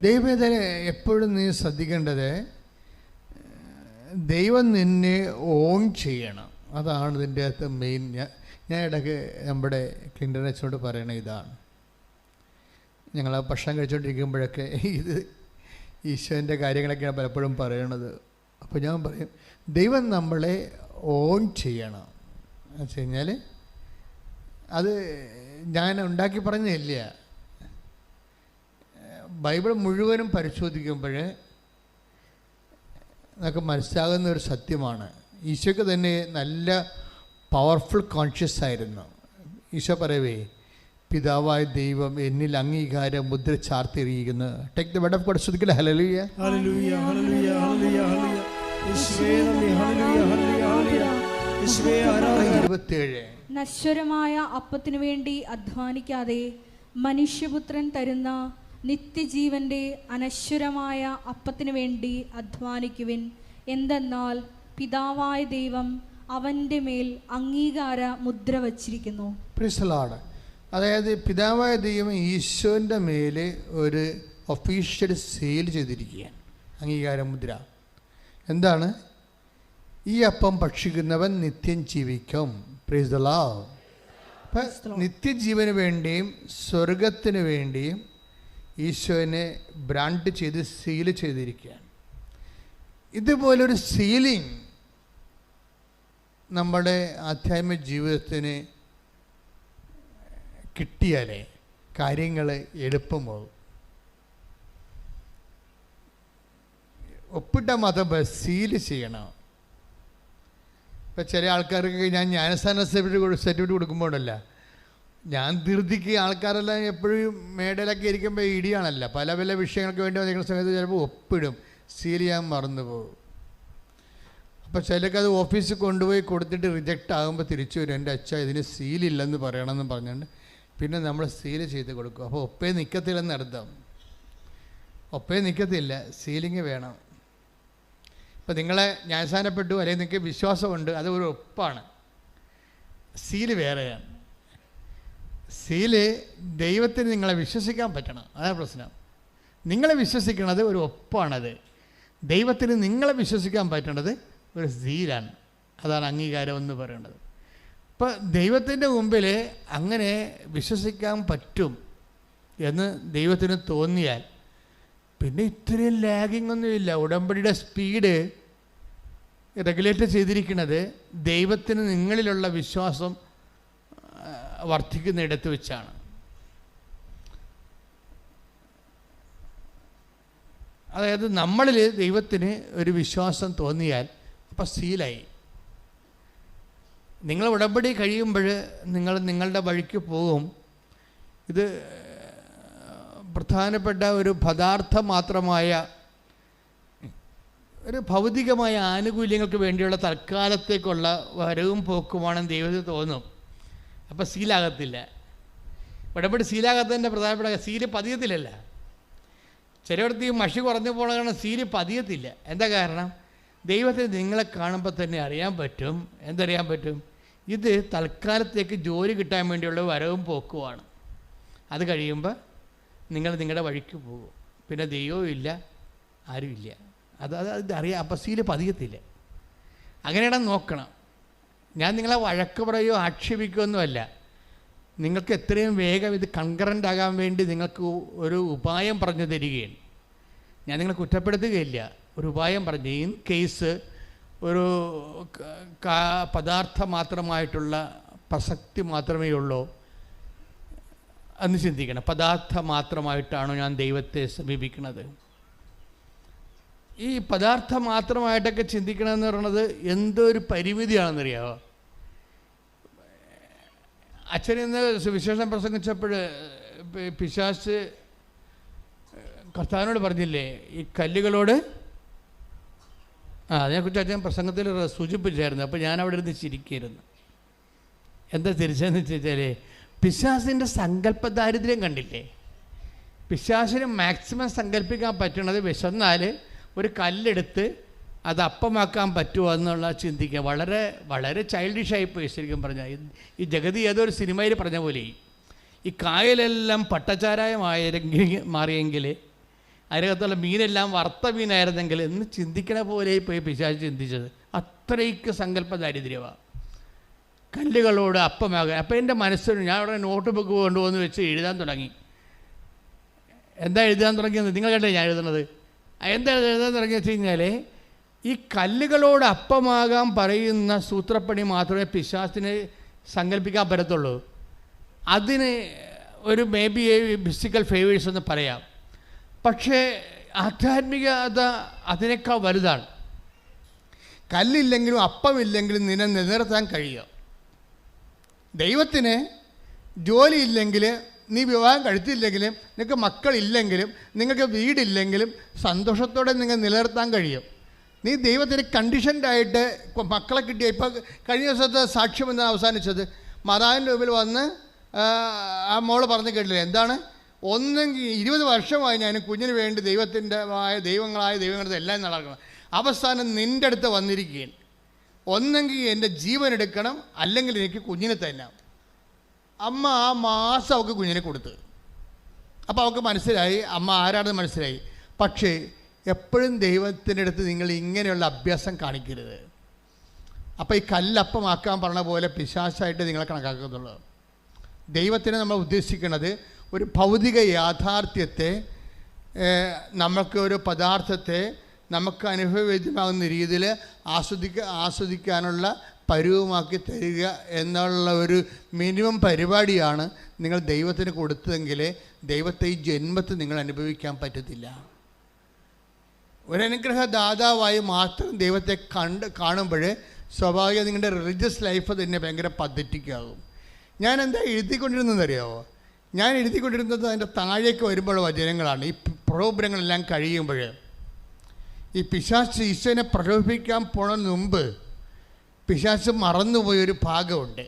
ദൈവവേദന എപ്പോഴും നീ ശ്രദ്ധിക്കേണ്ടത്, ദൈവം നിന്നെ ഓൺ ചെയ്യണം. അതാണ് ഇതിൻ്റെ അകത്ത് മെയിൻ. ഞാൻ ഇടയ്ക്ക് നമ്മുടെ ക്ലിൻ്റൺ അച്ഛനോട് പറയണ ഇതാണ്. ഞങ്ങൾ ആ ഭക്ഷണം കഴിച്ചുകൊണ്ടിരിക്കുമ്പോഴൊക്കെ ഇത് ഈശോൻ്റെ കാര്യങ്ങളൊക്കെയാണ് പലപ്പോഴും പറയണത്. അപ്പോൾ ഞാൻ പറയും, ദൈവം നമ്മളെ ഓൺ ചെയ്യണം എന്ന് വെച്ച് കഴിഞ്ഞാൽ അത് ഞാൻ ഉണ്ടാക്കി പറഞ്ഞില്ല. ബൈബിൾ മുഴുവനും പരിശോധിക്കുമ്പോൾ നമുക്ക് മനസ്സിലാകുന്ന ഒരു സത്യമാണ്. ഈശോയ്ക്ക് തന്നെ നല്ല പവർഫുൾ കോൺഷ്യസ് ആയിരുന്നു. ഈശോ പറയവേ, പിതാവായ ദൈവം എന്നിൽ അംഗീകാര മുദ്ര ചാർത്തിയിരിക്കുന്നു. Take the word of God. ശ്രദ്ധിക്കട്ടെ. ഹല്ലേലൂയ ഹല്ലേലൂയ ഹല്ലേലൂയ ഹല്ലേലൂയ ഹല്ലേലൂയ. യേശുവേ നന്ദി. ഹല്ലേലൂയ ഹല്ലേലൂയ ഹല്ലേലൂയ. യേശുവേ ആരാധന. 27 നശ്വരമായ അപ്പത്തിനു വേണ്ടി അധ്വാനിക്കാതെ മനുഷ്യപുത്രൻ തരുന്ന നിത്യജീവന്റെ അനശ്വരമായ അപ്പത്തിനു വേണ്ടി അധ്വാനിക്കുവിൻ. എന്തെന്നാൽ പിതാവായ ദൈവം അവൻ്റെ മേൽ അംഗീകാര മുദ്ര വച്ചിരിക്കുന്നു. Praise the Lord. അതായത് പിതാവായ ദൈവം ഈശോൻ്റെ മേൽ ഒരു ഒഫീഷ്യൽ സീൽ ചെയ്തിരിക്കുകയാണ്, അംഗീകാര മുദ്ര. എന്താണ്? ഈ അപ്പം ഭക്ഷിക്കുന്നവൻ നിത്യം ജീവിക്കും. Praise the Lord. അപ്പം നിത്യജീവന് വേണ്ടിയും സ്വർഗത്തിന് വേണ്ടിയും ഈശോനെ ബ്രാൻഡ് ചെയ്ത് സീൽ ചെയ്തിരിക്കുകയാണ്. ഇതുപോലൊരു സീലിംഗ് നമ്മുടെ ആധ്യാത്മിക ജീവിതത്തിന് കിട്ടിയാലേ കാര്യങ്ങൾ എളുപ്പമാകും. ഒപ്പിട്ട മതം സീല് ചെയ്യണം. ഇപ്പം ചില ആൾക്കാർക്ക് ഞാൻ ജ്ഞാനസ്ഥാന സർട്ടിഫിക്കറ്റ് കൊടുക്കുമ്പോഴല്ല, ഞാൻ ധൃതിക്ക് ആൾക്കാരെല്ലാം എപ്പോഴും മേടയിലൊക്കെ ഇരിക്കുമ്പോൾ ഇടിയാണല്ല, പല പല വിഷയങ്ങൾക്ക് വേണ്ടി വന്നിരിക്കുന്ന സമയത്ത് ചിലപ്പോൾ ഒപ്പിടും, സീൽ ചെയ്യാൻ മറന്നു പോകും. അപ്പോൾ ചിലക്കത് ഓഫീസിൽ കൊണ്ടുപോയി കൊടുത്തിട്ട് റിജക്റ്റ് ആകുമ്പോൾ തിരിച്ചു വരും, എൻ്റെ അച്ഛ ഇതിന് സീലില്ലെന്ന് പറയണമെന്ന് പറഞ്ഞുകൊണ്ട് പിന്നെ നമ്മൾ സീൽ ചെയ്ത് കൊടുക്കും. അപ്പോൾ ഒപ്പേ നിൽക്കത്തില്ലെന്ന് അർത്ഥം. ഒപ്പേ നിൽക്കത്തില്ല, സീലിങ് വേണം. ഇപ്പം നിങ്ങളെ ന്യായസ്ഥാനപ്പെട്ടു, അല്ലെങ്കിൽ നിങ്ങൾക്ക് വിശ്വാസമുണ്ട്, അത് ഒരു ഒപ്പാണ്. സീല് വേറെയാണ്. സീല് ദൈവത്തിന് നിങ്ങളെ വിശ്വസിക്കാൻ പറ്റണം, അതാണ് പ്രശ്നം. നിങ്ങളെ വിശ്വസിക്കണത് ഒരു ഒപ്പാണത്. ദൈവത്തിന് നിങ്ങളെ വിശ്വസിക്കാൻ പറ്റണത് ഒരു സീലാണ്. അതാണ് അംഗീകാരം എന്ന് പറയുന്നത്. അപ്പോൾ ദൈവത്തിൻ്റെ മുമ്പിൽ അങ്ങനെ വിശ്വസിക്കാൻ പറ്റും എന്ന് ദൈവത്തിന് തോന്നിയാൽ പിന്നെ ഇത്രയും ലാഗിങ് ഒന്നുമില്ല. ഉടമ്പടിയുടെ സ്പീഡ് റെഗുലേറ്റ് ചെയ്തിരിക്കുന്നത് ദൈവത്തിന് നിങ്ങളിലുള്ള വിശ്വാസം വർദ്ധിക്കുന്നിടത്ത് വെച്ചാണ്. അതായത് നമ്മളിൽ ദൈവത്തിന് ഒരു വിശ്വാസം തോന്നിയാൽ അപ്പം സീലായി. നിങ്ങൾ ഉടമ്പടി കഴിയുമ്പോൾ നിങ്ങൾ നിങ്ങളുടെ വഴിക്ക് പോകും. ഇത് പ്രധാനപ്പെട്ട ഒരു പദാർത്ഥം മാത്രമായ ഒരു ഭൗതികമായ ആനുകൂല്യങ്ങൾക്ക് വേണ്ടിയുള്ള തൽക്കാലത്തേക്കുള്ള വരവും പോക്കുമാണെന്ന് ദൈവത്തിന് തോന്നും. അപ്പോൾ സീലാകത്തില്ല. ഉടമ്പടി സീലാകാത്തതിൻ്റെ പ്രധാനപ്പെട്ട സീല് പതിയത്തില്ലല്ല. ചിലയിടത്ത് മഷി കുറഞ്ഞു പോകണം, സീല് പതിയത്തില്ല. എന്താ കാരണം? ദൈവത്തിന് നിങ്ങളെ കാണുമ്പോൾ തന്നെ അറിയാൻ പറ്റും. എന്തറിയാൻ പറ്റും? ഇത് തൽക്കാലത്തേക്ക് ജോലി കിട്ടാൻ വേണ്ടിയുള്ള വരവും പോക്കുമാണ്. അത് കഴിയുമ്പോൾ നിങ്ങൾ നിങ്ങളുടെ വഴിക്ക് പോകും. പിന്നെ ദൈവവും ഇല്ല, ആരുമില്ല. അത് അറിയാം. അപ്പം സീല് പതിയത്തില്ല. അങ്ങനെയാണ് നോക്കണം. ഞാൻ നിങ്ങളെ വഴക്ക് പറയുകയോ ആക്ഷേപിക്കുകയൊന്നുമല്ല. നിങ്ങൾക്ക് എത്രയും വേഗം ഇത് കൺകറൻ്റ് ആകാൻ വേണ്ടി നിങ്ങൾക്ക് ഒരു ഉപായം പറഞ്ഞു തരികയാണ്. ഞാൻ നിങ്ങളെ കുറ്റപ്പെടുത്തുകയില്ല, ഒരു ഉപായം പറഞ്ഞു. ഇൻ കേസ് ഒരു പദാർത്ഥം മാത്രമായിട്ടുള്ള പ്രസക്തി മാത്രമേ ഉള്ളൂ എന്ന് ചിന്തിക്കണം. പദാർത്ഥം മാത്രമായിട്ടാണോ ഞാൻ ദൈവത്തെ സമീപിക്കുന്നത്? ഈ പദാർത്ഥം മാത്രമായിട്ടൊക്കെ ചിന്തിക്കണമെന്ന് പറയുന്നത് എന്തോ ഒരു പരിമിതിയാണെന്നറിയാമോ? അച്ഛനിന്ന് സുവിശേഷം പ്രസംഗിച്ചപ്പോൾ പിശാച് കർത്താവിനോട് പറഞ്ഞില്ലേ, ഈ കല്ലുകളോട് അതിനെക്കുറിച്ച് അച്ഛൻ പ്രസംഗത്തിൽ സൂചിപ്പിച്ചായിരുന്നു. അപ്പോൾ ഞാൻ അവിടെ ഇരുന്ന് ചിരിക്കായിരുന്നു. എന്താ തിരിച്ചെന്ന് വെച്ചാൽ, പിശാചിൻ്റെ സങ്കല്പ ദാരിദ്ര്യം കണ്ടില്ലേ? പിശാചിന് മാക്സിമം സങ്കല്പിക്കാൻ പറ്റണത് വിശന്നാൽ ഒരു കല്ലെടുത്ത് അത് അപ്പമാക്കാൻ പറ്റുമോ എന്നുള്ള ചിന്തിക്കുക. വളരെ വളരെ ചൈൽഡിഷായിപ്പോയി ശരിക്കും പറഞ്ഞാൽ. ഈ ജഗതി ഏതൊരു സിനിമയിൽ പറഞ്ഞ പോലെ ഈ കായലെല്ലാം പട്ടച്ചാരായമായെങ്കിൽ മാറിയെങ്കിൽ അതിനകത്തുള്ള മീനെല്ലാം വറുത്ത മീനായിരുന്നെങ്കിൽ എന്ന് ചിന്തിക്കണ പോലെ പോയി പിശാച് ചിന്തിച്ചത്. അത്രയ്ക്ക് സങ്കല്പ ദാരിദ്ര്യമാണ്. കല്ലുകളോട് അപ്പമാകുക. അപ്പം എൻ്റെ മനസ്സിന് ഞാൻ അവിടെ നോട്ട് ബുക്ക് കൊണ്ടുപോകുന്ന വെച്ച് എഴുതാൻ തുടങ്ങി. എന്താ എഴുതാൻ തുടങ്ങിയത് നിങ്ങൾ കണ്ടേ ഞാൻ എഴുതുന്നത്? എന്താ എഴുതാൻ തുടങ്ങിയെന്ന് വെച്ച് കഴിഞ്ഞാൽ ഈ കല്ലുകളോട് അപ്പമാകാൻ പറയുന്ന സൂത്രപ്പണി മാത്രമേ പിശാചിന് സങ്കല്പിക്കാൻ പറ്റത്തുള്ളൂ. അതിന് ഒരു മേ ബി ഫിസിക്കൽ ഫേവേഴ്സ് എന്ന് പറയാം. പക്ഷേ ആധ്യാത്മികത അതിനേക്കാൾ വലുതാണ്. കല്ലില്ലെങ്കിലും അപ്പമില്ലെങ്കിലും നിന്നെ നിലനിർത്താൻ കഴിയുക. ദൈവത്തിന് ജോലിയില്ലെങ്കിൽ, നീ വിവാഹം കഴിച്ചില്ലെങ്കിലും, നിങ്ങൾക്ക് മക്കളില്ലെങ്കിലും, നിങ്ങൾക്ക് വീടില്ലെങ്കിലും സന്തോഷത്തോടെ നിങ്ങൾ നിലനിർത്താൻ കഴിയും. നീ ദൈവത്തിന് കണ്ടീഷൻഡായിട്ട് മക്കളെ കിട്ടിയ. ഇപ്പോൾ കഴിഞ്ഞ ദിവസത്തെ സാക്ഷ്യം എന്നാണ് അവസാനിച്ചത്. മാതാവിൻ്റെ മുമ്പിൽ വന്ന് ആ മോള് പറഞ്ഞു കേട്ടില്ലേ, എന്താണ്, ഒന്നെങ്കിൽ 20 വർഷമായി ഞാൻ കുഞ്ഞിന് വേണ്ടി ദൈവങ്ങളുടെ എല്ലാം നടക്കണം. അവസാനം നിൻ്റെ അടുത്ത് വന്നിരിക്കുകയാണ്. ഒന്നെങ്കിൽ എൻ്റെ ജീവൻ എടുക്കണം, അല്ലെങ്കിൽ എനിക്ക് കുഞ്ഞിനെ തന്നാം. അമ്മ ആ മാസം അവൾക്ക് കുഞ്ഞിനെ കൊടുത്ത്. അപ്പോൾ അവൾക്ക് മനസ്സിലായി അമ്മ ആരാണെന്ന് മനസ്സിലായി. പക്ഷേ എപ്പോഴും ദൈവത്തിൻ്റെ അടുത്ത് നിങ്ങൾ ഇങ്ങനെയുള്ള അഭ്യാസം കാണിക്കരുത്. അപ്പോൾ ഈ കല്ലപ്പമാക്കാൻ പറഞ്ഞ പോലെ പിശാചായിട്ട് നിങ്ങളെ കണക്കാക്കത്തുള്ളൂ. ദൈവത്തിനെ നമ്മൾ ഉദ്ദേശിക്കുന്നത് ഒരു ഭൗതിക യാഥാർത്ഥ്യത്തെ, നമുക്ക് ഒരു പദാർത്ഥത്തെ നമുക്ക് അനുഭവവേദ്യമാകുന്ന രീതിയിൽ ആസ്വദിക്കാനുള്ള പരുവമാക്കി തരിക എന്നുള്ള ഒരു മിനിമം പരിപാടിയാണ് നിങ്ങൾ ദൈവത്തിന് കൊടുത്തതെങ്കിൽ ദൈവത്തെ ഈ ജന്മത്തിൽ നിങ്ങൾ അനുഭവിക്കാൻ പറ്റത്തില്ല. ഒരനുഗ്രഹദാതാവായി മാത്രം ദൈവത്തെ കാണുമ്പോൾ സ്വാഭാവികം നിങ്ങളുടെ റിലീജിയസ് ലൈഫ് തന്നെ ഭയങ്കര പദ്ധതിക്കാകും. ഞാൻ എന്താ എഴുതിക്കൊണ്ടിരുന്നതെന്നറിയാമോ? ഞാൻ എഴുതിക്കൊണ്ടിരുന്നത് അതിൻ്റെ താഴേക്ക് വരുമ്പോൾ വചനങ്ങളാണ്. ഈ പ്രോഗ്രാങ്ങളെല്ലാം കഴിയുമ്പോൾ ഈ പിശാച് ഈശോനെ പ്രലോഭിപ്പിക്കാൻ പോണതിന് മുമ്പ് പിശാച് മറന്നുപോയൊരു ഭാഗമുണ്ട്.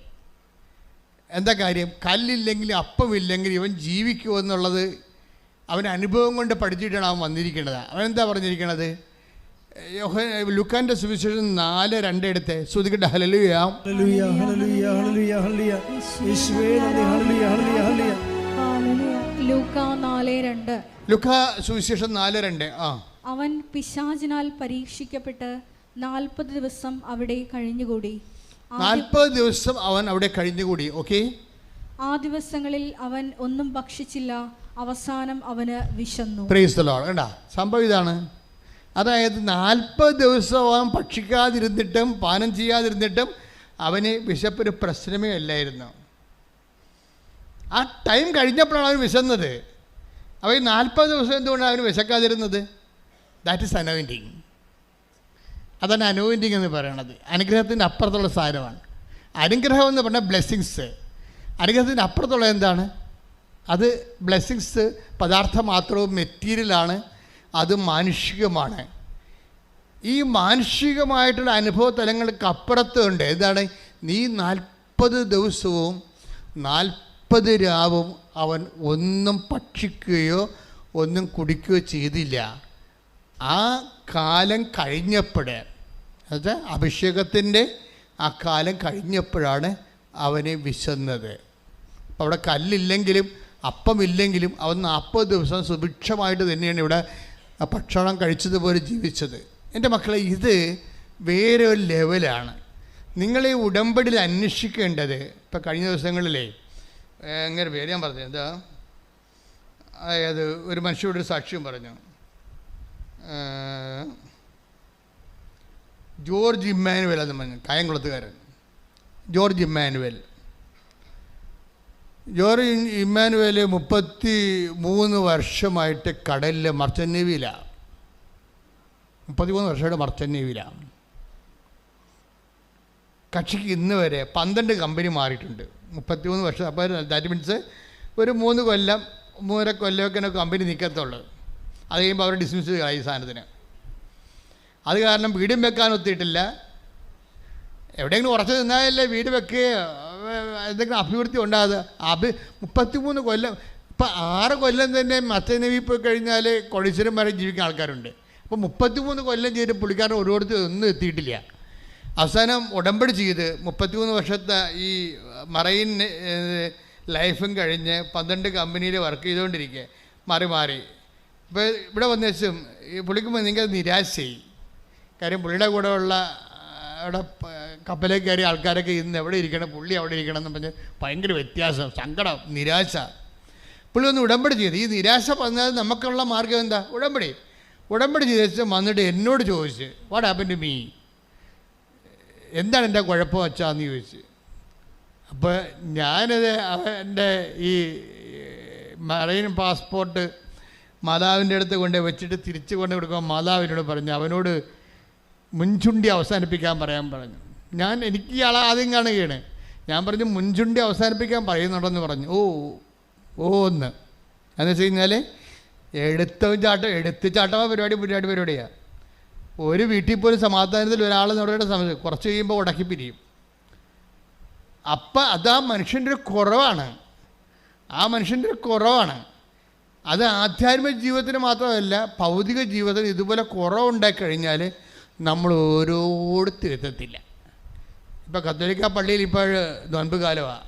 എന്താ കാര്യം? കല്ലില്ലെങ്കിൽ അപ്പമില്ലെങ്കിൽ ഇവൻ ജീവിക്കുമെന്നുള്ളത് അവൻ അനുഭവം കൊണ്ട് പഠിച്ചിട്ടാണ് അവൻ വന്നിരിക്കുന്നത്. അവനെന്താ പറഞ്ഞിരിക്കണത്? ലൂക്കാന്റെ സുവിശേഷം 4:2 എടുത്ത് ശ്രുതികട്ടെ. ഹല്ലേലൂയ ഹല്ലേലൂയ ഹല്ലേലൂയ ഹല്ലേലൂയ ഹല്ലേലൂയ യേശുവേ നന്ദി. ഹല്ലേലൂയ ഹല്ലേലൂയ ഹല്ലേലൂയ ലൂക്കാ 4:2. ലൂക്കാ സുവിശേഷം 4:2. അവൻ പിശാചിനാൽ പരീക്ഷിക്കപ്പെട്ട് 40 ദിവസം അവിടെ കഴിഞ്ഞുകൂടി. 40 ദിവസം അവൻ അവിടെ കഴിഞ്ഞുകൂടി. ഓക്കെ. ആ ദിവസങ്ങളിൽ അവൻ ഒന്നും ഭക്ഷിച്ചില്ല. അവസാനം അവന് വിശന്നു. Praise the Lord. കണ്ടാ സംഭവം ഇതാണ്. അതായത് 40 ദിവസം അവൻ ഭക്ഷിക്കാതിരുന്നിട്ടും പാനം ചെയ്യാതിരുന്നിട്ടും അവന് വിശപ്പൊരു പ്രശ്നമേ അല്ലായിരുന്നു. ആ ടൈം കഴിഞ്ഞപ്പോഴാണ് അവൻ വിശന്നത്. അവൻ 40 ദിവസം എന്തുകൊണ്ടാണ് അവന് വിശക്കാതിരുന്നത്? That is anointing. അതാണ് അനോയിൻറ്റിങ് എന്ന് പറയണത്. അനുഗ്രഹത്തിൻ്റെ അപ്പുറത്തുള്ള സാധനമാണ്. അനുഗ്രഹം എന്ന് പറഞ്ഞാൽ ബ്ലെസ്സിങ്സ്. അനുഗ്രഹത്തിൻ്റെ അപ്പുറത്തുള്ള എന്താണ്? അത് ബ്ലെസ്സിങ്സ് പദാർത്ഥം മാത്രവും മെറ്റീരിയലാണ്. അത് മാനുഷികമാണ്. ഈ മാനുഷികമായിട്ടുള്ള അനുഭവ തലങ്ങൾക്ക് അപ്പുറത്തുണ്ട്. എന്താണ്? നീ 40 ദിവസവും 40 രാവും അവൻ ഒന്നും ഭക്ഷിക്കുകയോ ഒന്നും കുടിക്കുകയോ ചെയ്തില്ല. ആ കാലം കഴിഞ്ഞപ്പോൾ, എന്നുവെച്ചാൽ അഭിഷേകത്തിൻ്റെ ആ കാലം കഴിഞ്ഞപ്പോഴാണ് അവനെ വിശന്നത്. അപ്പോൾ അവിടെ കല്ലില്ലെങ്കിലും അപ്പമില്ലെങ്കിലും അവൻ 40 ദിവസം സുഭിക്ഷമായിട്ട് തന്നെയാണ് ഇവിടെ ഭക്ഷണം കഴിച്ചതുപോലെ ജീവിച്ചത്. എൻ്റെ മക്കളെ, ഇത് വേറെ ഒരു ലെവലാണ്. നിങ്ങളീ ഉടമ്പടിയിൽ അന്വേഷിക്കേണ്ടത്. ഇപ്പം കഴിഞ്ഞ ദിവസങ്ങളിലേ അങ്ങനെ പേര് ഞാൻ പറഞ്ഞു, എന്താ, അതായത് ഒരു മനുഷ്യരുടെ സാക്ഷ്യം പറഞ്ഞു. ജോർജ് ഇമ്മാനുവൽ എന്ന് പറഞ്ഞു, കായംകുളത്തുകാരൻ ജോർജ് ഇമ്മാനുവൽ. ജോർജ് ഇമ്മാനുവൽ 33 വർഷമായിട്ട് കടലിൽ മർച്ചൻ്റ് നേവിയിലാണ്. 33 വർഷമായിട്ട് മർച്ചൻ്റ് നേവിയിലാണ്. കക്ഷിക്ക് ഇന്ന് വരെ 12 കമ്പനി മാറിയിട്ടുണ്ട്. 33 വർഷം. അപ്പോൾ ദാറ്റ് മീൻസ് ഒരു 3 കൊല്ലം 3.5 കൊല്ലമൊക്കെ കമ്പനി നിൽക്കത്തുള്ളൂ. അത് കഴിയുമ്പോൾ അവർ ഡിസ്മിസ് ചെയ്യുക ഈ സാധനത്തിന്. അത് കാരണം വീടും വെക്കാൻ ഒത്തിയിട്ടില്ല. എവിടെയെങ്കിലും ഉറച്ചു നിന്നാലല്ലേ വീട് വെക്കുകയോ എന്തെങ്കിലും അഭിവൃദ്ധി ഉണ്ടാകുക. 33 കൊല്ലം. ഇപ്പം 6 കൊല്ലം തന്നെ മർച്ചൻ്റ് നേവി പോയി കഴിഞ്ഞാൽ കൊടീശ്വരം വരെ ജീവിക്കുന്ന ആൾക്കാരുണ്ട്. അപ്പോൾ 33 കൊല്ലം ചെയ്ത് പുള്ളിക്കാരൻ ഓരോരുത്തർ ഒന്നും എത്തിയിട്ടില്ല. അവസാനം ഉടമ്പടി ചെയ്ത് 33 വർഷത്തെ ഈ മറൈൻ ലൈഫും കഴിഞ്ഞ് 12 കമ്പനിയിൽ വർക്ക് ചെയ്തുകൊണ്ടിരിക്കുക. മാറി അപ്പോൾ ഇവിടെ വന്ന ശേഷം ഈ പുള്ളിക്ക് ഭയങ്കര നിരാശയായി. കാര്യം പുള്ളിയുടെ കൂടെ ഉള്ള അവിടെ കപ്പലേക്ക് കയറിയ ആൾക്കാരൊക്കെ ഇന്ന് എവിടെ ഇരിക്കണം, പുള്ളി അവിടെ ഇരിക്കണം എന്ന് പറഞ്ഞ് ഭയങ്കര വ്യത്യാസം, സങ്കടം, നിരാശ. പുള്ളി ഒന്ന് ഉടമ്പടി ചെയ്തു. ഈ നിരാശ പറഞ്ഞാൽ നമുക്കുള്ള മാർഗം എന്താ? ഉടമ്പടി ചെയ്ത വന്നിട്ട് എന്നോട് ചോദിച്ച്, വാട്ട് ഹാപ്പൻ ടു മീ, എന്താണ് എൻ്റെ കുഴപ്പം വച്ചാന്ന് ചോദിച്ച്. അപ്പോൾ ഞാനത് എൻ്റെ ഈ മറൈൻ പാസ്പോർട്ട് മാതാവിൻ്റെ അടുത്ത് കൊണ്ട് വെച്ചിട്ട് തിരിച്ചു കൊണ്ട് കൊടുക്കുമ്പോൾ മാതാവിനോട് പറഞ്ഞു, അവനോട് മുൻചുണ്ടി അവസാനിപ്പിക്കാൻ പറയാൻ പറഞ്ഞു. എനിക്ക് ഇയാളെ ആദ്യം കാണുകയാണ്. ഞാൻ പറഞ്ഞു മുൻചുണ്ടി അവസാനിപ്പിക്കാൻ പറയുന്നുണ്ടെന്ന് പറഞ്ഞു. എന്ന് വെച്ച് കഴിഞ്ഞാൽ എടുത്ത് ചാട്ടമ പരിപാടിയാണ്. ഒരു വീട്ടിൽ പോലും സമാധാനത്തിൽ ഒരാൾ നമ്മുടെ സമയം കുറച്ച് കഴിയുമ്പോൾ ഉടക്കി പിരിയും. അപ്പം അത് ആ മനുഷ്യൻ്റെ ഒരു കുറവാണ്. അത് ആധ്യാത്മിക ജീവിതത്തിന് മാത്രമല്ല, ഭൗതിക ജീവിതത്തിന് ഇതുപോലെ കുറവുണ്ടായിക്കഴിഞ്ഞാൽ നമ്മൾ ഓരോരുത്തരും എത്തത്തില്ല. ഇപ്പോൾ കത്തോലിക്ക പള്ളിയിൽ ഇപ്പോൾ നോൻപ് കാലമാണ്.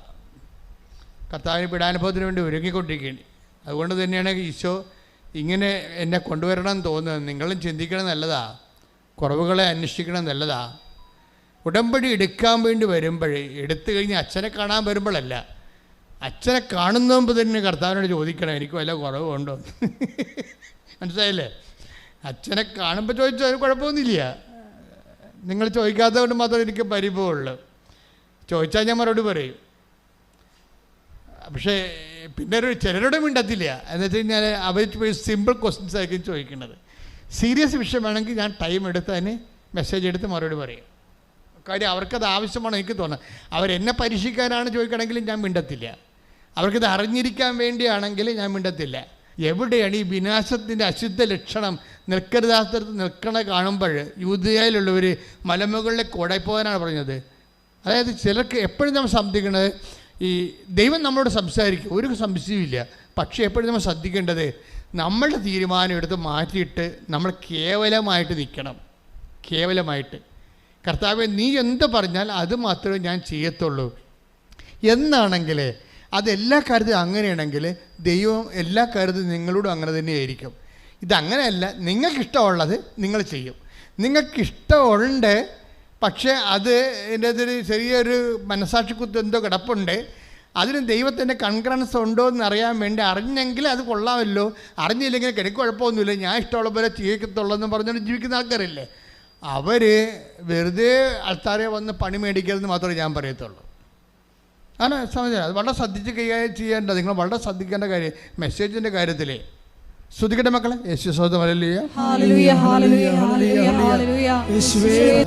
കർത്താവിന് പീഡാനുഭവത്തിന് വേണ്ടി ഒരുങ്ങിക്കൊണ്ടിരിക്കുകയാണ്. അതുകൊണ്ട് തന്നെയാണ് ഈശോ ഇങ്ങനെ എന്നെ കൊണ്ടുവരണം എന്ന് തോന്നുന്നത്. നിങ്ങളും ചിന്തിക്കണം, നല്ലതാ. കുറവുകളെ അന്വേഷിക്കണം, നല്ലതാ. ഉടമ്പടി എടുക്കാൻ വേണ്ടി വരുമ്പോഴേ, എടുത്തു കഴിഞ്ഞ് അച്ഛനെ കാണാൻ വരുമ്പോഴല്ല, അച്ഛനെ കാണുന്ന മുമ്പ് തന്നെ കർത്താവിനോട് ചോദിക്കണം, എനിക്ക് വല്ല കുറവുണ്ടോ. മനസ്സിലായില്ലേ? അച്ഛനെ കാണുമ്പോൾ ചോദിച്ചാൽ കുഴപ്പമൊന്നുമില്ല. നിങ്ങൾ ചോദിക്കാത്തത് കൊണ്ട് മാത്രമേ എനിക്ക് പരിഭവമുള്ളൂ. ചോദിച്ചാൽ ഞാൻ മറുപടി പറയും. പക്ഷേ പിന്നെ ചിലരോട് മിണ്ടത്തില്ല. എന്ന് വെച്ച് കഴിഞ്ഞാൽ അവർ സിമ്പിൾ ക്വസ്റ്റ്യൻസ് ആയിരിക്കും ചോദിക്കുന്നത്. സീരിയസ് വിഷയമാണെങ്കിൽ ഞാൻ ടൈം എടുത്ത് അതിന് മെസ്സേജ് എടുത്ത് മറുപടി പറയും. കാര്യം അവർക്കത് ആവശ്യമാണ് എനിക്ക് തോന്നുന്നത്. അവരെന്നെ പരീക്ഷിക്കാനാണ് ചോദിക്കണമെങ്കിലും ഞാൻ മിണ്ടത്തില്ല. അവർക്കിത് അറിഞ്ഞിരിക്കാൻ വേണ്ടിയാണെങ്കിൽ ഞാൻ മിണ്ടത്തില്ല. എവിടെയാണ് ഈ വിനാശത്തിൻ്റെ അശുദ്ധ ലക്ഷണം നിൽക്കരുതാത്തടത്ത് നിൽക്കണ കാണുമ്പോൾ യൂദയായിലുള്ളവർ മലമുകളിലേക്ക് ഓടിപ്പോകാനാണ് പറഞ്ഞത്. അതായത് ചിലർക്ക് എപ്പോഴും നമ്മൾ ശ്രദ്ധിക്കുന്നത്, ഈ ദൈവം നമ്മളോട് സംസാരിക്കും, ഒരു സംശയമില്ല. പക്ഷേ എപ്പോഴും നമ്മൾ ശ്രദ്ധിക്കേണ്ടത്, നമ്മളുടെ തീരുമാനം എടുത്ത് മാറ്റിയിട്ട് നമ്മൾ കേവലമായിട്ട് നിൽക്കണം. കേവലമായിട്ട് കർത്താവേ നീ എന്ത് പറഞ്ഞാൽ അത് മാത്രമേ ഞാൻ ചെയ്യത്തുള്ളൂ എന്നാണെങ്കിൽ, അതെല്ലാ കാര്യത്തിലും അങ്ങനെയാണെങ്കിൽ ദൈവം എല്ലാ കാര്യത്തിലും നിങ്ങളോടും അങ്ങനെ തന്നെയായിരിക്കും. ഇതങ്ങനെയല്ല, നിങ്ങൾക്കിഷ്ടമുള്ളത് നിങ്ങൾ ചെയ്യും. നിങ്ങൾക്കിഷ്ടമുണ്ട്, പക്ഷേ അത് എൻ്റെ അതൊരു ചെറിയൊരു മനസാക്ഷിക്കുത്ത് എന്തോ കിടപ്പുണ്ട്. അതിന് ദൈവത്തിൻ്റെ കൺകറൻസ് ഉണ്ടോ എന്ന് അറിയാൻ വേണ്ടി അറിഞ്ഞെങ്കിൽ അത് കൊള്ളാമല്ലോ. അറിഞ്ഞില്ലെങ്കിൽ എനിക്ക് കുഴപ്പമൊന്നുമില്ല, ഞാൻ ഇഷ്ടമുള്ള പോലെ ചെയ്യത്തുള്ളൂ എന്ന് പറഞ്ഞുകൊണ്ട് ജീവിക്കുന്ന ആൾക്കാരില്ലേ, അവർ വെറുതെ ആൾക്കാരെ വന്ന് പണി മേടിക്കരുതെന്ന് മാത്രമേ ഞാൻ പറയത്തുള്ളൂ. ആണ് സമയം. അത് വളരെ ശ്രദ്ധിച്ച് കൈകാര്യം ചെയ്യേണ്ടത്, നിങ്ങൾ വളരെ ശ്രദ്ധിക്കേണ്ട കാര്യം മെസ്സേജിൻ്റെ കാര്യത്തിൽ. ശ്രദ്ധിക്കട്ടെ മക്കളെ.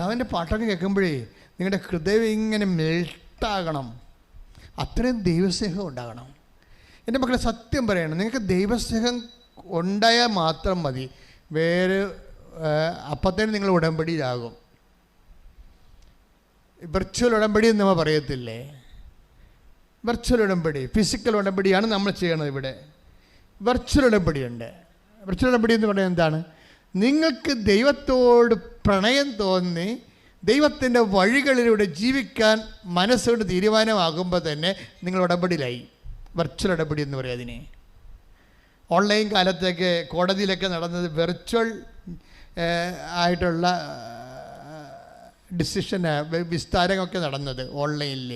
അവൻ്റെ പാട്ടൊക്കെ കേൾക്കുമ്പോഴേ നിങ്ങളുടെ ഹൃദയം ഇങ്ങനെ മെൽട്ടാകണം. അത്രയും ദൈവസ്നേഹം ഉണ്ടാകണം. എൻ്റെ മക്കളെ സത്യം പറയണം, നിങ്ങൾക്ക് ദൈവസ്നേഹം ഉണ്ടായാൽ മാത്രം മതി. വേറെ അപ്പത്തേനും നിങ്ങൾ ഉടമ്പടിയിലാകും. വെർച്വൽ ഉടമ്പടി എന്ന് നമ്മൾ പറയത്തില്ലേ, വെർച്വൽ ഉടമ്പടി, ഫിസിക്കൽ ഉടമ്പടിയാണ് നമ്മൾ ചെയ്യണത്. ഇവിടെ വെർച്വൽ ഉടമ്പടിയുണ്ട്. വെർച്വൽ ഉടമ്പടി എന്ന് പറയുന്നത് എന്താണ്? നിങ്ങൾക്ക് ദൈവത്തോട് പ്രണയം തോന്നി ദൈവത്തിൻ്റെ വഴികളിലൂടെ ജീവിക്കാൻ മനസ്സുകൊണ്ട് തീരുമാനമാകുമ്പോൾ തന്നെ നിങ്ങൾ ഉടമ്പടിയിലായി. വെർച്വൽ ഉടമ്പടി എന്ന് പറയും അതിനെ. ഓൺലൈൻ കാലത്തൊക്കെ കോടതിയിലൊക്കെ നടന്നത് വെർച്വൽ ആയിട്ടുള്ള ഡിസിഷൻ വിസ്താരമൊക്കെ നടന്നത് ഓൺലൈനിൽ.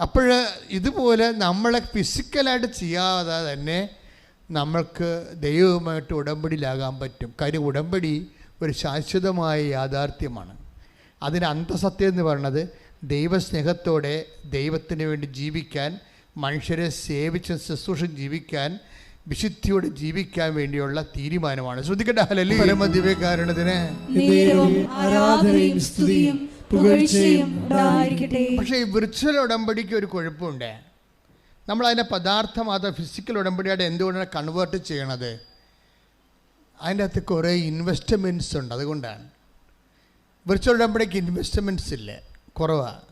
അപ്പോൾ ഇതുപോലെ നമ്മളെ ഫിസിക്കലായിട്ട് ചെയ്യാതെ തന്നെ നമ്മൾക്ക് ദൈവവുമായിട്ട് ഉടമ്പടിയിലാകാൻ പറ്റും. കാര്യം ഉടമ്പടി ഒരു ശാശ്വതമായ യാഥാർത്ഥ്യമാണ്. അതിന് അന്തസത്യം എന്ന് പറയുന്നത് ദൈവസ്നേഹത്തോടെ ദൈവത്തിന് വേണ്ടി ജീവിക്കാൻ, മനുഷ്യരെ സേവിച്ച് ശുശ്രൂഷ ജീവിക്കാൻ, വിശുദ്ധിയോടെ ജീവിക്കാൻ വേണ്ടിയുള്ള തീരുമാനമാണ്. ശ്രദ്ധിക്കട്ടെ. ഹല്ലേലൂയ. പരമദിവ്യകാരുണ്യത്തിന് പക്ഷേ ഈ വിർച്വൽ ഉടമ്പടിക്ക് ഒരു കുഴപ്പമുണ്ട്. നമ്മളതിൻ്റെ പദാർത്ഥമാത്ര ഫിസിക്കൽ ഉടമ്പടിയായിട്ട് എന്തുകൊണ്ടാണ് കൺവേർട്ട് ചെയ്യണത്? അതിൻ്റെ അകത്ത് കുറേ ഇൻവെസ്റ്റ്മെൻറ്റ്സ് ഉണ്ട്. അതുകൊണ്ടാണ് വിർച്വൽ ഉടമ്പടിക്ക് ഇൻവെസ്റ്റ്മെൻറ്റ്സ് ഇല്ല, കുറവാണ്.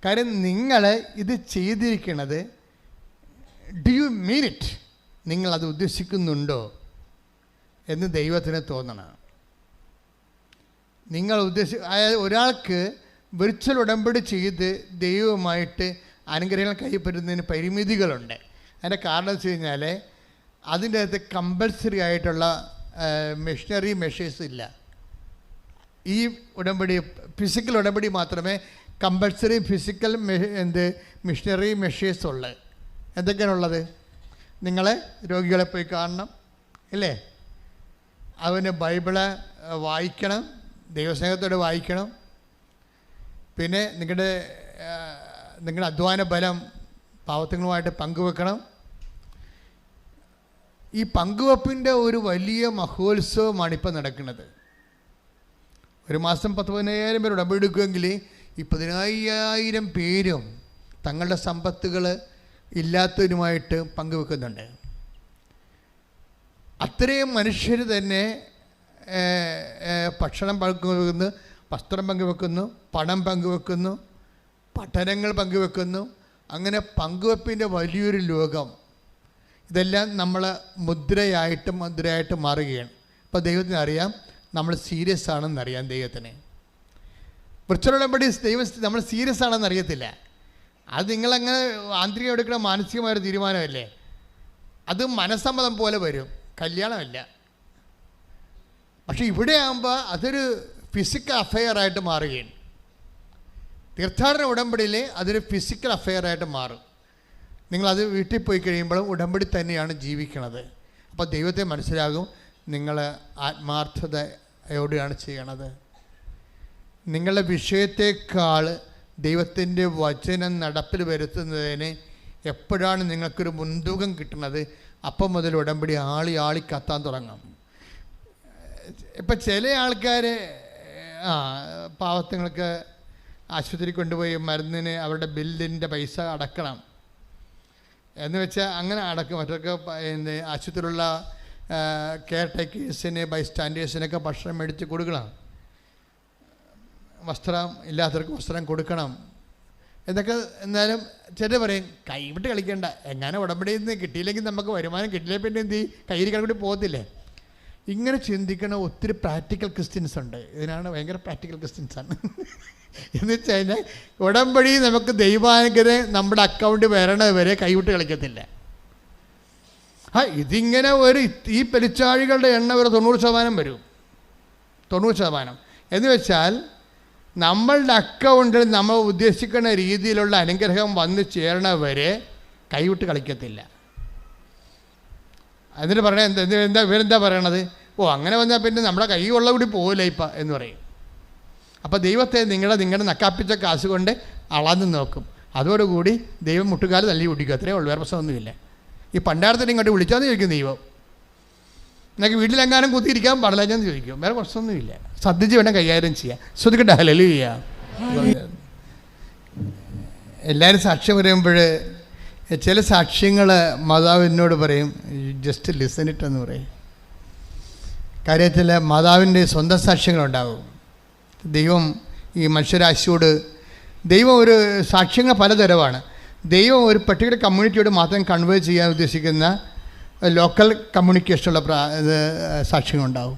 കാര്യം നിങ്ങൾ ഇത് ചെയ്തിരിക്കണത് ഡു യു മീൻ ഇറ്റ്, നിങ്ങളത് ഉദ്ദേശിക്കുന്നുണ്ടോ എന്ന് ദൈവത്തിന് തോന്നണം. നിങ്ങൾ അതായത് ഒരാൾക്ക് വിർച്വൽ ഉടമ്പടി ചെയ്ത് ദൈവവുമായിട്ട് അനുഗ്രഹങ്ങൾ കൈപ്പറ്റുന്നതിന് പരിമിതികളുണ്ട്. അതിൻ്റെ കാരണം വെച്ച് കഴിഞ്ഞാൽ അതിൻ്റെ അകത്ത് കമ്പൽസറി ആയിട്ടുള്ള മെഷീനറി മെഷേഴ്സ് ഇല്ല. ഈ ഉടമ്പടി ഫിസിക്കൽ ഉടമ്പടി മാത്രമേ കമ്പൽസറി ഫിസിക്കൽ മെഷീനറി മെഷേഴ്സ് ഉള്ളത്. എന്തൊക്കെയാണുള്ളത്? നിങ്ങളെ രോഗികളെ പോയി കാണണം, ഇല്ലേ? അവന് ബൈബിള് വായിക്കണം, ദൈവസ്നേഹത്തോടെ വായിക്കണം. പിന്നെ നിങ്ങളുടെ അധ്വാന ബലം പാവത്തുങ്ങളുമായിട്ട് പങ്കുവെക്കണം. ഈ പങ്കുവെപ്പിൻ്റെ ഒരു വലിയ മഹോത്സവമാണ് ഇപ്പം നടക്കുന്നത്. ഒരു മാസം 10,000 പേർ ഉടമ്പെടുക്കുമെങ്കിൽ ഈ 15,000 പേരും തങ്ങളുടെ സമ്പത്തുകൾ ഇല്ലാത്തവരുമായിട്ട് പങ്കുവെക്കുന്നുണ്ട്. അത്രയും മനുഷ്യർ തന്നെ ഭക്ഷണം പങ്കുവെക്കുന്നു, വസ്ത്രം പങ്കുവെക്കുന്നു, പണം പങ്കുവെക്കുന്നു, പഠനങ്ങൾ പങ്കുവെക്കുന്നു. അങ്ങനെ പങ്കുവെപ്പിൻ്റെ വലിയൊരു ലോകം. ഇതെല്ലാം നമ്മൾ മുദ്രയായിട്ട് മാറുകയാണ്. അപ്പോൾ ദൈവത്തിന് അറിയാം നമ്മൾ സീരിയസ് ആണെന്നറിയാം. ദൈവത്തിന് വൃക്ഷോടമ്പടി ദൈവം നമ്മൾ സീരിയസ് ആണെന്ന് അറിയത്തില്ല. അത് നിങ്ങളങ്ങനെ ആന്തരികം എടുക്കുന്ന മാനസികമായൊരു തീരുമാനമല്ലേ. അത് മനസ്സമ്മതം പോലെ വരും, കല്യാണമല്ല. പക്ഷെ ഇവിടെ ആകുമ്പോൾ അതൊരു ഫിസിക്കൽ അഫെയറായിട്ട് മാറുകയാണ്. തീർത്ഥാടന ഉടമ്പടിയിൽ അതൊരു ഫിസിക്കൽ അഫെയറായിട്ട് മാറും. നിങ്ങളത് വീട്ടിൽ പോയി കഴിയുമ്പോൾ ഉടമ്പടി തന്നെയാണ് ജീവിക്കണത്. അപ്പോൾ ദൈവത്തെ മനസ്സിലാകും നിങ്ങൾ ആത്മാർത്ഥതയോടെയാണ് ചെയ്യണത്. നിങ്ങളുടെ വിഷയത്തെക്കാൾ ദൈവത്തിൻ്റെ വചനം നടപ്പിൽ വരുത്തുന്നതിന് എപ്പോഴാണ് നിങ്ങൾക്കൊരു മുൻതൂക്കം കിട്ടുന്നത്, അപ്പം മുതൽ ഉടമ്പടി ആളി കത്താൻ തുടങ്ങും. ഇപ്പം ചില ആൾക്കാർ പാവത്തുങ്ങൾക്ക് ആശുപത്രി കൊണ്ടുപോയി മരുന്നിന് അവരുടെ ബില്ലിൻ്റെ പൈസ അടക്കണം എന്ന് വെച്ചാൽ അങ്ങനെ അടക്കും. മറ്റൊക്കെ ആശുപത്രിയിലുള്ള കെയർ ടേക്കേഴ്സിന് ബൈസ്റ്റാൻഡേഴ്സിനൊക്കെ ഭക്ഷണം മേടിച്ച് കൊടുക്കണം, വസ്ത്രം ഇല്ലാത്തവർക്ക് വസ്ത്രം കൊടുക്കണം എന്നൊക്കെ. എന്നാലും ചിലർ പറയും കൈവിട്ട് കളിക്കേണ്ട, എങ്ങനെ ഉടമ്പടിയിൽ നിന്ന് കിട്ടിയില്ലെങ്കിൽ നമുക്ക് വരുമാനം കിട്ടിയില്ല, പിന്നെ എന്ത് ചെയ്യും, കയ്യിൽ കൂടി പോകത്തില്ലേ. ഇങ്ങനെ ചിന്തിക്കണ ഒത്തിരി പ്രാക്ടിക്കൽ ക്രിസ്ത്യൻസ് ഉണ്ട്. ഇതിനാണ് ഭയങ്കര പ്രാക്ടിക്കൽ ക്രിസ്ത്യൻസാണ്. എന്ന് വെച്ച് കഴിഞ്ഞാൽ ഉടമ്പടി നമുക്ക് ദൈവാനുഗ്രഹം നമ്മുടെ അക്കൗണ്ടിൽ വരണത് വരെ കൈവിട്ട് കളിക്കത്തില്ല. ഇതിങ്ങനെ ഈ പെരിച്ചാഴികളുടെ എണ്ണ ഒരു 90% വരും. 90% എന്ന് വെച്ചാൽ നമ്മളുടെ അക്കൗണ്ടിൽ നമ്മൾ ഉദ്ദേശിക്കുന്ന രീതിയിലുള്ള അനുഗ്രഹം വന്നു ചേരണവരെ കൈവിട്ട് കളിക്കത്തില്ല. എന്നിട്ട് പറയണ ഇവരെന്താ പറയണത്, അങ്ങനെ വന്നാൽ പിന്നെ നമ്മുടെ കൈ ഉള്ള കൂടി പോകില്ല ഇപ്പം എന്ന് പറയും. അപ്പോൾ ദൈവത്തെ നിങ്ങളുടെ നക്കാപ്പിച്ച കാശ് കൊണ്ട് അളന്ന് നോക്കും. അതോടുകൂടി ദൈവം മുട്ടുകാല് തല്ലി കുടിക്കും. അത്രേ ഉള്ളൂ, വേറെ പ്രശ്നമൊന്നുമില്ല. ഈ പണ്ടാരത്തിന് ഇങ്ങോട്ട് വിളിച്ചാന്ന് ചോദിക്കും ദൈവം. എനിക്ക് വീട്ടിലെങ്ങാനും കുത്തിയിരിക്കാൻ പാടില്ലെന്ന് ചോദിക്കും. വേറെ പ്രശ്നമൊന്നുമില്ല. ശ്രദ്ധിച്ച് വേണം കൈകാര്യം ചെയ്യാം. ശ്രദ്ധിക്കട്ടെ. ഹല്ലേലൂയ. എല്ലാവരും സാക്ഷ്യം പറയുമ്പോൾ ചില സാക്ഷ്യങ്ങൾ മാതാവ് എന്നോട് പറയും, ജസ്റ്റ് ലിസൺ ഇറ്റ് എന്ന് പറയും. കാര്യത്തിൽ മാതാവിൻ്റെ സ്വന്തം സാക്ഷ്യങ്ങളുണ്ടാകും. ദൈവം ഈ മനുഷ്യരാശിയോട് ദൈവം ഒരു സാക്ഷ്യങ്ങൾ പലതരമാണ്. ദൈവം ഒരു പർട്ടിക്കുലർ കമ്മ്യൂണിറ്റിയോട് മാത്രം കൺവേ ചെയ്യാൻ ഉദ്ദേശിക്കുന്ന ലോക്കൽ കമ്മ്യൂണിക്കേഷനുള്ള സാക്ഷ്യങ്ങളുണ്ടാവും.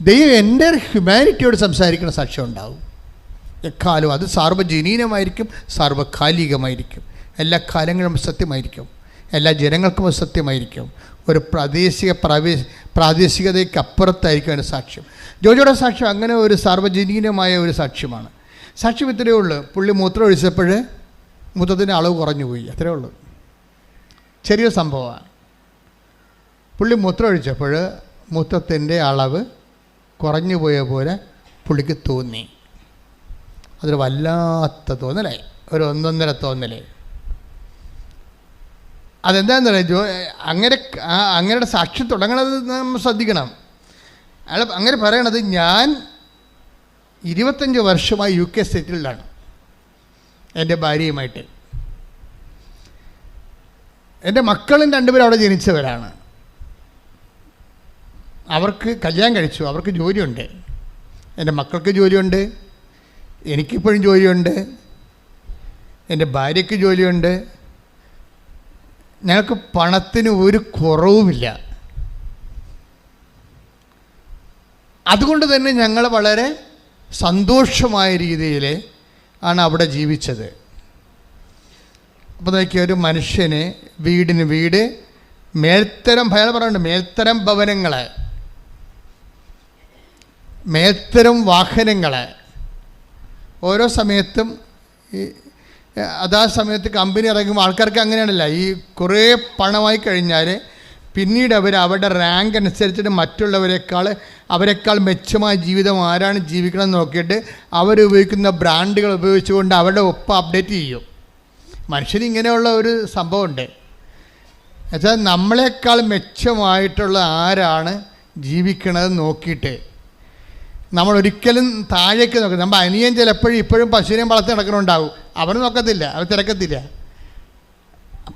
ദൈവം എൻ്റെ ഹ്യൂമാനിറ്റിയോട് സംസാരിക്കുന്ന സാക്ഷ്യം ഉണ്ടാവും. എക്കാലവും അത് സാർവജനീനമായിരിക്കും, സാർവകാലികമായിരിക്കും. എല്ലാ കാലങ്ങളും സത്യമായിരിക്കും, എല്ലാ ജനങ്ങൾക്കും അത് സത്യമായിരിക്കും. ഒരു പ്രാദേശികതയ്ക്ക് അപ്പുറത്തായിരിക്കും അതിൻ്റെ സാക്ഷ്യം. ജോജോയുടെ സാക്ഷ്യം അങ്ങനെ ഒരു സാർവജനീനമായ ഒരു സാക്ഷ്യമാണ്. സാക്ഷ്യം ഇത്രയേ ഉള്ളൂ. പുള്ളി മൂത്രം ഒഴിച്ചപ്പോൾ മൂത്രത്തിൻ്റെ അളവ് കുറഞ്ഞു പോയി, അത്രയേ ഉള്ളൂ. ചെറിയൊരു സംഭവമാണ്. പുള്ളി മൂത്രം ഒഴിച്ചപ്പോൾ മൂത്രത്തിൻ്റെ അളവ് കുറഞ്ഞു പോയ പോലെ പുള്ളിക്ക് തോന്നി. അതൊരു വല്ലാത്ത തോന്നലായി, ഒരു 1.5 തോന്നലായി. അതെന്താണെന്ന് പറയുക, അങ്ങനെയുടെ സാക്ഷ്യം തുടങ്ങണത് നമ്മൾ ശ്രദ്ധിക്കണം. അയാൾ അങ്ങനെ പറയണത്, ഞാൻ 25 വർഷമായി UK സെറ്റിൽഡാണ് എൻ്റെ ഭാര്യയുമായിട്ട്. എൻ്റെ മക്കളും 2 പേരും അവിടെ ജനിച്ചവരാണ്. അവർക്ക് കല്യാണം കഴിച്ചു, അവർക്ക് ജോലിയുണ്ട്. എൻ്റെ മക്കൾക്ക് ജോലിയുണ്ട്, എനിക്കിപ്പോഴും ജോലിയുണ്ട്, എൻ്റെ ഭാര്യയ്ക്ക് ജോലിയുണ്ട്. ഞങ്ങൾക്ക് പണത്തിന് ഒരു കുറവുമില്ല. അതുകൊണ്ട് തന്നെ ഞങ്ങൾ വളരെ സന്തോഷമായ രീതിയിൽ ആണ് അവിടെ ജീവിച്ചത്. അപ്പോൾ നോക്കിയ ഒരു മനുഷ്യന് വീടിന് വീട്, മേൽത്തരം ഭയം പറയുന്നുണ്ട്, മേൽത്തരം ഭവനങ്ങൾ, മേൽത്തരം വാഹനങ്ങൾ. ഓരോ സമയത്തും ഈ അതാ സമയത്ത് കമ്പനി ഇറങ്ങുമ്പോൾ ആൾക്കാർക്ക് അങ്ങനെയാണല്ല, ഈ കുറേ പണമായി കഴിഞ്ഞാൽ പിന്നീട് അവരുടെ റാങ്ക് അനുസരിച്ചിട്ട് അവരെക്കാൾ മെച്ചമായ ജീവിതം ആരാണ് ജീവിക്കണമെന്ന് നോക്കിയിട്ട് അവരുപയോഗിക്കുന്ന ബ്രാൻഡുകൾ ഉപയോഗിച്ചുകൊണ്ട് അവരുടെ ഒപ്പം അപ്ഡേറ്റ് ചെയ്യും. മനുഷ്യന് ഇങ്ങനെയുള്ള ഒരു സംഭവമുണ്ട്. എന്നുവെച്ചാൽ നമ്മളെക്കാൾ മെച്ചമായിട്ടുള്ള ആരാണ് ജീവിക്കണത് നോക്കിയിട്ട് നമ്മളൊരിക്കലും താഴേക്ക് നോക്കും. നമ്മൾ അനിയൻ ചിലപ്പോഴും ഇപ്പോഴും പശുവിനെയും വളർത്തി നടക്കണുണ്ടാവും, അവർ നോക്കത്തില്ല, അവർ തിരക്കത്തില്ല.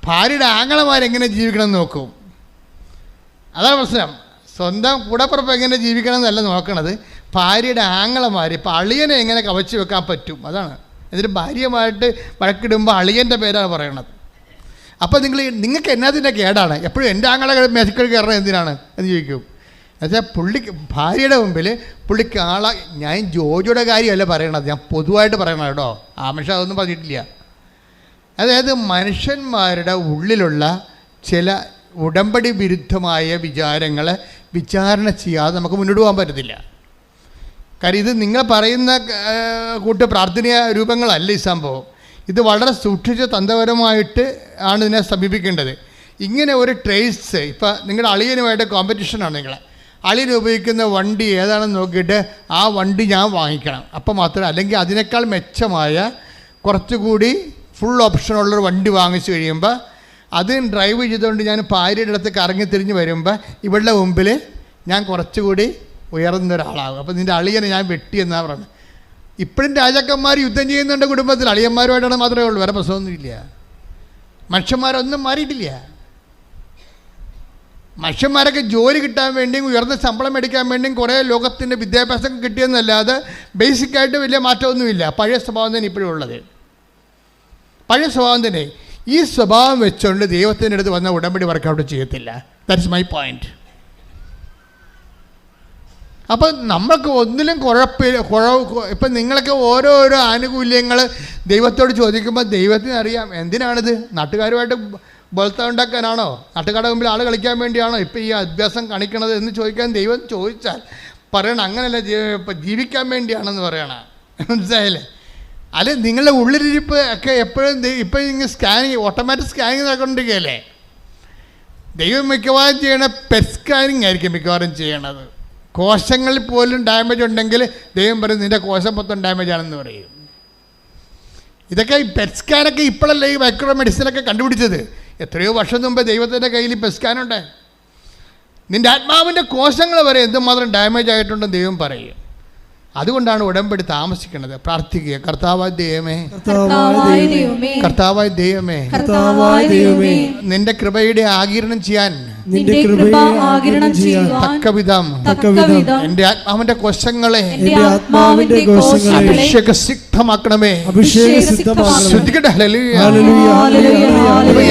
ഭാര്യയുടെ ആങ്ങളമാരെങ്ങനെ ജീവിക്കണമെന്ന് നോക്കും. അതാണ് പ്രശ്നം. സ്വന്തം കൂടപ്പുറപ്പ് എങ്ങനെ ജീവിക്കണം എന്നല്ല നോക്കണത്, ഭാര്യയുടെ ആങ്ങളമാർ. ഇപ്പോൾ അളിയനെ എങ്ങനെ കവച്ച് വെക്കാൻ പറ്റും, അതാണ്. എന്നിട്ട് ഭാര്യയുമായിട്ട് വഴക്കിടുമ്പോൾ അളിയൻ്റെ പേരാണ് പറയണത്. അപ്പോൾ നിങ്ങൾക്ക് എന്നതിൻ്റെ കേടാണ്, എപ്പോഴും എൻ്റെ ആങ്ങളെ മേശക്കൾ കയറണം എന്തിനാണ് എന്ന് ചോദിക്കും. എന്നുവെച്ചാൽ ഭാര്യയുടെ മുമ്പിൽ പുള്ളിക്ക് ഞാൻ ജോജിയുടെ കാര്യമല്ല പറയണത്, ഞാൻ പൊതുവായിട്ട് പറയണം കേട്ടോ, ആമഷ അതൊന്നും പറഞ്ഞിട്ടില്ല. അതായത് മനുഷ്യന്മാരുടെ ഉള്ളിലുള്ള ചില ഉടമ്പടി വിരുദ്ധമായ വിചാരങ്ങളെ വിചാരണ ചെയ്യാതെ നമുക്ക് മുന്നോട്ട് പോകാൻ പറ്റത്തില്ല. കാര്യം ഇത് നിങ്ങൾ പറയുന്ന കൂട്ട് പ്രാർത്ഥനീയ രൂപങ്ങളല്ല ഈ സംഭവം. ഇത് വളരെ സൂക്ഷിച്ച് തന്ത്രപരമായിട്ട് ആണ് ഇതിനെ സമീപിക്കേണ്ടത്. ഇങ്ങനെ ഒരു ട്രേസ്, ഇപ്പം നിങ്ങളുടെ അളിയനുമായിട്ട് കോമ്പറ്റീഷനാണ്, അളിയൻ ഉപയോഗിക്കുന്ന വണ്ടി ഏതാണെന്ന് നോക്കിയിട്ട് ആ വണ്ടി ഞാൻ വാങ്ങിക്കണം, അപ്പം മാത്രമേ, അല്ലെങ്കിൽ അതിനേക്കാൾ മെച്ചമായ കുറച്ചുകൂടി ഫുൾ ഓപ്ഷനുള്ളൊരു വണ്ടി വാങ്ങിച്ചു കഴിയുമ്പോൾ അത് ഡ്രൈവ് ചെയ്തുകൊണ്ട് ഞാൻ ഭാര്യയുടെ അടുത്ത് കറങ്ങി തിരിഞ്ഞ് വരുമ്പോൾ ഇവളുടെ മുമ്പിൽ ഞാൻ കുറച്ചുകൂടി ഉയർന്ന ഒരാളാകും. അപ്പോൾ നിൻ്റെ അളിയനെ ഞാൻ വെട്ടി എന്നാണ് പറയുന്നത്. ഇപ്പോഴും രാജാക്കന്മാർ യുദ്ധം ചെയ്യുന്നുണ്ട് കുടുംബത്തിൽ, അളിയന്മാരുമായിട്ടാണ് മാത്രമേ ഉള്ളൂ, വേറെ പ്രശ്നമൊന്നുമില്ല. മനുഷ്യന്മാരൊന്നും മാറിയിട്ടില്ല. മനുഷ്യന്മാരൊക്കെ ജോലി കിട്ടാൻ വേണ്ടിയും ഉയർന്ന ശമ്പളം മേടിക്കാൻ വേണ്ടിയും കുറേ ലോകത്തിൻ്റെ വിദ്യാഭ്യാസം കിട്ടിയെന്നല്ലാതെ ബേസിക്കായിട്ട് വലിയ മാറ്റമൊന്നുമില്ല. പഴയ സ്വഭാവം തന്നെ ഇപ്പോഴും ഉള്ളത്, പഴയ സ്വഭാവം തന്നെ. ഈ സ്വഭാവം വെച്ചുകൊണ്ട് ദൈവത്തിൻ്റെ അടുത്ത് വന്ന ഉടമ്പടി വർക്കൗട്ട് ചെയ്യത്തില്ല. That's my point. അപ്പോൾ നമ്മൾക്ക് ഒന്നിലും ഇപ്പം നിങ്ങളൊക്കെ ഓരോരോ ആനുകൂല്യങ്ങൾ ദൈവത്തോട് ചോദിക്കുമ്പോൾ ദൈവത്തിന് അറിയാം എന്തിനാണിത്. നാട്ടുകാരുമായിട്ട് ബോൾത്ത ഉണ്ടാക്കാനാണോ, നാട്ടുകാരുടെ മുമ്പിൽ ആൾ കളിക്കാൻ വേണ്ടിയാണോ ഇപ്പം ഈ അഭ്യാസം കാണിക്കണത് എന്ന് ചോദിക്കാൻ ദൈവം ചോദിച്ചാൽ പറയണം അങ്ങനെയല്ല, ഇപ്പം ജീവിക്കാൻ വേണ്ടിയാണെന്ന് പറയണം. മനസ്സിലായില്ലേ? അല്ലെ നിങ്ങളുടെ ഉള്ളിലിരിപ്പ് ഒക്കെ എപ്പോഴും ഇപ്പം ഇങ്ങനെ സ്കാനിങ്, ഓട്ടോമാറ്റിക് സ്കാനിങ് നടക്കൊണ്ടിരിക്കുകയല്ലേ. ദൈവം മിക്കവാറും ചെയ്യണ പെറ്റ് സ്കാനിങ് ആയിരിക്കും മിക്കവാറും ചെയ്യണത്. കോശങ്ങളിൽ പോലും ഡാമേജ് ഉണ്ടെങ്കിൽ ദൈവം പറയും നിൻ്റെ കോശം മൊത്തം ഡാമേജ് ആണെന്ന് പറയും. ഇതൊക്കെ ഈ പെറ്റ് സ്കാനൊക്കെ ഇപ്പോഴല്ലേ ഈ മൈക്രോ മെഡിസിനൊക്കെ കണ്ടുപിടിച്ചത്. എത്രയോ വർഷം മുമ്പ് ദൈവത്തിൻ്റെ കയ്യിൽ ഈ പെറ്റ് സ്കാനുണ്ട്. നിൻ്റെ ആത്മാവിൻ്റെ കോശങ്ങൾ വരെ എന്തുമാത്രം ഡാമേജ് ആയിട്ടുണ്ടെന്ന് ദൈവം പറയും. അതുകൊണ്ടാണ് ഉടമ്പടി താമസിക്കുന്നത്. പ്രാർത്ഥിക്കുക, കർത്താവായ ദൈവമേ, കർത്താവായ ദൈവമേ, നിന്റെ കൃപയുടെ ആഗിരണം ചെയ്യാൻ തക്കവിധം എന്റെ ആത്മാവിന്റെ കോശങ്ങളെ അഭിഷേകസിദ്ധമാക്കണമേ. ശ്രദ്ധിക്കട്ടെ.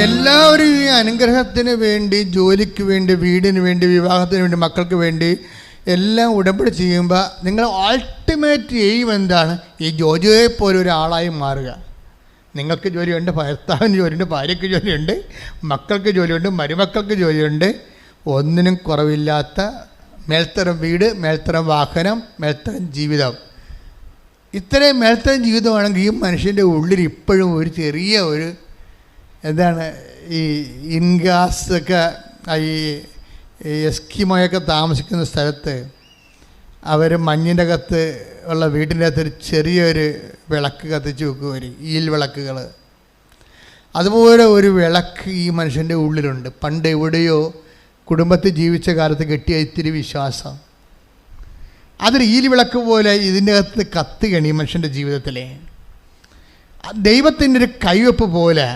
എല്ലാവരും ഈ അനുഗ്രഹത്തിന് വേണ്ടി, ജോലിക്ക് വേണ്ടി, വീടിന് വേണ്ടി, വിവാഹത്തിന് വേണ്ടി, മക്കൾക്ക് വേണ്ടി എല്ലാം ഉടമ്പടി ചെയ്യുമ്പോൾ നിങ്ങൾ അൾട്ടിമേറ്റ് എയിം എന്താണ്? ഈ ജോലിയെ പോലെ ഒരാളായി മാറുക. നിങ്ങൾക്ക് ജോലിയുണ്ട്, ഭർത്താവിന് ജോലിയുണ്ട്, ഭാര്യയ്ക്ക് ജോലിയുണ്ട്, മക്കൾക്ക് ജോലിയുണ്ട്, മരുമക്കൾക്ക് ജോലിയുണ്ട്. ഒന്നിനും കുറവില്ലാത്ത മേൽത്തരം വീട്, മേൽത്തരം വാഹനം, മേൽത്തരം ജീവിതം. ഇത്രയും മേൽത്തരം ജീവിതമാണെങ്കിൽ ഈ മനുഷ്യൻ്റെ ഉള്ളിൽ ഇപ്പോഴും ഒരു ചെറിയ ഒരു എന്താണ് ഈ ഇൻഗാസൊക്കെ, ഈ എസ്കിമോയൊക്കെ താമസിക്കുന്ന സ്ഥലത്ത് അവർ മഞ്ഞിൻ്റെ അകത്ത് ഉള്ള വീട്ടിൻ്റെ അകത്തൊരു ചെറിയൊരു വിളക്ക് കത്തിച്ച് വെക്കുവർ, ഈൽ വിളക്കുകൾ. അതുപോലെ ഒരു വിളക്ക് ഈ മനുഷ്യൻ്റെ ഉള്ളിലുണ്ട്. പണ്ട് എവിടെയോ കുടുംബത്തിൽ ജീവിച്ച കാലത്ത് കിട്ടിയ ഇത്തിരി വിശ്വാസം, അതൊരു ഈൽ വിളക്ക് പോലെ ഇതിൻ്റെ അകത്ത് കത്തുകയാണ് ഈ മനുഷ്യൻ്റെ ജീവിതത്തിലെ. ദൈവത്തിൻ്റെ ഒരു കൈവെപ്പ് പോലെ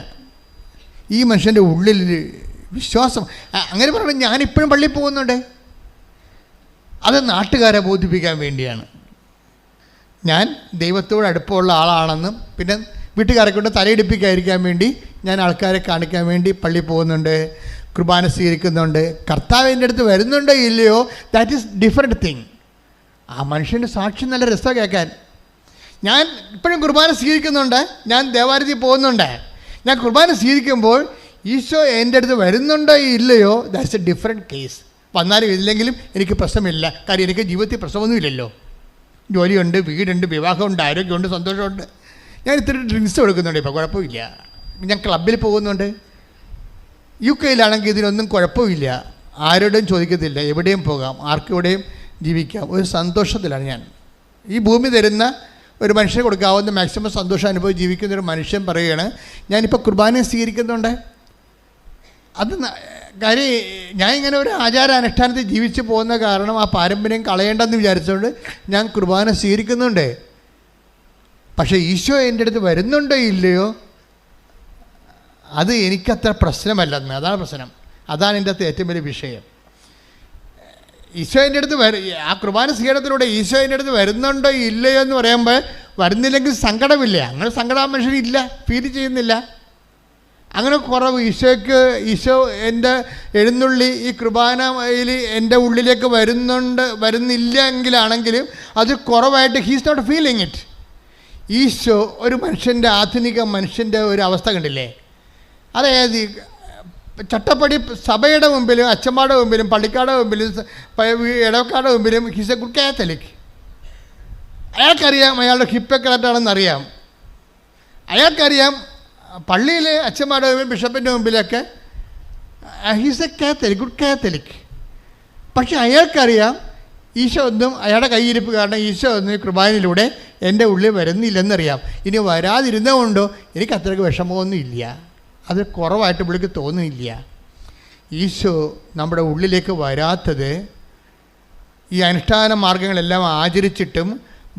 ഈ മനുഷ്യൻ്റെ ഉള്ളിൽ വിശ്വാസം. അങ്ങനെ പറയണം, ഞാനിപ്പോഴും പള്ളിയിൽ പോകുന്നുണ്ട്. അത് നാട്ടുകാരെ ബോധിപ്പിക്കാൻ വേണ്ടിയാണ്. ഞാൻ ദൈവത്തോട് അടുപ്പമുള്ള ആളാണെന്നും പിന്നെ വീട്ടുകാരെ കൊണ്ട് തലയിടിപ്പിക്കാതിരിക്കാൻ വേണ്ടി ഞാൻ ആൾക്കാരെ കാണിക്കാൻ വേണ്ടി പള്ളിയിൽ പോകുന്നുണ്ട്, കുർബാന സ്വീകരിക്കുന്നുണ്ട്. കർത്താവ് എൻ്റെ അടുത്ത് വരുന്നുണ്ടോ ഇല്ലയോ, ദാറ്റ് ഈസ് ഡിഫറെൻറ്റ് തിങ്. ആ മനുഷ്യൻ്റെ സാക്ഷി നല്ല രസമാണ് കേൾക്കാൻ. ഞാൻ ഇപ്പോഴും കുർബാന സ്വീകരിക്കുന്നുണ്ട്, ഞാൻ ദേവാലയത്തിൽ പോകുന്നുണ്ട്. ഞാൻ കുർബാന സ്വീകരിക്കുമ്പോൾ ഈശോ എൻ്റെ അടുത്ത് വരുന്നുണ്ടോ ഇല്ലയോ, ദാറ്റ്സ് എ ഡിഫറെൻറ്റ് കേസ്. വന്നാലും ഇല്ലെങ്കിലും എനിക്ക് പ്രശ്നമില്ല. കാര്യം എനിക്ക് ജീവിതത്തിൽ പ്രശ്നമൊന്നുമില്ലല്ലോ. ജോലിയുണ്ട്, വീടുണ്ട്, വിവാഹമുണ്ട്, ആരോഗ്യമുണ്ട്, സന്തോഷമുണ്ട്. ഞാൻ ഇത്തിരി ഡ്രിങ്ക്സ് കൊടുക്കുന്നുണ്ട്, ഇപ്പോൾ കുഴപ്പമില്ല. ഞാൻ ക്ലബ്ബിൽ പോകുന്നുണ്ട്. UK-യിലാണെങ്കിൽ ഇതിനൊന്നും കുഴപ്പമില്ല. ആരോടും ചോദിക്കത്തില്ല, എവിടെയും പോകാം, ആർക്കെവിടെയും ജീവിക്കാം. ഒരു സന്തോഷത്തിലാണ് ഞാൻ. ഈ ഭൂമി തരുന്ന ഒരു മനുഷ്യന് കൊടുക്കാവുന്ന മാക്സിമം സന്തോഷം അനുഭവിച്ച് ജീവിക്കുന്നൊരു മനുഷ്യൻ പറയുകയാണ്, ഞാനിപ്പോൾ കുർബാന സ്വീകരിക്കുന്നുണ്ട്. അത് കാര്യം ഞാൻ ഇങ്ങനെ ഒരു ആചാരാനുഷ്ഠാനത്തിൽ ജീവിച്ച് പോകുന്ന കാരണം ആ പാരമ്പര്യം കളയേണ്ടെന്ന് വിചാരിച്ചുകൊണ്ട് ഞാൻ കുർബാന സ്വീകരിക്കുന്നുണ്ട്. പക്ഷേ ഈശോ എൻ്റെ അടുത്ത് വരുന്നുണ്ടോ ഇല്ലയോ, അത് എനിക്കത്ര പ്രശ്നമല്ലെന്ന്. അതാണ് പ്രശ്നം. അതാണ് എൻ്റെ അടുത്ത് ഏറ്റവും വലിയ വിഷയം. ഈശോ എൻ്റെ അടുത്ത് ആ കുർബാന സ്വീകരണത്തിലൂടെ ഈശോ എൻ്റെ അടുത്ത് വരുന്നുണ്ടോ ഇല്ലയോ എന്ന് പറയുമ്പോൾ വരുന്നില്ലെങ്കിൽ സങ്കടമില്ല. അങ്ങനെ സങ്കടം ആ മനുഷ്യനില്ല, ഫീൽ ചെയ്യുന്നില്ല. അങ്ങനെ കുറവ് ഈശോ എൻ്റെ എഴുന്നള്ളി ഈ കുർബാനയിൽ എൻ്റെ ഉള്ളിലേക്ക് വരുന്നില്ല എങ്കിലാണെങ്കിലും അത് കുറവായിട്ട് he's not feeling it. Isho ഒരു മനുഷ്യൻ്റെ, ആധുനിക മനുഷ്യൻ്റെ ഒരു അവസ്ഥ കണ്ടില്ലേ? അതായത് ചട്ടപ്പടി സഭയുടെ മുമ്പിലും അച്ഛന്മാരുടെ മുമ്പിലും പള്ളിക്കാരുടെ മുമ്പിലും ഇടവക്കാരുടെ മുമ്പിലും ഹീസ് എ ഗുഡ് കാത്തലിക്. അയാൾക്കറിയാം അയാളുടെ ഹിപ്പോക്രാറ്റാണെന്നറിയാം. അയാൾക്കറിയാം പള്ളിയിലെ അച്ഛന്മാരുടെ മുമ്പിൽ ബിഷപ്പിൻ്റെ മുമ്പിലൊക്കെ he's a Catholic, good Catholic. പക്ഷെ അയാൾക്കറിയാം ഈശോ ഒന്നും അയാളുടെ കയ്യിരിപ്പ് കാരണം ഈശോ ഒന്നും ഈ കുർബാനയിലൂടെ എൻ്റെ ഉള്ളിൽ വരുന്നില്ലെന്നറിയാം. ഇനി വരാതിരുന്നതുകൊണ്ടോ എനിക്ക് അത്രയ്ക്ക് വിഷമമൊന്നും ഇല്ല, അത് കുറവായിട്ട് പുള്ളിക്ക് തോന്നുന്നില്ല. ഈശോ നമ്മുടെ ഉള്ളിലേക്ക് വരാത്തത്, ഈ അനുഷ്ഠാന മാർഗങ്ങളെല്ലാം ആചരിച്ചിട്ടും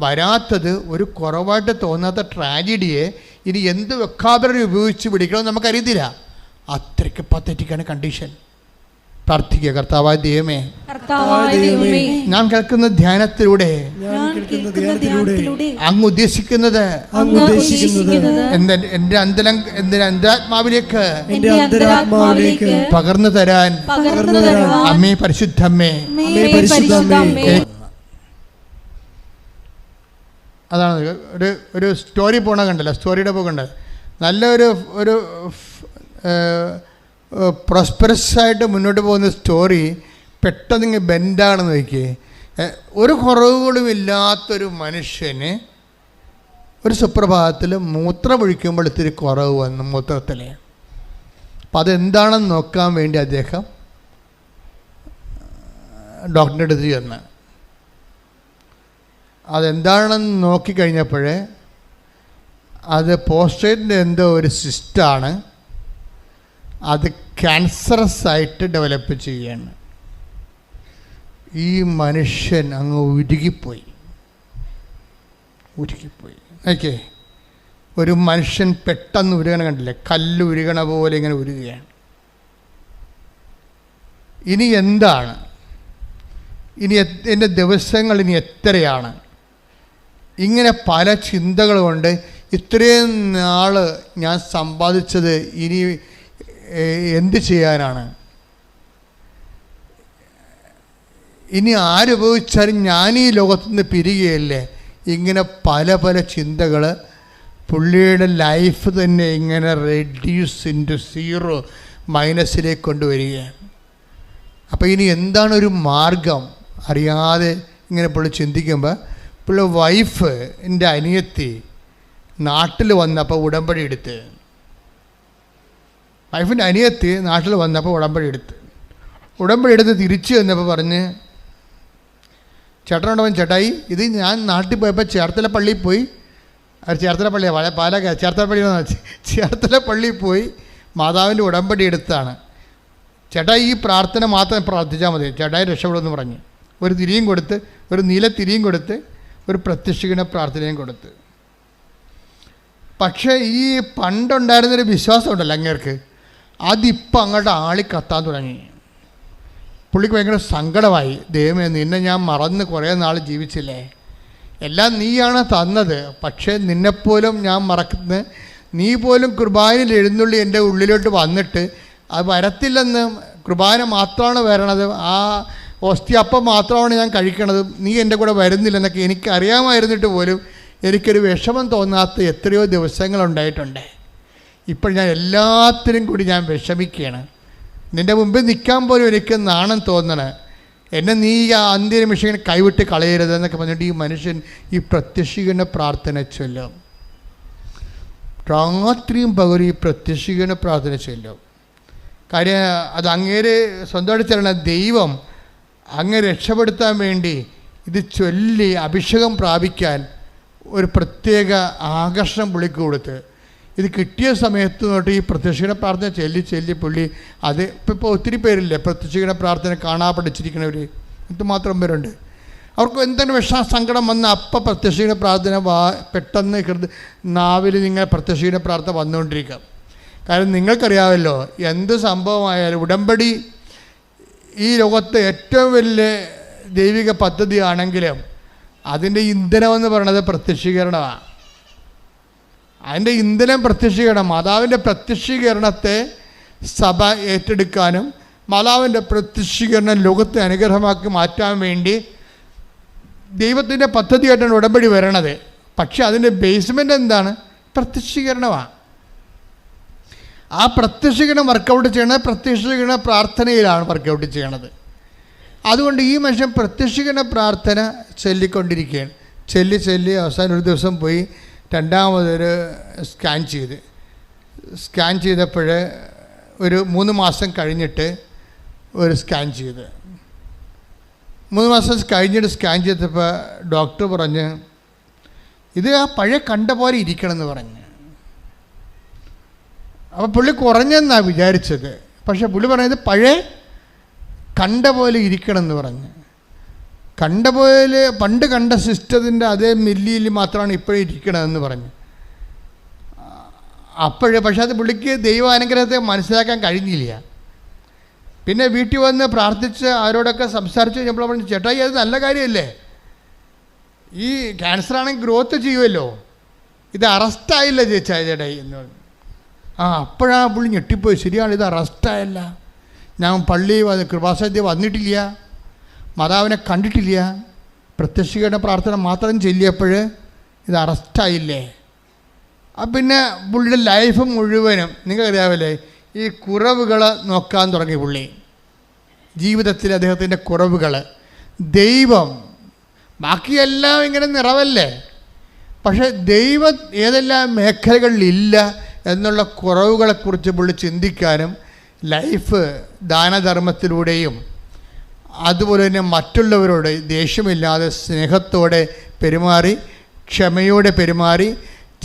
വരാത്തത് ഒരു കുറവായിട്ട് തോന്നാത്ത ട്രാജഡിയെ ഇനി എന്ത് വെക്കാബററി ഉപയോഗിച്ച് പിടിക്കണമെന്ന് നമുക്കറിയത്തില്ല. അത്രയ്ക്ക് പത്തറ്റിക്കാണ് കണ്ടീഷൻ. പ്രാർത്ഥിക്കുക. കർത്താവായ ദൈവമേ, ഞാൻ കേൾക്കുന്ന ധ്യാനത്തിലൂടെ അങ്ങ് ഉദ്ദേശിക്കുന്നത് എൻ്റെ അന്തരാത്മാവിലേക്ക് പകർന്നു തരാൻ അമ്മേ, പരിശുദ്ധമ്മേ. അതാണ് ഒരു സ്റ്റോറി പോണ കണ്ടല്ലോ, സ്റ്റോറിയുടെ പോകണ്ട. നല്ലൊരു പ്രോസ്പെറസായിട്ട് മുന്നോട്ട് പോകുന്ന സ്റ്റോറി പെട്ടെന്ന് ബെൻഡാണെന്ന് നോക്കി. ഒരു കുറവുകളുമില്ലാത്തൊരു മനുഷ്യന് ഒരു സുപ്രഭാതത്തിൽ മൂത്രമൊഴിക്കുമ്പോൾ ഇത്തിരി കുറവ് വന്നു മൂത്രത്തിൽ. അപ്പം അതെന്താണെന്ന് നോക്കാൻ വേണ്ടി അദ്ദേഹം ഡോക്ടറിൻ്റെ അടുത്ത് ചെന്ന് അതെന്താണെന്ന് നോക്കിക്കഴിഞ്ഞപ്പോൾ അത് പോസ്ട്രേറ്റിൻ്റെ എന്തോ ഒരു സിസ്റ്റാണ്, അത് ക്യാൻസറസ് ആയിട്ട് ഡെവലപ്പ് ചെയ്യാണ്. ഈ മനുഷ്യൻ അങ്ങ് ഉരുകിപ്പോയി. ഓക്കെ, ഒരു മനുഷ്യൻ പെട്ടെന്ന് ഉരുകണ കണ്ടില്ലേ, കല്ല് ഉരുകണ പോലെ ഇങ്ങനെ ഉരുകയാണ്. ഇനി എന്താണ്, ഇനി എൻ്റെ ദിവസങ്ങൾ ഇനി എത്രയാണ്? ഇങ്ങനെ പല ചിന്തകൾ കൊണ്ട് ഇത്രയും നാൾ ഞാൻ സമ്പാദിച്ചത് ഇനി എന്ത് ചെയ്യാനാണ്? ഇനി ആരുപയോഗിച്ചാലും ഞാൻ ഈ ലോകത്തുനിന്ന് പിരികയല്ലേ? ഇങ്ങനെ പല പല ചിന്തകൾ പുള്ളിയുടെ ലൈഫ് തന്നെ ഇങ്ങനെ റെഡ്യൂസ് ഇൻറ്റു സീറോ, മൈനസിലേക്ക് കൊണ്ടുവരികയാണ്. അപ്പോൾ ഇനി എന്താണ് ഒരു മാർഗം അറിയാതെ ഇങ്ങനെ പുള്ളി ചിന്തിക്കുമ്പോൾ പുള്ളി വൈഫ് എൻ്റെ അനിയത്തി നാട്ടിൽ വന്നപ്പോൾ ഉടമ്പടി എടുത്ത്, വൈഫിൻ്റെ അനിയത്തി നാട്ടിൽ വന്നപ്പോൾ ഉടമ്പടി എടുത്ത് തിരിച്ചു വന്നപ്പോൾ പറഞ്ഞ്, ചേട്ടനോടവൻ ചേട്ടായി ഇത് ഞാൻ നാട്ടിൽ പോയപ്പോൾ ചേർത്തല പള്ളിയിൽ പോയി, ചേർത്തല പള്ളിയാണ് പാലക്കാട്, ചേർത്തല പള്ളിയിൽ പോയി മാതാവിൻ്റെ ഉടമ്പടി എടുത്താണ്. ചേട്ടായി ഈ പ്രാർത്ഥന മാത്രം പ്രാർത്ഥിച്ചാൽ മതി, ചേട്ടായി രക്ഷപ്പെടുമെന്ന് പറഞ്ഞ് ഒരു തിരിയും കൊടുത്ത്, ഒരു നീല തിരിയും കൊടുത്ത്, ഒരു പ്രത്യക്ഷീകരണ പ്രാർത്ഥനയും കൊടുത്ത്. പക്ഷേ ഈ പണ്ടുണ്ടായിരുന്നൊരു വിശ്വാസം ഉണ്ടല്ലോ അങ്ങേർക്ക്, അതിപ്പോൾ അങ്ങോട്ട് ആളി കത്താൻ തുടങ്ങി. പുള്ളിക്ക് ഭയങ്കര സങ്കടമായി. ദൈവമേ, നിന്നെ ഞാൻ മറന്ന് കുറേ നാൾ ജീവിച്ചില്ലേ, എല്ലാം നീയാണ് തന്നത്, പക്ഷേ നിന്നെപ്പോലും ഞാൻ മറക്കുന്നത്, നീ പോലും കുർബാനയിൽ എഴുന്നള്ളി എൻ്റെ ഉള്ളിലോട്ട് വന്നിട്ട് അത് വരത്തില്ലെന്ന്, കുർബാന മാത്രമാണ് വരണത്, ആ ഓസ്തിയപ്പം മാത്രമാണ് ഞാൻ കഴിക്കണത്, നീ എൻ്റെ കൂടെ വരുന്നില്ലെന്നൊക്കെ എനിക്ക് അറിയാമായിരുന്നിട്ട് പോലും എനിക്കൊരു വിഷമം തോന്നാത്ത എത്രയോ ദിവസങ്ങളുണ്ടായിട്ടുണ്ട്. ഇപ്പോൾ ഞാൻ എല്ലാത്തിനും കൂടി ഞാൻ വിഷമിക്കുകയാണ്. നിൻ്റെ മുമ്പിൽ നിൽക്കാൻ പോലും എനിക്ക് നാണം തോന്നണ, എന്നെ നീ ആ അന്ത്യനിമിഷം കൈവിട്ട് കളയരുത് എന്നൊക്കെ പറഞ്ഞിട്ട് ഈ മനുഷ്യൻ ഈ പ്രത്യക്ഷീകരണ പ്രാർത്ഥന ചൊല്ലും. രാത്രിയും പകലും ഈ പ്രത്യക്ഷീകരണ പ്രാർത്ഥന ചൊല്ലും. കാര്യം അത് അങ്ങേര് സ്വന്തമായിട്ട് തരണ ദൈവം അങ്ങ് രക്ഷപ്പെടുത്താൻ വേണ്ടി ഇത് ചൊല്ലി അഭിഷേകം പ്രാപിക്കാൻ ഒരു പ്രത്യേക ആകർഷണം പുള്ളിക്ക് കൊടുത്ത് ഇത് കിട്ടിയ സമയത്ത് തൊട്ട് ഈ പ്രത്യക്ഷീകരണ പ്രാർത്ഥന ചൊല്ലി പുള്ളി അത് ഇപ്പോൾ ഒത്തിരി പേരില്ലേ പ്രത്യക്ഷീകരണ പ്രാർത്ഥന കാണാൻ പഠിച്ചിരിക്കുന്നവർ, എന്തുമാത്രം പേരുണ്ട്. അവർക്ക് എന്തെങ്കിലും സങ്കടം വന്ന് അപ്പം പ്രത്യക്ഷീകരണ പ്രാർത്ഥന പെട്ടെന്ന് നാവിൽ നിങ്ങൾ പ്രത്യക്ഷീകരണ പ്രാർത്ഥന വന്നുകൊണ്ടിരിക്കുക. കാരണം നിങ്ങൾക്കറിയാമല്ലോ, എന്ത് സംഭവമായാലും ഉടമ്പടി ഈ ലോകത്തെ ഏറ്റവും വലിയ ദൈവിക പദ്ധതിയാണെങ്കിലും അതിൻ്റെ ഇന്ധനമെന്ന് പറയുന്നത് പ്രത്യക്ഷീകരണമാണ്. അതിൻ്റെ ഇന്ധനം പ്രത്യക്ഷീകരണം. മാതാവിൻ്റെ പ്രത്യക്ഷീകരണത്തെ സഭ ഏറ്റെടുക്കാനും മാതാവിൻ്റെ പ്രത്യക്ഷീകരണം ലോകത്തെ അനുഗ്രഹമാക്കി മാറ്റാൻ വേണ്ടി ദൈവത്തിൻ്റെ പദ്ധതിയായിട്ടാണ് ഉടമ്പടി വരണത്. പക്ഷെ അതിൻ്റെ ബേസ്മെൻ്റ് എന്താണ്? പ്രത്യക്ഷീകരണമാണ്. ആ പ്രത്യക്ഷീകരണം വർക്കൗട്ട് ചെയ്യണത് പ്രത്യക്ഷീകരണ പ്രാർത്ഥനയിലാണ് വർക്കൗട്ട് ചെയ്യണത്. അതുകൊണ്ട് ഈ മനുഷ്യൻ പ്രത്യക്ഷീകരണ പ്രാർത്ഥന ചൊല്ലിക്കൊണ്ടിരിക്കുകയാണ്. ചൊല്ലി അവസാനം ഒരു ദിവസം പോയി രണ്ടാമതൊരു സ്കാൻ ചെയ്തപ്പോൾ ഒരു 3 മാസം കഴിഞ്ഞിട്ട് ഒരു സ്കാൻ ചെയ്ത് 3 മാസം കഴിഞ്ഞിട്ട് സ്കാൻ ചെയ്തപ്പോൾ ഡോക്ടർ പറഞ്ഞ് ഇത് ആ പഴയ കണ്ട പോലെ ഇരിക്കണമെന്ന് പറഞ്ഞ്. അപ്പോൾ പുള്ളി കുറഞ്ഞെന്നാണ് വിചാരിച്ചത്. പക്ഷേ പുള്ളി പറഞ്ഞത് പഴയ കണ്ട പോലെ ഇരിക്കണമെന്ന് പറഞ്ഞ്. കണ്ട പോലെ പണ്ട് കണ്ട സിസ്റ്റത്തിൻ്റെ അതേ മില്ലിയിൽ മാത്രമാണ് ഇപ്പോഴും ഇരിക്കണമെന്ന് പറഞ്ഞു. പക്ഷേ അത് പുള്ളിക്ക് ദൈവാനുഗ്രഹത്തെ മനസ്സിലാക്കാൻ കഴിഞ്ഞില്ല. പിന്നെ വീട്ടിൽ വന്ന് പ്രാർത്ഥിച്ച് അവരോടൊക്കെ സംസാരിച്ച് കഴിഞ്ഞപ്പോൾ പറഞ്ഞു, ചേട്ടായി അത് നല്ല കാര്യമല്ലേ, ഈ ക്യാൻസറാണെങ്കിൽ ഗ്രോത്ത് ചെയ്യുമല്ലോ, ഇത് അറസ്റ്റായില്ല ചേട്ടായി എന്ന് പറഞ്ഞു. അപ്പോഴാണ് പുള്ളി ഞെട്ടിപ്പോയി. ശരിയാണ്, ഇത് അറസ്റ്റായല്ല, ഞാൻ പള്ളി കൃപാസനത്തിൽ വന്നിട്ടില്ല, മാതാവിനെ കണ്ടിട്ടില്ല, പ്രത്യക്ഷീകരണ പ്രാർത്ഥന മാത്രം ചൊല്ലിയപ്പോൾ ഇത് അറസ്റ്റായില്ലേ. പിന്നെ പുള്ളിയുടെ ലൈഫ് മുഴുവനും നിങ്ങൾക്കറിയാമല്ലേ ഈ കുറവുകൾ നോക്കാൻ തുടങ്ങി പുള്ളി. ജീവിതത്തിൽ അദ്ദേഹത്തിൻ്റെ കുറവുകൾ, ദൈവം ബാക്കിയെല്ലാം ഇങ്ങനെ നിറവല്ലേ, പക്ഷേ ദൈവം ഏതെല്ലാം മേഖലകളിലില്ല എന്നുള്ള കുറവുകളെക്കുറിച്ച് പുള്ളി ചിന്തിക്കാനും ലൈഫ് ദാനധർമ്മത്തിലൂടെയും അതുപോലെ തന്നെ മറ്റുള്ളവരോട് ദേഷ്യമില്ലാതെ സ്നേഹത്തോടെ പെരുമാറി, ക്ഷമയോടെ പെരുമാറി,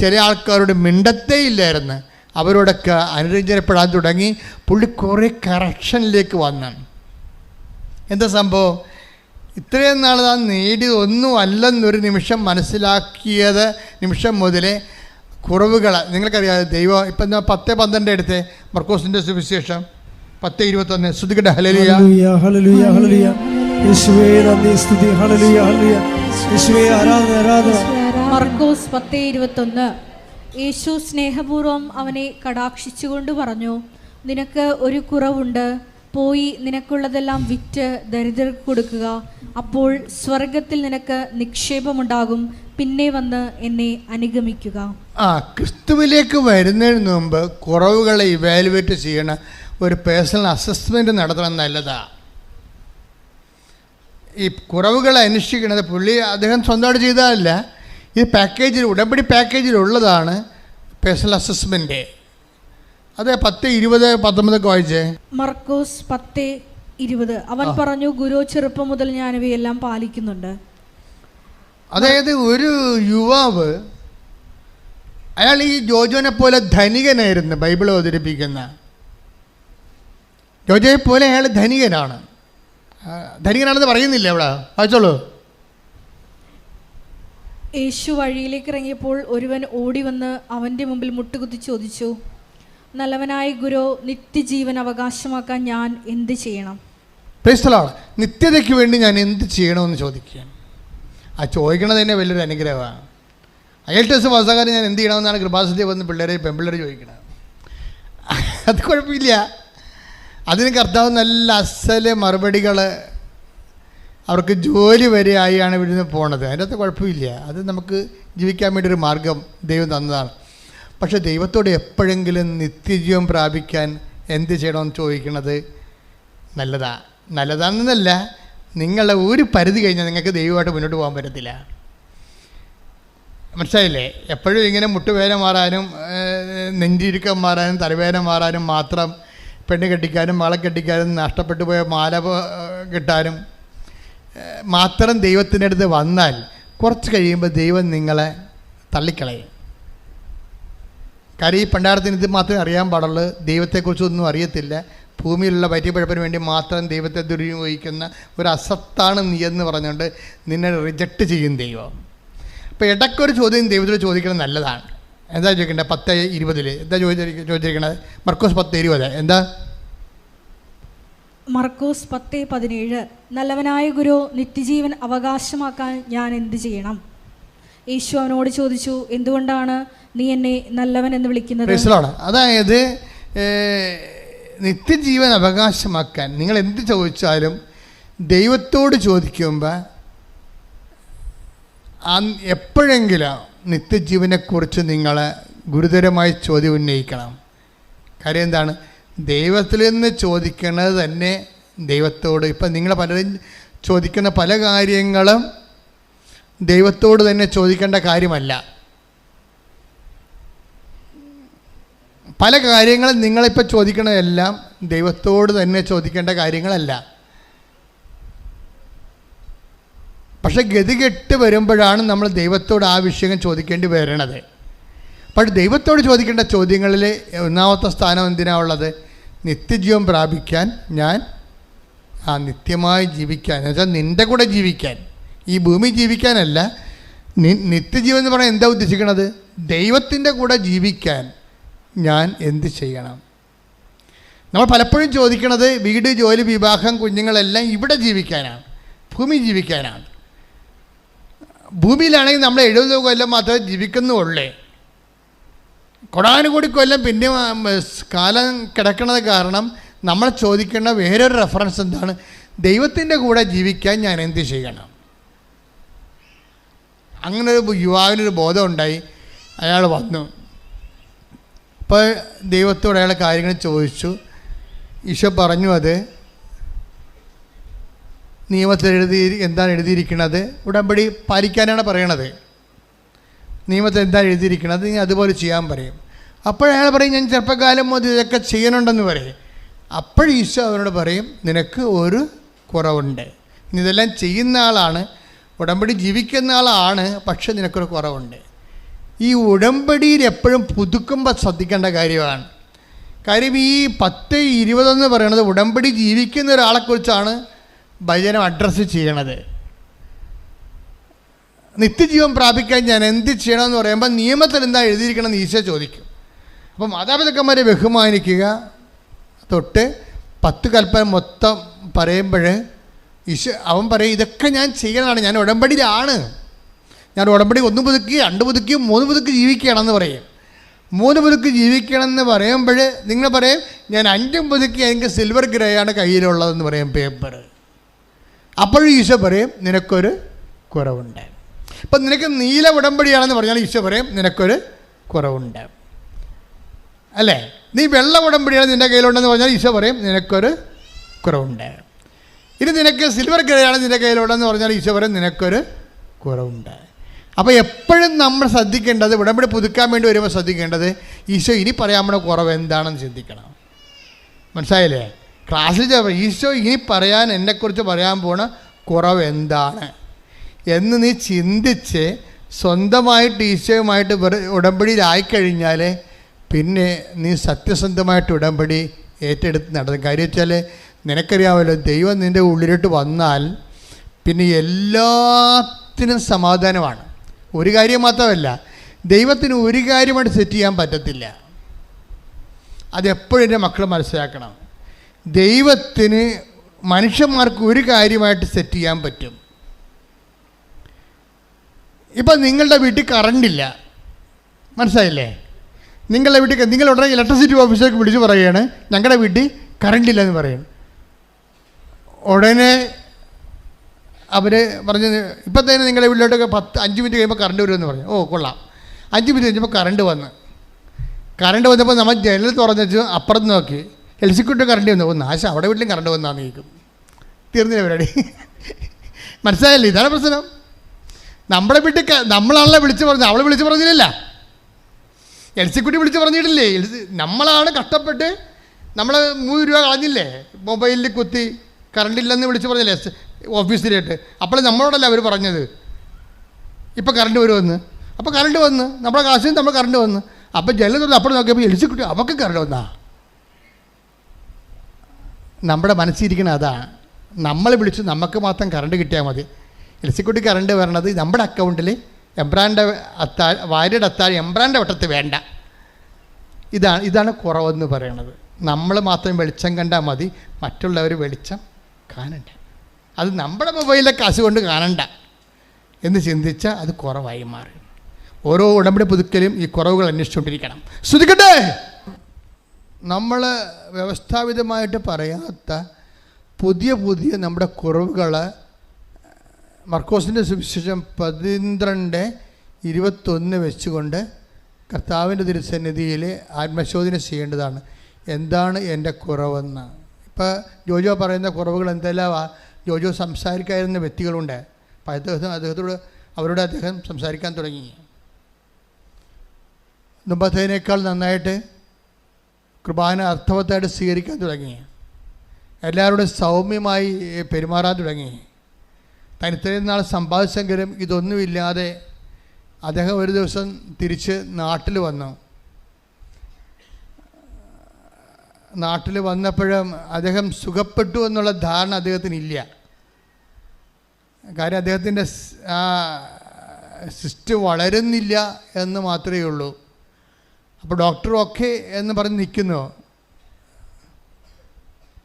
ചില ആൾക്കാരോട് മിണ്ടത്തേ ഇല്ലായിരുന്നു, അവരോടൊക്കെ അനുരഞ്ജനപ്പെടാൻ തുടങ്ങി. പുള്ളി കുറേ കറക്ഷനിലേക്ക് വന്നു. എന്താ സംഭവം? ഇത്രയും നാൾ താൻ നേടിയത് ഒന്നും അല്ലെന്നൊരു നിമിഷം മനസ്സിലാക്കിയത് നിമിഷം മുതലേ കുറവുകൾ നിങ്ങൾക്കറിയാതെ ദൈവം ഇപ്പം 10:12 എടുത്ത് മർക്കോസിൻ്റെ സുവിശേഷം 10:21 ശ്രുതികട്ടെ. ഹല്ലേലൂയ ഹല്ലേലൂയ ഹല്ലേലൂയ യേശുവേ നന്ദി സ്തുതി ഹല്ലേലൂയ ഹല്ലേലൂയ യേശുവേ ആരാധന. മർക്കോസ് 10:21 യേശു സ്നേഹപൂർവ്വം അവനെ കടാക്ഷിച്ചുകൊണ്ട് പറഞ്ഞു, നിനക്ക് ഒരു കുറവുണ്ട്, പോയി നിനക്കുള്ളതെല്ലാം വിറ്റ് ദരിദ്രർക്ക് കൊടുക്കുക, അപ്പോൾ സ്വർഗത്തിൽ നിനക്ക് നിക്ഷേപമുണ്ടാകും, പിന്നെ വന്ന് എന്നെ അനുഗമിക്കുക. ക്രിസ്തുവിലേക്ക് വരുന്നതിന് മുമ്പ് കുറവുകളെ ഇവാലുവേറ്റ് ചെയ്യണ ഒരു പേഴ്സണൽ അസസ്മെൻ്റ് നടത്തണം, നല്ലതാണ്. ഈ കുറവുകളെ അന്വേഷിക്കുന്നത് അദ്ദേഹം സ്വന്തമായിട്ട് ചെയ്തതല്ല, ഇത് പാക്കേജിൽ ഉടമ്പടി പാക്കേജിലുള്ളതാണ് പേഴ്സണൽ അസസ്മെൻ്റ്. അത് 10:20-19 വായിച്ചേ. മർക്കോസ് 10:20 അവൻ പറഞ്ഞു, ഗുരു ചെറുപ്പം മുതൽ ഞാൻ ഇവയെല്ലാം പാലിക്കുന്നുണ്ട്. അതായത് ഒരു യുവാവ്, അയാൾ ഈ ജോജോനെ പോലെ ധനികനായിരുന്നു. ബൈബിൾ അവതരിപ്പിക്കുന്ന ജോജോയെ പോലെ അയാൾ ധനികനാണെന്ന് പറയുന്നില്ല അവിടെ, വായിച്ചോളൂ. യേശു വഴിയിലേക്ക് ഇറങ്ങിയപ്പോൾ ഒരുവൻ ഓടി വന്ന് അവൻ്റെ മുമ്പിൽ മുട്ടുകുത്തി ചോദിച്ചു, നല്ലവനായ ഗുരു, നിത്യജീവൻ അവകാശമാക്കാൻ ഞാൻ എന്ത് ചെയ്യണം? നിത്യതയ്ക്ക് വേണ്ടി ഞാൻ എന്ത് ചെയ്യണമെന്ന് ചോദിക്കുകയാണ്. ആ ചോദിക്കണത് തന്നെ വലിയൊരു അനുഗ്രഹമാണ്. IELTS പാസ്സാകാൻ ഞാൻ എന്ത് ചെയ്യണമെന്നാണ് കൃപാസനത്തിൽ വന്ന് പെൺപിള്ളേർ ചോദിക്കണത്. അത് കുഴപ്പമില്ല, അതിന് കർത്താവ് നല്ല അസല് മറുപടികൾ, അവർക്ക് ജോലി വരെ ആയാണ് ഇവിടുന്ന് പോണത്. അതിൻ്റെ അകത്ത് കുഴപ്പമില്ല, അത് നമുക്ക് ജീവിക്കാൻ വേണ്ടി ഒരു മാർഗം ദൈവം തന്നതാണ്. പക്ഷെ ദൈവത്തോട് എപ്പോഴെങ്കിലും നിത്യജീവൻ പ്രാപിക്കാൻ എന്ത് ചെയ്യണമെന്ന് ചോദിക്കുന്നത് നല്ലതാണെന്നല്ല, നിങ്ങളുടെ ഒരു പരിധി കഴിഞ്ഞാൽ നിങ്ങൾക്ക് ദൈവമായിട്ട് മുന്നോട്ട് പോകാൻ പറ്റത്തില്ല. മനസ്സിലായില്ലേ? എപ്പോഴും ഇങ്ങനെ മുട്ടുവേദന മാറാനും നെഞ്ചിരുക്കം മാറാനും തലവേദന മാറാനും മാത്രം, പെണ്ണ് കെട്ടിക്കാനും മകളെ കെട്ടിക്കാനും നഷ്ടപ്പെട്ടു പോയ മാല കിട്ടാനും മാത്രം ദൈവത്തിൻ്റെ അടുത്ത് വന്നാൽ കുറച്ച് കഴിയുമ്പോൾ ദൈവം നിങ്ങളെ തള്ളിക്കളയും. കാര്യം ഈ പണ്ടാരത്തിന് ഇത് മാത്രമേ അറിയാൻ പാടുള്ളൂ, ദൈവത്തെക്കുറിച്ചൊന്നും അറിയത്തില്ല. ഭൂമിയിലുള്ള പറ്റിപ്പഴപ്പിന് വേണ്ടി മാത്രം ദൈവത്തെ ദുരുപയോഗിക്കുന്ന ഒരു അസത്താണ് നീ എന്ന് പറഞ്ഞുകൊണ്ട് നിന്നെ റിജക്റ്റ് ചെയ്യും ദൈവം. അപ്പോൾ ഇടയ്ക്കൊരു ചോദ്യം ദൈവത്തോട് ചോദിക്കുന്നത് നല്ലതാണ്. എന്താ ചോദിക്കേണ്ടത്? 10:20 എന്താ ചോദിച്ചിരിക്കണത്? മർക്കോസ് 10:20 എന്താ? മർക്കോസ് 10:17 നല്ലവനായ ഗുരു, നിത്യജീവൻ അവകാശമാക്കാൻ ഞാൻ എന്ത് ചെയ്യണം? യേശു അവനോട് ചോദിച്ചു, എന്തുകൊണ്ടാണ് നീ എന്നെ നല്ലവൻ എന്ന് വിളിക്കുന്നത്? അതായത് നിത്യജീവൻ അവകാശമാക്കാൻ നിങ്ങൾ എന്ത് ചോദിച്ചാലും ദൈവത്തോട് ചോദിക്കുമ്പോൾ എപ്പോഴെങ്കിലും നിത്യജീവനെക്കുറിച്ച് നിങ്ങൾ ഗുരുതരമായി ചോദ്യം ഉന്നയിക്കണം. കാര്യം എന്താണ്? ദൈവത്തിൽ നിന്ന് ചോദിക്കുന്നത് തന്നെ ദൈവത്തോട്. ഇപ്പം നിങ്ങൾ പലരും ചോദിക്കുന്ന പല കാര്യങ്ങളും ദൈവത്തോട് തന്നെ ചോദിക്കേണ്ട കാര്യമല്ല. പല കാര്യങ്ങളും നിങ്ങളിപ്പോൾ ചോദിക്കണതെല്ലാം ദൈവത്തോട് തന്നെ ചോദിക്കേണ്ട കാര്യങ്ങളല്ല. പക്ഷെ ഗതികെട്ട് വരുമ്പോഴാണ് നമ്മൾ ദൈവത്തോട് ആ വിഷയം ചോദിക്കേണ്ടി വരണത്. പക്ഷെ ദൈവത്തോട് ചോദിക്കേണ്ട ചോദ്യങ്ങളിൽ ഒന്നാമത്തെ സ്ഥാനം എന്തിനാണ് ഉള്ളത്? നിത്യജീവൻ പ്രാപിക്കാൻ, ഞാൻ നിത്യമായി ജീവിക്കാൻ, എന്ന് വെച്ചാൽ നിൻ്റെ കൂടെ ജീവിക്കാൻ, ഈ ഭൂമി ജീവിക്കാനല്ല. നിത്യജീവൻ എന്ന് പറഞ്ഞാൽ എന്താ ഉദ്ദേശിക്കണത്? ദൈവത്തിൻ്റെ കൂടെ ജീവിക്കാൻ ഞാൻ എന്ത് ചെയ്യണം? നമ്മൾ പലപ്പോഴും ചോദിക്കണത് വീട്, ജോലി, വിവാഹം, കുഞ്ഞുങ്ങളെല്ലാം ഇവിടെ ജീവിക്കാനാണ്, ഭൂമി ജീവിക്കാനാണ്. ഭൂമിയിലാണെങ്കിൽ നമ്മൾ 70 കൊല്ലം മാത്രമേ ജീവിക്കുന്നുള്ളേ. കൊടാനുകൂടി കൊല്ലം പിന്നെ കാലം കിടക്കുന്നത് കാരണം നമ്മൾ ചോദിക്കേണ്ട വേറൊരു റെഫറൻസ് എന്താണ്? ദൈവത്തിൻ്റെ കൂടെ ജീവിക്കാൻ ഞാൻ എന്ത് ചെയ്യണം? അങ്ങനെ ഒരു യുവാവിനൊരു ബോധം ഉണ്ടായി. അയാൾ വന്നു. അപ്പോൾ ദൈവത്തോട് അയാൾ കാര്യങ്ങൾ ചോദിച്ചു. ഈശോ പറഞ്ഞു, അത് നിയമത്തിൽ എന്താണ് എഴുതിയിരിക്കുന്നത്? ഉടമ്പടി പാലിക്കാനാണ് പറയണത്. നിയമത്തിൽ എന്താണ് എഴുതിയിരിക്കുന്നത്? നീ അതുപോലെ ചെയ്യാൻ പറയും. അപ്പോഴയാൾ പറയും, ഞാൻ ചെറുപ്പകാലം മുതൽ ഇതൊക്കെ ചെയ്യണുണ്ടെന്ന് പറയും. ഈശോ അവനോട് പറയും, നിനക്ക് ഒരു കുറവുണ്ട്. നീ ഇതെല്ലാം ചെയ്യുന്ന ആളാണ്, ഉടമ്പടി ജീവിക്കുന്ന ആളാണ്, പക്ഷെ നിനക്കൊരു കുറവുണ്ട്. ഈ ഉടമ്പടിയിൽ എപ്പോഴും പുതുക്കുമ്പോൾ ശ്രദ്ധിക്കേണ്ട കാര്യമാണ്. കാര്യം ഈ 10:20 എന്ന് പറയുന്നത് ഉടമ്പടി ജീവിക്കുന്ന ഒരാളെക്കുറിച്ചാണ് ഭജനം അഡ്രസ്സ് ചെയ്യണത്. നിത്യജീവൻ പ്രാപിക്കാൻ ഞാൻ എന്ത് ചെയ്യണമെന്ന് പറയുമ്പോൾ നിയമത്തിൽ എന്താ എഴുതിയിരിക്കണമെന്ന് ഈശോ ചോദിക്കും. അപ്പോൾ മാതാപിതാക്കന്മാരെ ബഹുമാനിക്കുക തൊട്ട് 10 കൽപ്പന മൊത്തം പറയുമ്പോൾ ഈശോ അവൻ പറയും, ഇതൊക്കെ ഞാൻ ചെയ്യണതാണ്, ഞാൻ ഉടമ്പടിയിലാണ്. ഞാൻ ഉടമ്പടി 1 പുതുക്കി 2 പുതുക്കി 3 പുതുക്കി ജീവിക്കുകയാണെന്ന് പറയും. 3 പുതുക്കി ജീവിക്കണമെന്ന് പറയുമ്പോൾ നിങ്ങൾ പറയും, ഞാൻ 5 പുതുക്കി എനിക്ക് സിൽവർ ഗ്രേയാണ് കയ്യിലുള്ളതെന്ന് പറയും, പേപ്പർ. അപ്പോഴും ഈശോ പറയും, നിനക്കൊരു കുറവുണ്ട്. ഇപ്പം നിനക്ക് നീല ഉടമ്പടിയാണെന്ന് പറഞ്ഞാൽ ഈശോ പറയും, നിനക്കൊരു കുറവുണ്ട്. അല്ലേ? നീ വെള്ള ഉടമ്പടിയാണ് നിൻ്റെ കയ്യിലുണ്ടെന്ന് പറഞ്ഞാൽ ഈശോ പറയും, നിനക്കൊരു കുറവുണ്ട്. ഇനി നിനക്ക് സിൽവർ ഗ്രേയാണ് നിൻ്റെ കയ്യിലുണ്ടെന്ന് പറഞ്ഞാൽ ഈശോ പറയും, നിനക്കൊരു കുറവുണ്ട്. അപ്പോൾ എപ്പോഴും നമ്മൾ ശ്രദ്ധിക്കേണ്ടത്, ഉടമ്പടി പുതുക്കാൻ വേണ്ടി വരുമ്പോൾ ശ്രദ്ധിക്കേണ്ടത്, ഈശോ ഇനി പറയാൻ പോണ കുറവ് എന്താണെന്ന് ചിന്തിക്കണം. മനസ്സിലായില്ലേ? ക്ലാസ്സിൽ ഈശോ ഇനി പറയാൻ എന്നെക്കുറിച്ച് പറയാൻ പോണ കുറവ് എന്താണ് എന്ന് നീ ചിന്തിച്ച് സ്വന്തമായിട്ട് ഈശോയുമായിട്ട് ഉടമ്പടിയിലായിക്കഴിഞ്ഞാൽ പിന്നെ നീ സത്യസന്ധമായിട്ട് ഉടമ്പടി ഏറ്റെടുത്ത് നടത്തും. കാര്യം വെച്ചാൽ നിനക്കറിയാമല്ലോ, ദൈവം നിൻ്റെ ഉള്ളിലോട്ട് വന്നാൽ പിന്നെ എല്ലാത്തിനും സമാധാനമാണ്. ഒരു കാര്യം മാത്രമല്ല, ദൈവത്തിന് ഒരു കാര്യമായിട്ട് സെറ്റ് ചെയ്യാൻ പറ്റത്തില്ല. അതെപ്പോഴും എൻ്റെ മക്കൾ മനസ്സിലാക്കണം. ദൈവത്തിന് മനുഷ്യന്മാർക്ക് ഒരു കാര്യമായിട്ട് സെറ്റ് ചെയ്യാൻ പറ്റും. ഇപ്പം നിങ്ങളുടെ വീട്ടിൽ കറണ്ടില്ല, മനസ്സിലായില്ലേ? നിങ്ങളുടെ വീട്ടിൽ നിങ്ങൾ ഉടനെ ഇലക്ട്രിസിറ്റി ഓഫീസർക്ക് വിളിച്ച് പറയുകയാണ്, ഞങ്ങളുടെ വീട്ടിൽ കറണ്ടില്ല എന്ന് പറയുന്നു. ഉടനെ അവർ പറഞ്ഞ്, ഇപ്പം തന്നെ നിങ്ങളുടെ വീട്ടിലോട്ടൊക്കെ 5 മിനിറ്റ് കഴിയുമ്പോൾ കറണ്ട് വരുമെന്ന് പറഞ്ഞു. ഓ കൊള്ളാം. 5 മിനിറ്റ് കഴിഞ്ഞപ്പോൾ കറണ്ട് വന്ന്. കറണ്ട് വന്നപ്പോൾ നമ്മൾ ജനൽ തുറന്നു അപ്പുറത്ത് നോക്കി, എൽസിക്കുട്ടി കറണ്ട് വന്നു. നാശം, അവിടെ വീട്ടിലും കറണ്ട് വന്നാന്ന് ചോദിക്കും. തീർന്നില്ല പരിപാടി. മനസ്സിലായല്ലേ? ഇതാണ് പ്രശ്നം. നമ്മളെ വീട്ടിൽ നമ്മളാണല്ലോ വിളിച്ച് പറഞ്ഞത്, അവളെ വിളിച്ച് പറഞ്ഞില്ല. എൽസിക്കുട്ടി വിളിച്ച് പറഞ്ഞിട്ടില്ലേ? നമ്മളാണ് കഷ്ടപ്പെട്ട് നമ്മൾ 3 രൂപ കളഞ്ഞില്ലേ, മൊബൈലിൽ കുത്തി കറണ്ടില്ലെന്ന് വിളിച്ച് പറഞ്ഞില്ലേ ഓഫീസിലായിട്ട്. അപ്പോൾ നമ്മളോടല്ല അവർ പറഞ്ഞത് ഇപ്പം കറണ്ട് വരുമെന്ന്. അപ്പോൾ കറണ്ട് വന്ന് നമ്മുടെ കാശിൽ നമ്മൾ കറണ്ട് വന്ന്. അപ്പോൾ ജനൽ തുറന്ന് അപ്പോൾ നോക്കിയപ്പോൾ എൽസിക്കുട്ടി അവർക്ക് കറണ്ട് വന്നാ. നമ്മുടെ മനസ്സിരിക്കണ അതാണ്. നമ്മൾ വിളിച്ച് നമുക്ക് മാത്രം കറണ്ട് കിട്ടിയാൽ മതി. എൽസിക്കുട്ടി കറണ്ട് വരണത് നമ്മുടെ അക്കൗണ്ടിൽ എംബ്രാൻ്റെ ഭാര്യയുടെ അത്താഴം എംബ്രാൻ്റെ വട്ടത്ത് വേണ്ട. ഇതാണ് കുറവെന്ന് പറയണത്. നമ്മൾ മാത്രം വെളിച്ചം കണ്ടാൽ മതി, മറ്റുള്ളവർ വെളിച്ചം കാണണ്ട. അത് നമ്മുടെ മൊബൈലിലെ കാശ് കൊണ്ട് കാണണ്ട എന്ന് ചിന്തിച്ചാൽ അത് കുറവായി മാറി. ഓരോ ഉടമ്പടി പുതുക്കലും ഈ കുറവുകൾ അന്വേഷിച്ചുകൊണ്ടിരിക്കണം. ശ്രദ്ധിക്കട്ടെ, നമ്മൾ വ്യവസ്ഥാപിതമായിട്ട് പറയാത്ത പുതിയ നമ്മുടെ കുറവുകൾ മർക്കോസിൻ്റെ സുവിശേഷം 12:21 വെച്ചുകൊണ്ട് കർത്താവിൻ്റെ തിരുസന്നിധിയിൽ ആത്മശോധന ചെയ്യേണ്ടതാണ്. എന്താണ് എൻ്റെ കുറവെന്ന്. ഇപ്പോൾ ജോജോ പറയുന്ന കുറവുകൾ എന്തെല്ലാമാ? ജോജോ സംസാരിക്കാതിരുന്ന വ്യക്തികളുണ്ട്. അപ്പം അവരോട് അദ്ദേഹം സംസാരിക്കാൻ തുടങ്ങി. മുമ്പത്തേനേക്കാൾ നന്നായിട്ട് കുർബാന അർത്ഥവത്തായിട്ട് സ്വീകരിക്കാൻ തുടങ്ങി. എല്ലാവരോടും സൗമ്യമായി പെരുമാറാൻ തുടങ്ങി. താൻ ഇത്രയും നാൾ സമ്പാദിച്ചെങ്കിലും ഇതൊന്നുമില്ലാതെ അദ്ദേഹം ഒരു ദിവസം തിരിച്ച് നാട്ടിൽ വന്നു. നാട്ടിൽ വന്നപ്പോഴും അദ്ദേഹം സുഖപ്പെട്ടു എന്നുള്ള ധാരണ അദ്ദേഹത്തിനില്ല. കാര്യം അദ്ദേഹത്തിൻ്റെ ആ സിസ്റ്റ് വളരുന്നില്ല എന്ന് മാത്രമേ ഉള്ളൂ. അപ്പോൾ ഡോക്ടർ ഓക്കെ എന്ന് പറഞ്ഞ് നിൽക്കുന്നു.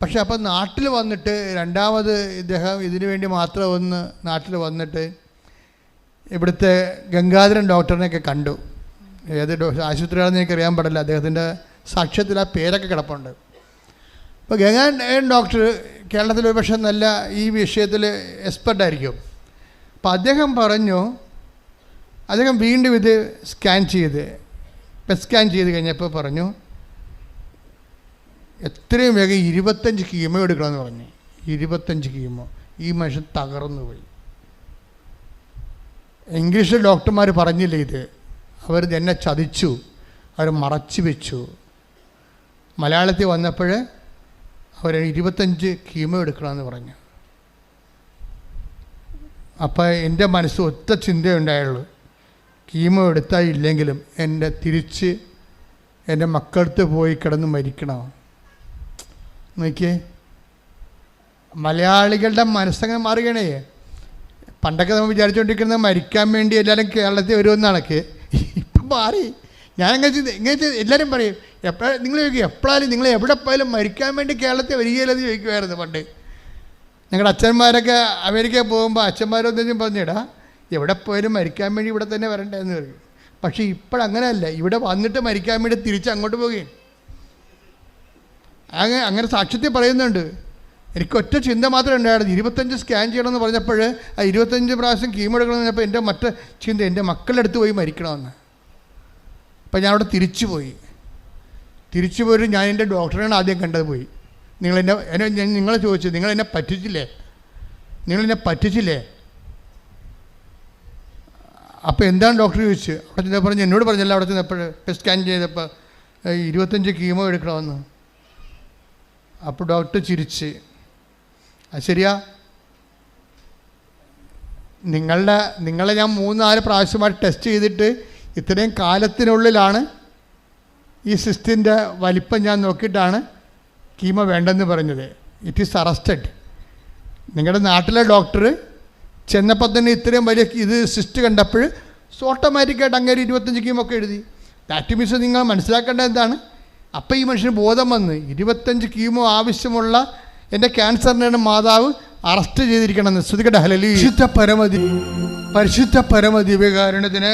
പക്ഷെ അപ്പം നാട്ടിൽ വന്നിട്ട് രണ്ടാമത് ഇദ്ദേഹം ഇതിനു വേണ്ടി മാത്രം ഒന്ന് നാട്ടിൽ വന്നിട്ട് ഇവിടുത്തെ ഗംഗാധരൻ ഡോക്ടറിനെയൊക്കെ കണ്ടു. ഏത് ആശുപത്രിയാണെന്ന് എനിക്ക് അറിയാൻ പാടില്ല, അദ്ദേഹത്തിൻ്റെ സാക്ഷ്യത്തിൽ ആ പേരൊക്കെ കിടപ്പുണ്ട്. അപ്പോൾ ഗംഗാധരൻ ഡോക്ടർ കേരളത്തിൽ ഒരു പക്ഷേ നല്ല ഈ വിഷയത്തിൽ എക്സ്പെർട്ടായിരിക്കും. അപ്പോൾ അദ്ദേഹം പറഞ്ഞു, അദ്ദേഹം വീണ്ടും ഇത് സ്കാൻ ചെയ്ത് കഴിഞ്ഞപ്പോൾ പറഞ്ഞു എത്രയും വേഗം 25 കീമോ എടുക്കണമെന്ന് പറഞ്ഞു. 25 കീമോ. ഈ മനുഷ്യൻ തകർന്നു പോയി. ഇംഗ്ലീഷിൽ ഡോക്ടർമാർ പറഞ്ഞില്ല ഇത്, അവർ എന്നെ ചതിച്ചു, അവർ മറച്ചു വെച്ചു. മലയാളത്തിൽ വന്നപ്പോൾ അവർ 25 കീമോ എടുക്കണമെന്ന് പറഞ്ഞു. അപ്പോൾ എൻ്റെ മനസ്സ് ഒറ്റ ചിന്തയുണ്ടായുള്ളൂ, കീമോ എടുത്താൽ ഇല്ലെങ്കിലും തിരിച്ച് എൻ്റെ മക്കളടുത്ത് പോയി കിടന്ന് മരിക്കണം. നോക്കിയേ, മലയാളികളുടെ മനസ്സങ്ങനെ മാറുകയാണേ. പണ്ടൊക്കെ നമ്മൾ വിചാരിച്ചുകൊണ്ടിരിക്കുന്നത് മരിക്കാൻ വേണ്ടി എല്ലാവരും കേരളത്തിൽ വരുമെന്നാണൊക്കെ. ഇപ്പം മാറി. ഇങ്ങനെ എല്ലാവരും പറയും, നിങ്ങൾ ചോദിക്കും എപ്പോഴാലും നിങ്ങൾ എവിടെ പോയാലും മരിക്കാൻ വേണ്ടി കേരളത്തിൽ വരികയില്ലെന്ന് ചോദിക്കുമായിരുന്നു പണ്ട്. ഞങ്ങളുടെ അച്ഛന്മാരൊക്കെ അമേരിക്കയിൽ പോകുമ്പോൾ അച്ഛന്മാരൊന്നും പറഞ്ഞിടാ എവിടെ പോയാലും മരിക്കാൻ വേണ്ടി ഇവിടെ തന്നെ വരണ്ടേന്ന് പറയും. പക്ഷേ ഇപ്പോഴങ്ങനെയല്ല, ഇവിടെ വന്നിട്ട് മരിക്കാൻ വേണ്ടി തിരിച്ച് അങ്ങോട്ട് പോവുകയും. അങ്ങനെ സാക്ഷ്യത്തിൽ പറയുന്നുണ്ട്. എനിക്ക് ഒറ്റ ചിന്ത മാത്രമേ ഉണ്ടായിരുന്നു, 25 സ്കാൻ ചെയ്യണമെന്ന് പറഞ്ഞപ്പോൾ ആ 25 പ്രാവശ്യം കീമോ എടുക്കണമെന്ന് പറഞ്ഞപ്പോൾ എൻ്റെ മറ്റേ ചിന്ത എൻ്റെ മക്കളുടെ അടുത്ത് പോയി മരിക്കണമെന്ന്. അപ്പം ഞാൻ അവിടെ തിരിച്ചു പോയിട്ട് ഞാൻ എൻ്റെ ഡോക്ടറെയാണ് ആദ്യം കണ്ടത്. പോയി നിങ്ങളെ ചോദിച്ചു, നിങ്ങളെന്നെ പറ്റിച്ചില്ലേ? അപ്പോൾ എന്താണ് ഡോക്ടർ ചോദിച്ചു. അവിടെ ചെന്നപ്പോൾ പറഞ്ഞു, എന്നോട് പറഞ്ഞല്ലോ അവിടെ ചെന്നപ്പോൾ സ്കാൻ ചെയ്തപ്പോൾ 25 കീമോ എടുക്കണമെന്ന്. അപ്പോൾ ഡോക്ടർ ചിരിച്ച്, അത് ശരിയാ, നിങ്ങളെ ഞാൻ 3-4 പ്രാവശ്യമായിട്ട് ടെസ്റ്റ് ചെയ്തിട്ട് ഇത്രയും കാലത്തിനുള്ളിലാണ് ഈ സിസ്റ്റിൻ്റെ വലിപ്പം ഞാൻ നോക്കിയിട്ടാണ് കീമോ വേണ്ടെന്ന് പറഞ്ഞത്. It is arrested. നിങ്ങളുടെ നാട്ടിലെ ഡോക്ടർ ചെന്നപ്പോൾ തന്നെ ഇത്രയും വലിയ ഇത് സിസ്റ്റ് കണ്ടപ്പോൾ ഓട്ടോമാറ്റിക്കായിട്ട് അങ്ങനെ 25 കീമോ ഒക്കെ എഴുതി. ദാറ്റ് മീൻസ് നിങ്ങൾ മനസ്സിലാക്കേണ്ടത് എന്താണ്, അപ്പം ഈ മനുഷ്യന് ബോധം വന്ന് 25 കീമോ ആവശ്യമുള്ള എൻ്റെ ക്യാൻസറിനാണ് മാതാവ് അറസ്റ്റ് ചെയ്തിരിക്കണമെന്ന്. ശ്രദ്ധിക്കട്ടെ. ഹല്ലേലൂയ. പരിശുദ്ധ പരമദിവ്യകാരുണ്യത്തിന്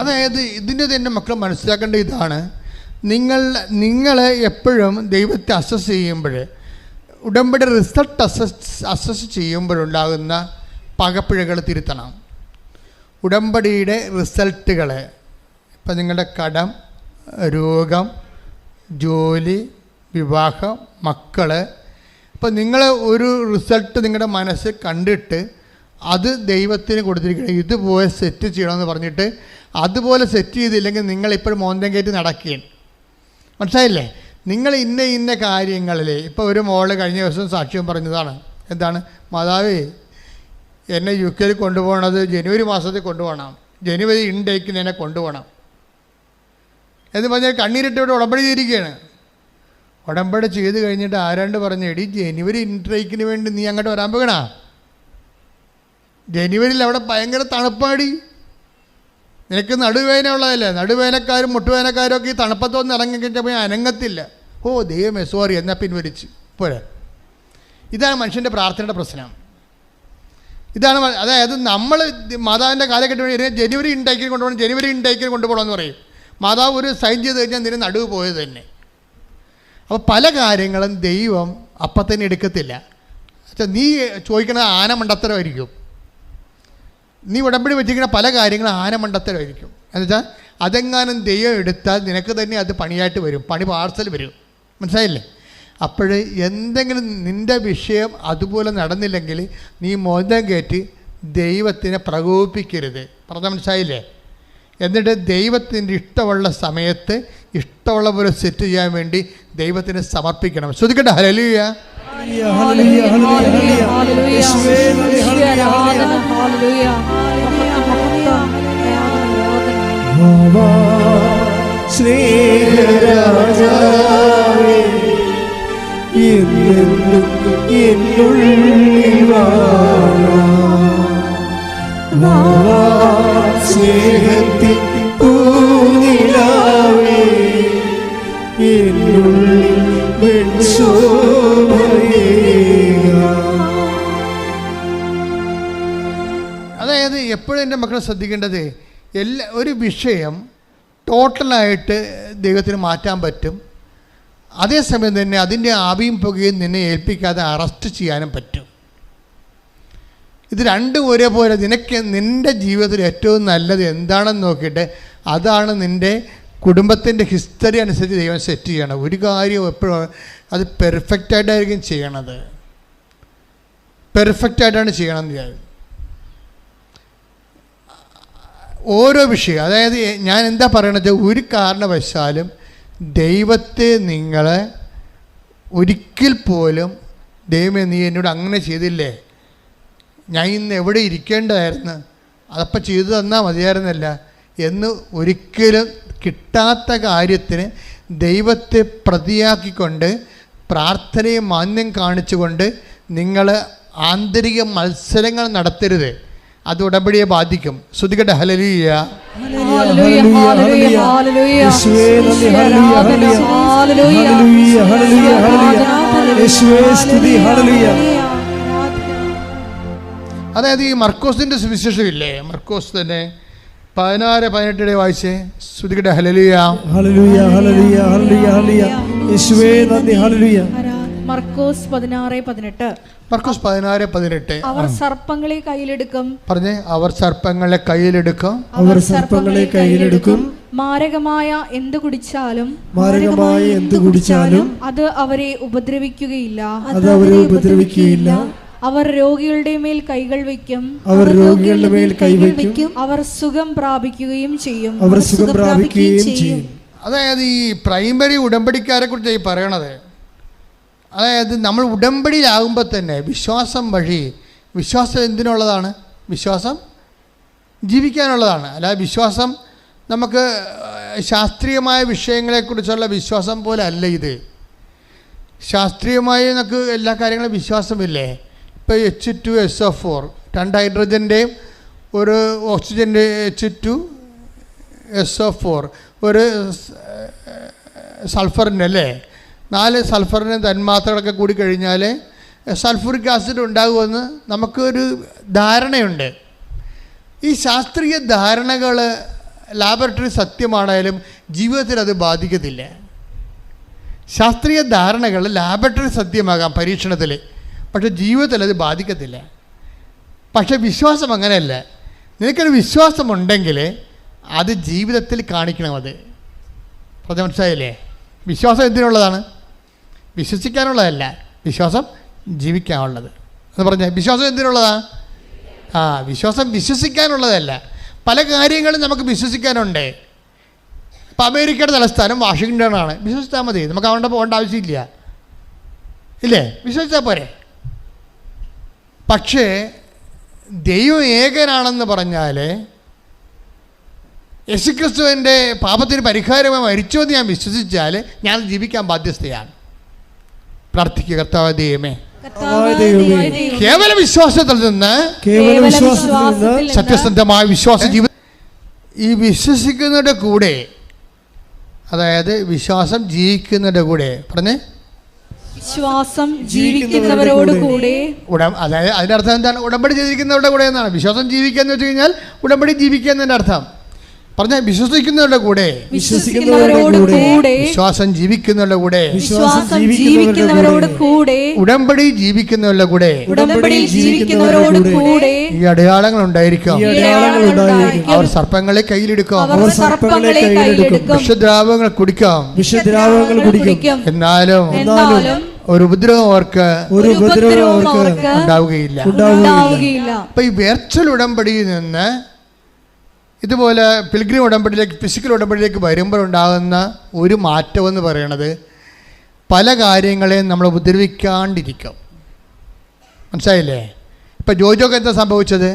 അതായത് ഇതിൻ്റെ തന്നെ മക്കൾ മനസ്സിലാക്കേണ്ട ഇതാണ്, നിങ്ങളെ എപ്പോഴും ദൈവത്തെ അസസ് ചെയ്യുമ്പോൾ, ഉടമ്പടി റിസൾട്ട് അസസ് ചെയ്യുമ്പോഴുണ്ടാകുന്ന പകപ്പിഴകൾ തിരുത്തണം. ഉടമ്പടിയുടെ റിസൾട്ടുകൾ, ഇപ്പം നിങ്ങളുടെ കടം, രോഗം, ജോലി, വിവാഹം, മക്കൾ, അപ്പോൾ നിങ്ങൾ ഒരു റിസൾട്ട് നിങ്ങളുടെ മനസ്സിൽ കണ്ടിട്ട് അത് ദൈവത്തിന് കൊടുത്തിരിക്കണം. ഇതുപോലെ സെറ്റ് ചെയ്യണമെന്ന് പറഞ്ഞിട്ട് അതുപോലെ സെറ്റ് ചെയ്തില്ലെങ്കിൽ നിങ്ങളിപ്പോൾ മോന്തം കയറ്റി നടക്കുകയാണ്. മനസ്സിലായില്ലേ? നിങ്ങൾ ഇന്ന കാര്യങ്ങളിൽ, ഇപ്പോൾ ഒരു മോള് കഴിഞ്ഞ ദിവസം സാക്ഷ്യം പറഞ്ഞതാണ്. എന്താണ്? മാതാവേ, എന്നെ UK കൊണ്ടുപോകണത് ജനുവരി മാസത്തിൽ കൊണ്ടുപോകണം, ജനുവരി ഇൻടേക്കിന് എന്നെ കൊണ്ടുപോകണം എന്ന് പറഞ്ഞാൽ കണ്ണീരിട്ട് ഇവിടെ ഉടമ്പടി ചെയ്തിരിക്കുകയാണ്. ഉടമ്പടി ചെയ്ത് കഴിഞ്ഞിട്ട് ആരാണ്ട് പറഞ്ഞു, എടി ജനുവരി ഇൻടേക്കിന് വേണ്ടി നീ അങ്ങോട്ട് വരാൻ പോകണ, ജനുവരിയിൽ അവിടെ ഭയങ്കര തണുപ്പാടി, നിനക്ക് നടുവേദന ഉള്ളതല്ലേ, നടുവേദനക്കാരും മുട്ടുവേദനക്കാരും ഒക്കെ ഈ തണുപ്പത്തൊന്നും ഇറങ്ങിക്കഴിഞ്ഞപ്പോൾ അനങ്ങത്തില്ല. ഓ ദൈവമേ സോറി, എന്നാൽ പിൻവലിച്ച് പോരെ. ഇതാണ് മനുഷ്യൻ്റെ പ്രാർത്ഥനയുടെ പ്രശ്നം. ഇതാണ്, അതായത് നമ്മൾ മാതാവിൻ്റെ കാലഘട്ടം ജനുവരി ഇൻടേക്കിന് കൊണ്ടുപോകണം, ജനുവരി ഇൻടേക്കിന് കൊണ്ടുപോകണമെന്ന് പറയും. മാതാവ് ഒരു സൈൻ ചെയ്ത് കഴിഞ്ഞാൽ നിന്നെ നടുവ് പോയത് തന്നെ. അപ്പോൾ പല കാര്യങ്ങളും ദൈവം അപ്പം തന്നെ എടുക്കത്തില്ല. നീ ചോദിക്കുന്നത് ആനമണ്ടത്തരമായിരിക്കും. നീ ഉടമ്പടി വെച്ചിരിക്കുന്ന പല കാര്യങ്ങളും ആനമണ്ടത്തരമായിരിക്കും. എന്നുവെച്ചാൽ അതെങ്ങാനും ദൈവം എടുത്താൽ നിനക്ക് തന്നെ അത് പണിയായിട്ട് വരും, പണി പാർസൽ വരും. മനസ്സിലായില്ലേ? അപ്പോൾ എന്തെങ്കിലും നിൻ്റെ വിഷയം അതുപോലെ നടന്നില്ലെങ്കിൽ നീ മോന്തം കയറ്റി ദൈവത്തിനെ പ്രകോപിപ്പിക്കരുത്. പറഞ്ഞാൽ മനസ്സിലായില്ലേ? എന്നിട്ട് ദൈവത്തിൻ്റെ ഇഷ്ടമുള്ള സമയത്ത് ഇഷ്ടമുള്ള പോലെ സെറ്റ് ചെയ്യാൻ വേണ്ടി ദൈവത്തിന് സമർപ്പിക്കണം. ശ്രദ്ധിക്കട്ടെ. ഹല്ലേലൂയ. സ്നേഹത്തിൽ പൂനിലാവേ അതായത് എപ്പോഴും എൻ്റെ മക്കളെ ശ്രദ്ധിക്കേണ്ടത്, ഒരു വിഷയം ടോട്ടലായിട്ട് ദൈവത്തിന് മാറ്റാൻ പറ്റും, അതേസമയം തന്നെ അതിൻ്റെ ആവിയും പുകയും നിന്നെ ഏൽപ്പിക്കാതെ അറസ്റ്റ് ചെയ്യാനും പറ്റും. ഇത് രണ്ടും ഒരേപോലെ. നിൻ്റെ ജീവിതത്തിൽ ഏറ്റവും നല്ലത് എന്താണെന്ന് നോക്കിയിട്ട് അതാണ് നിൻ്റെ കുടുംബത്തിൻ്റെ ഹിസ്റ്ററി അനുസരിച്ച് ദൈവം സെറ്റ് ചെയ്യണം. ഒരു കാര്യം എപ്പോഴും അത് പെർഫെക്റ്റായിട്ടായിരിക്കും ചെയ്യണത്, പെർഫെക്റ്റായിട്ടാണ് ചെയ്യണമെന്ന് വിചാരിക്കും. ഓരോ വിഷയം, അതായത് ഞാൻ എന്താ പറയണത്, ഒരു കാരണവശാലും ദൈവത്തെ നിങ്ങൾ ഒരിക്കൽ പോലും ദൈവമേ നീ എന്നോട് അങ്ങനെ ചെയ്തില്ലേ, ഞാൻ ഇന്ന് എവിടെ ഇരിക്കേണ്ടതായിരുന്നു, അതപ്പം ചെയ്തു തന്നാൽ മതിയായിരുന്നല്ല എന്ന് ഒരിക്കലും കിട്ടാത്ത കാര്യത്തിന് ദൈവത്തെ പ്രതിയാക്കിക്കൊണ്ട് പ്രാർത്ഥനയെ മാന്യം കാണിച്ചുകൊണ്ട് നിങ്ങൾ ആന്തരിക മത്സരങ്ങൾ നടത്തരുത്. അത് ഉടമ്പടിയെ ബാധിക്കും. ശ്രദ്ധിക്കട്ടെ. ഹല്ലേലൂയ. അതായത് ഈ മർക്കോസിൻ്റെ സുവിശേഷം ഇല്ലേ, മർക്കോസ് തന്നെ 16-18 വായിച്ചേ. ശ്രദ്ധിക്കട്ടെ. ഹല്ലേലൂയ. മർക്കോസ് 16:18. മർക്കോസ് 16:18. അവർ സർപ്പങ്ങളെ കയ്യിലെടുക്കും. പറഞ്ഞേ. അവർ സർപ്പങ്ങളെ കയ്യിലെടുക്കും. അവർ സർപ്പങ്ങളെ കയ്യിലെടുക്കും. മാരകമായ എന്ത് കുടിച്ചാലും അത് അവരെ ഉപദ്രവിക്കുകയില്ല. അവർ രോഗികളുടെ മേൽ കൈകൾ വയ്ക്കും. അവർ സുഖം പ്രാപിക്കുകയും ചെയ്യും. അതായത് ഈ പ്രൈമറി ഉടമ്പടിക്കാരെ കുറിച്ച് ഈ പറയണത്, അതായത് നമ്മൾ ഉടമ്പടിയിലാകുമ്പോൾ തന്നെ വിശ്വാസം വഴി, വിശ്വാസം എന്തിനുള്ളതാണ്? വിശ്വാസം ജീവിക്കാനുള്ളതാണ്. അല്ലാതെ വിശ്വാസം നമുക്ക് ശാസ്ത്രീയമായ വിഷയങ്ങളെക്കുറിച്ചുള്ള വിശ്വാസം പോലെ അല്ല ഇത്. ശാസ്ത്രീയമായി നമുക്ക് എല്ലാ കാര്യങ്ങളും വിശ്വാസമില്ലേ. ഇപ്പോൾ H2SO4, 2 ഹൈഡ്രജൻ്റെയും ഒരു ഓക്സിജൻ്റെ H2SO4, ഒരു സൾഫറിൻ്റെ അല്ലേ, 4 സൾഫറിൻ്റെ തന്മാത്രകളൊക്കെ കൂടി കഴിഞ്ഞാൽ സൾഫറിക് ആസിഡ് ഉണ്ടാകുമെന്ന് നമുക്കൊരു ധാരണയുണ്ട്. ഈ ശാസ്ത്രീയ ധാരണകൾ ലാബറട്ടറി സത്യമാണെങ്കിലും ജീവിതത്തിൽ അത് ബാധിക്കത്തില്ല. ശാസ്ത്രീയ ധാരണകൾ ലാബറട്ടറി സത്യമാകാം പരീക്ഷണത്തിൽ, പക്ഷെ ജീവിതത്തിൽ അത് ബാധിക്കത്തില്ല. പക്ഷെ വിശ്വാസം അങ്ങനെയല്ല. നിനക്കൊരു വിശ്വാസമുണ്ടെങ്കിൽ അത് ജീവിതത്തിൽ കാണിക്കണം. അത് പറഞ്ഞ മനസ്സിലായില്ലേ? വിശ്വാസം എന്തിനുള്ളതാണ്? വിശ്വസിക്കാനുള്ളതല്ല, വിശ്വാസം ജീവിക്കാനുള്ളത്. എന്ന് പറഞ്ഞാൽ വിശ്വാസം എന്തിനുള്ളതാണ്? വിശ്വാസം വിശ്വസിക്കാനുള്ളതല്ല. പല കാര്യങ്ങളും നമുക്ക് വിശ്വസിക്കാനുണ്ട്. ഇപ്പോൾ അമേരിക്കയുടെ തലസ്ഥാനം വാഷിങ്ടണാണ്, വിശ്വസിച്ചാൽ മതി, നമുക്ക് അവിടെ പോകേണ്ട ആവശ്യമില്ല, ഇല്ലേ? വിശ്വസിച്ചാൽ പോരെ. പക്ഷേ ദൈവം ഏകനാണെന്ന് പറഞ്ഞാൽ യേശുക്രിസ്തുവിൻ്റെ പാപത്തിന് പരിഹാരമായി മരിച്ചോ എന്ന് ഞാൻ വിശ്വസിച്ചാൽ ഞാൻ ജീവിക്കാൻ ബാധ്യസ്ഥയാണ്. പ്രാർത്ഥിക്കുക, കർത്താവേ ദൈവമേ, കേവല വിശ്വാസത്തിൽ നിന്ന് സത്യസന്ധമായ വിശ്വാസ ജീവിതം, ഈ വിശ്വസിക്കുന്നതിൻ്റെ കൂടെ, അതായത് വിശ്വാസം ജീവിക്കുന്നതിൻ്റെ കൂടെ, പറഞ്ഞേ, വിശ്വാസം ജീവിക്കുന്നവരോട് കൂടെ, അതായത് അതിൻ്റെ അർത്ഥം എന്താണ്? ഉടമ്പടി ചെയ്തിരിക്കുന്നവരുടെ കൂടെ എന്നാണ്. വിശ്വാസം ജീവിക്കുക എന്ന് വെച്ച് കഴിഞ്ഞാൽ ഉടമ്പടി ജീവിക്കുക എന്നതിൻ്റെ അർത്ഥം. പറഞ്ഞ വിശ്വസിക്കുന്നവരുടെ കൂടെ, വിശ്വാസം ജീവിക്കുന്നവരുടെ കൂടെ, ഉടമ്പടി ജീവിക്കുന്നവരുടെ കൂടെ ഈ അടയാളങ്ങൾ ഉണ്ടായിരിക്കും. അവർ സർപ്പങ്ങളെ കയ്യിലെടുക്കും, വിഷദ്രാവകങ്ങൾ കുടിക്കാം, എന്നാലും ഒരു ഉപദ്രവം അവർക്ക് ഉണ്ടാവുകയില്ല. അപ്പൊ ഈ വെർച്വൽ ഉടമ്പടിയിൽ നിന്ന് ഇതുപോലെ പിൽഗ്രിം ഉടമ്പടിയിലേക്ക്, ഫിസിക്കൽ ഉടമ്പടിയിലേക്ക് വരുമ്പോഴുണ്ടാകുന്ന ഒരു മാറ്റമെന്ന് പറയുന്നത് പല കാര്യങ്ങളെയും നമ്മൾ ഉപദ്രവിക്കാണ്ടിരിക്കും. മനസ്സിലായില്ലേ? ഇപ്പം ജോജോക്ക് എന്താ സംഭവിച്ചത്?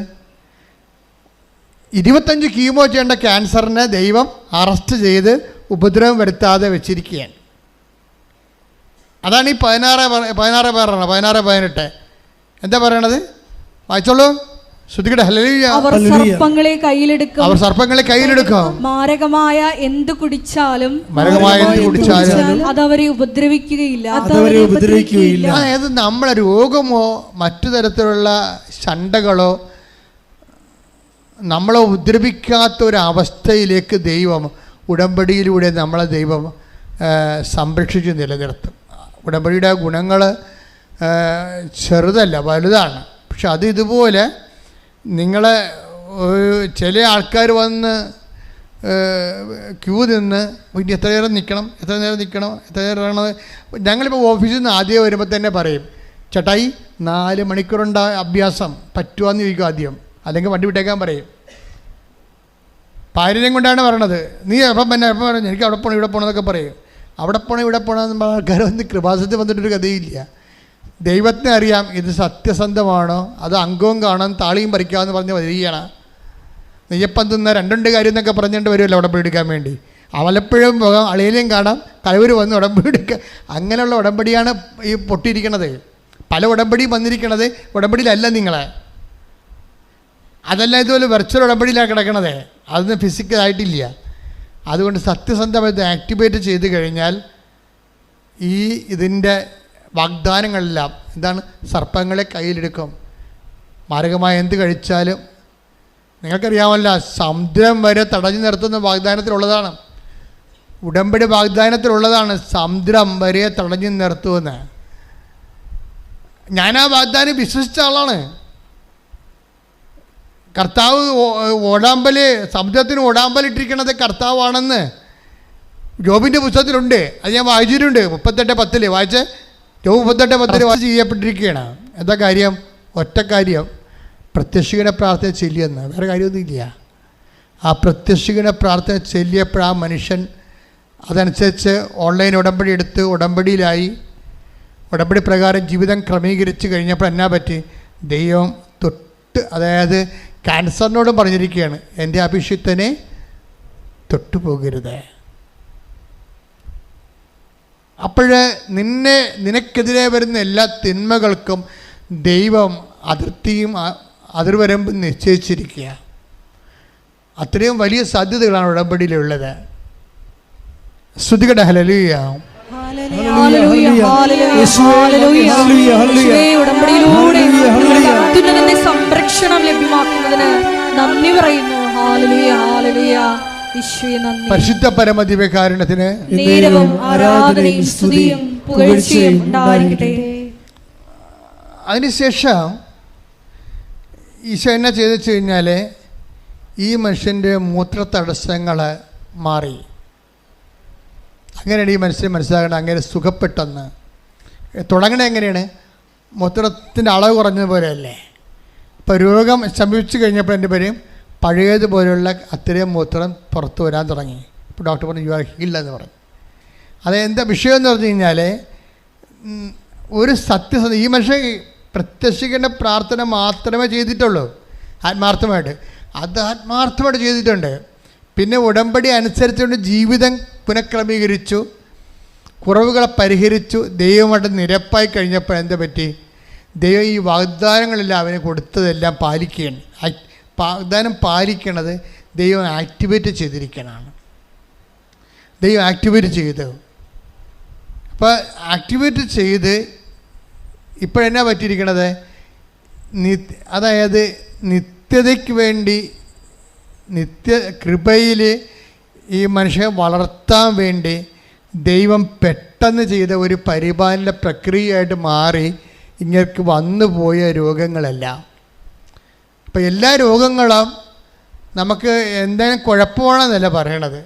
25 കീമോ ചെയ്യേണ്ട ക്യാൻസറിനെ ദൈവം അറസ്റ്റ് ചെയ്ത് ഉപദ്രവം വരുത്താതെ വെച്ചിരിക്കുകയാണ്. അതാണ് ഈ 16-18 എന്താ പറയണത്? വായിച്ചോളൂ. അവർ സർപ്പങ്ങളെ കയ്യിലെടുക്കും, മാരകമായ എന്ത് കുടിച്ചാലും അതവരെ ഉപദ്രവിക്കുകയില്ല. അതായത് നമ്മളെ രോഗമോ മറ്റു തരത്തിലുള്ള ശണ്ടകളോ നമ്മളെ ഉപദ്രവിക്കാത്ത ഒരവസ്ഥയിലേക്ക് ദൈവം ഉടമ്പടിയിലൂടെ നമ്മളെ ദൈവം സംരക്ഷിച്ച് നിലനിർത്തും. ഉടമ്പടിയുടെ ഗുണങ്ങൾ ചെറുതല്ല, വലുതാണ്. പക്ഷെ അത് ഇതുപോലെ നിങ്ങളെ ചില ആൾക്കാർ വന്ന് ക്യൂ നിന്ന് എത്ര നേരം നിൽക്കണം, എത്ര നേരം. ഞങ്ങളിപ്പോൾ ഓഫീസിൽ നിന്ന് ആദ്യം വരുമ്പോൾ തന്നെ പറയും, ചേട്ടായി 4 മണിക്കൂറുണ്ട അഭ്യാസം പറ്റുവാന്ന് ചോദിക്കും ആദ്യം, അല്ലെങ്കിൽ വണ്ടി വിട്ടേക്കാൻ പറയും. പാരര്യം കൊണ്ടാണ് പറയണത്. നീ എപ്പം പറഞ്ഞു എനിക്ക് അവിടെ പോകണം ഇവിടെ പോകണമെന്നൊക്കെ പറയും. അവിടെ പോകണം ഇവിടെ പോകണമെന്ന് ആൾക്കാർ വന്ന് കൃപാസനത്തിൽ വന്നിട്ടൊരു കഥയില്ല. ദൈവത്തിന് അറിയാം ഇത് സത്യസന്ധമാണോ, അത് അംഗവും കാണാൻ താളിയും പറിക്കാമെന്ന് പറഞ്ഞ് വരികയാണ്. നെയ്യപ്പം തിന്ന 2 കാര്യം എന്നൊക്കെ പറഞ്ഞുകൊണ്ട് വരുമല്ലോ ഉടമ്പടി എടുക്കാൻ വേണ്ടി. അവലപ്പുഴയും പോകാം, അളിയിലേയും കാണാം, കഴിവർ വന്ന് ഉടമ്പടി എടുക്കുക. അങ്ങനെയുള്ള ഉടമ്പടിയാണ് ഈ പൊട്ടിയിരിക്കണത്. പല ഉടമ്പടിയും വന്നിരിക്കണത് ഉടമ്പടിയിലല്ല നിങ്ങളെ. അതല്ല ഇതുപോലെ വെർച്വൽ ഉടമ്പടിയിലാണ് കിടക്കണത്, അതൊന്നും ഫിസിക്കലായിട്ടില്ല. അതുകൊണ്ട് സത്യസന്ധമായിട്ട് ആക്ടിവേറ്റ് ചെയ്ത് കഴിഞ്ഞാൽ ഇതിൻ്റെ വാഗ്ദാനങ്ങളെല്ലാം എന്താണ്? സർപ്പങ്ങളെ കയ്യിലെടുക്കും, മാരകമായ എന്ത് കഴിച്ചാലും. നിങ്ങൾക്കറിയാമല്ല, സമുദ്രം വരെ തടഞ്ഞു നിർത്തുന്ന വാഗ്ദാനത്തിലുള്ളതാണ്, ഉടമ്പടി വാഗ്ദാനത്തിലുള്ളതാണ്. സമുദ്രം വരെ തടഞ്ഞു നിർത്തുമെന്ന് ഞാൻ ആ വാഗ്ദാനം വിശ്വസിച്ച ആളാണ്. കർത്താവ് സമുദ്രത്തിന് ഓടാമ്പലിട്ടിരിക്കണത് കർത്താവാണെന്ന് ജോബിൻ്റെ പുസ്തകത്തിലുണ്ട്. അത് ഞാൻ വായിച്ചിട്ടുണ്ട്. 38:10 വായിച്ച്, ജോബ് 38:10 വായിച്ച് ചെയ്യപ്പെട്ടിരിക്കുകയാണ്. എന്താ കാര്യം? ഒറ്റ കാര്യം, പ്രത്യക്ഷീകരണ പ്രാർത്ഥന ചൊല്ലിയെന്ന്. വേറെ കാര്യമൊന്നുമില്ല. ആ പ്രത്യക്ഷീകരണ പ്രാർത്ഥന ചൊല്ലിയപ്പോൾ ആ മനുഷ്യൻ അതനുസരിച്ച് ഓൺലൈൻ ഉടമ്പടി എടുത്ത് ഉടമ്പടിയിലായി. ഉടമ്പടി പ്രകാരം ജീവിതം ക്രമീകരിച്ച് കഴിഞ്ഞപ്പോൾ എന്നാ പറ്റി? ദൈവം അതായത് ക്യാൻസറിനോടും പറഞ്ഞിരിക്കുകയാണ്, എൻ്റെ അഭിഷിക്തനെ തൊട്ടുപോകരുത്. അപ്പോഴ് നിനക്കെതിരെ വരുന്ന എല്ലാ തിന്മകൾക്കും ദൈവം അതിർത്തിയും അതിർവരമ്പും നിശ്ചയിച്ചിരിക്കുക. അത്രയും വലിയ സാധ്യതകളാണ് ഉടമ്പടിയിലുള്ളത്. സ്തുതികട ഹല്ലേലൂയ. സംരക്ഷണം ലഭ്യമാക്കുന്നതിന് നന്ദി പറയുന്നു. പരിശുദ്ധ പരമദിവ്യകാരുണ്യത്തിന് ആരാധനയും സ്തുതിയും പുകഴ്ചയും ഉണ്ടായിരിക്കട്ടെ. അതിനുശേഷം ഈശോ എന്നാ ചെയ്തെന്ന് വെച്ച് കഴിഞ്ഞാൽ ഈ മനുഷ്യൻ്റെ മൂത്ര തടസ്സങ്ങൾ മാറി. അങ്ങനെയാണ് ഈ മനുഷ്യൻ മനസ്സിലാക്കേണ്ടത്. അങ്ങനെ സുഖപ്പെട്ടെന്ന് തുടങ്ങണത് എങ്ങനെയാണ്? മൂത്രത്തിൻ്റെ അളവ് കുറഞ്ഞതുപോലെയല്ലേ. ഇപ്പോൾ രോഗം ശമിച്ചു കഴിഞ്ഞപ്പോൾ എൻ്റെ പേര് പഴയതുപോലെയുള്ള അത്രയും മൂത്രം പുറത്തു വരാൻ തുടങ്ങി. ഇപ്പോൾ ഡോക്ടർ പറഞ്ഞു യു ആർ ഹീൽഡ് എന്ന് പറഞ്ഞു. അത് എന്താ വിഷയം എന്ന് പറഞ്ഞു കഴിഞ്ഞാൽ, ഒരു സത്യസന്ധ ഈ മനുഷ്യൻ പ്രത്യക്ഷിക്കേണ്ട പ്രാർത്ഥന മാത്രമേ ചെയ്തിട്ടുള്ളൂ ആത്മാർത്ഥമായിട്ട്. അത് ആത്മാർത്ഥമായിട്ട് ചെയ്തിട്ടുണ്ട്. പിന്നെ ഉടമ്പടി അനുസരിച്ചുകൊണ്ട് ജീവിതം പുനഃക്രമീകരിച്ചു, കുറവുകളെ പരിഹരിച്ചു, ദൈവമായിട്ട് നിരപ്പായി കഴിഞ്ഞപ്പോൾ എന്താ പറ്റി? ദൈവം ഈ വാഗ്ദാനങ്ങളെല്ലാം അവന് കൊടുത്തതെല്ലാം പാലിക്കുകയാണ്. വാഗ്ദാനം പാലിക്കണത് ദൈവം ആക്ടിവേറ്റ് ചെയ്തിരിക്കണതാണ്. ദൈവം ആക്ടിവേറ്റ് ചെയ്തു. അപ്പോൾ ആക്ടിവേറ്റ് ചെയ്ത് ഇപ്പോഴെന്നാ പറ്റിയിരിക്കണത്? അതായത് നിത്യതയ്ക്ക് വേണ്ടി, നിത്യ കൃപയിൽ ഈ മനുഷ്യനെ വളർത്താൻ വേണ്ടി ദൈവം പെട്ടെന്ന് ചെയ്ത ഒരു പരിപാലന പ്രക്രിയയായിട്ട് മാറി ഇങ്ങർക്ക് വന്നുപോയ രോഗങ്ങളെല്ലാം. ഇപ്പം എല്ലാ രോഗങ്ങളും നമുക്ക് എന്തെങ്കിലും കുഴപ്പമാണെന്നല്ല പറയണത്.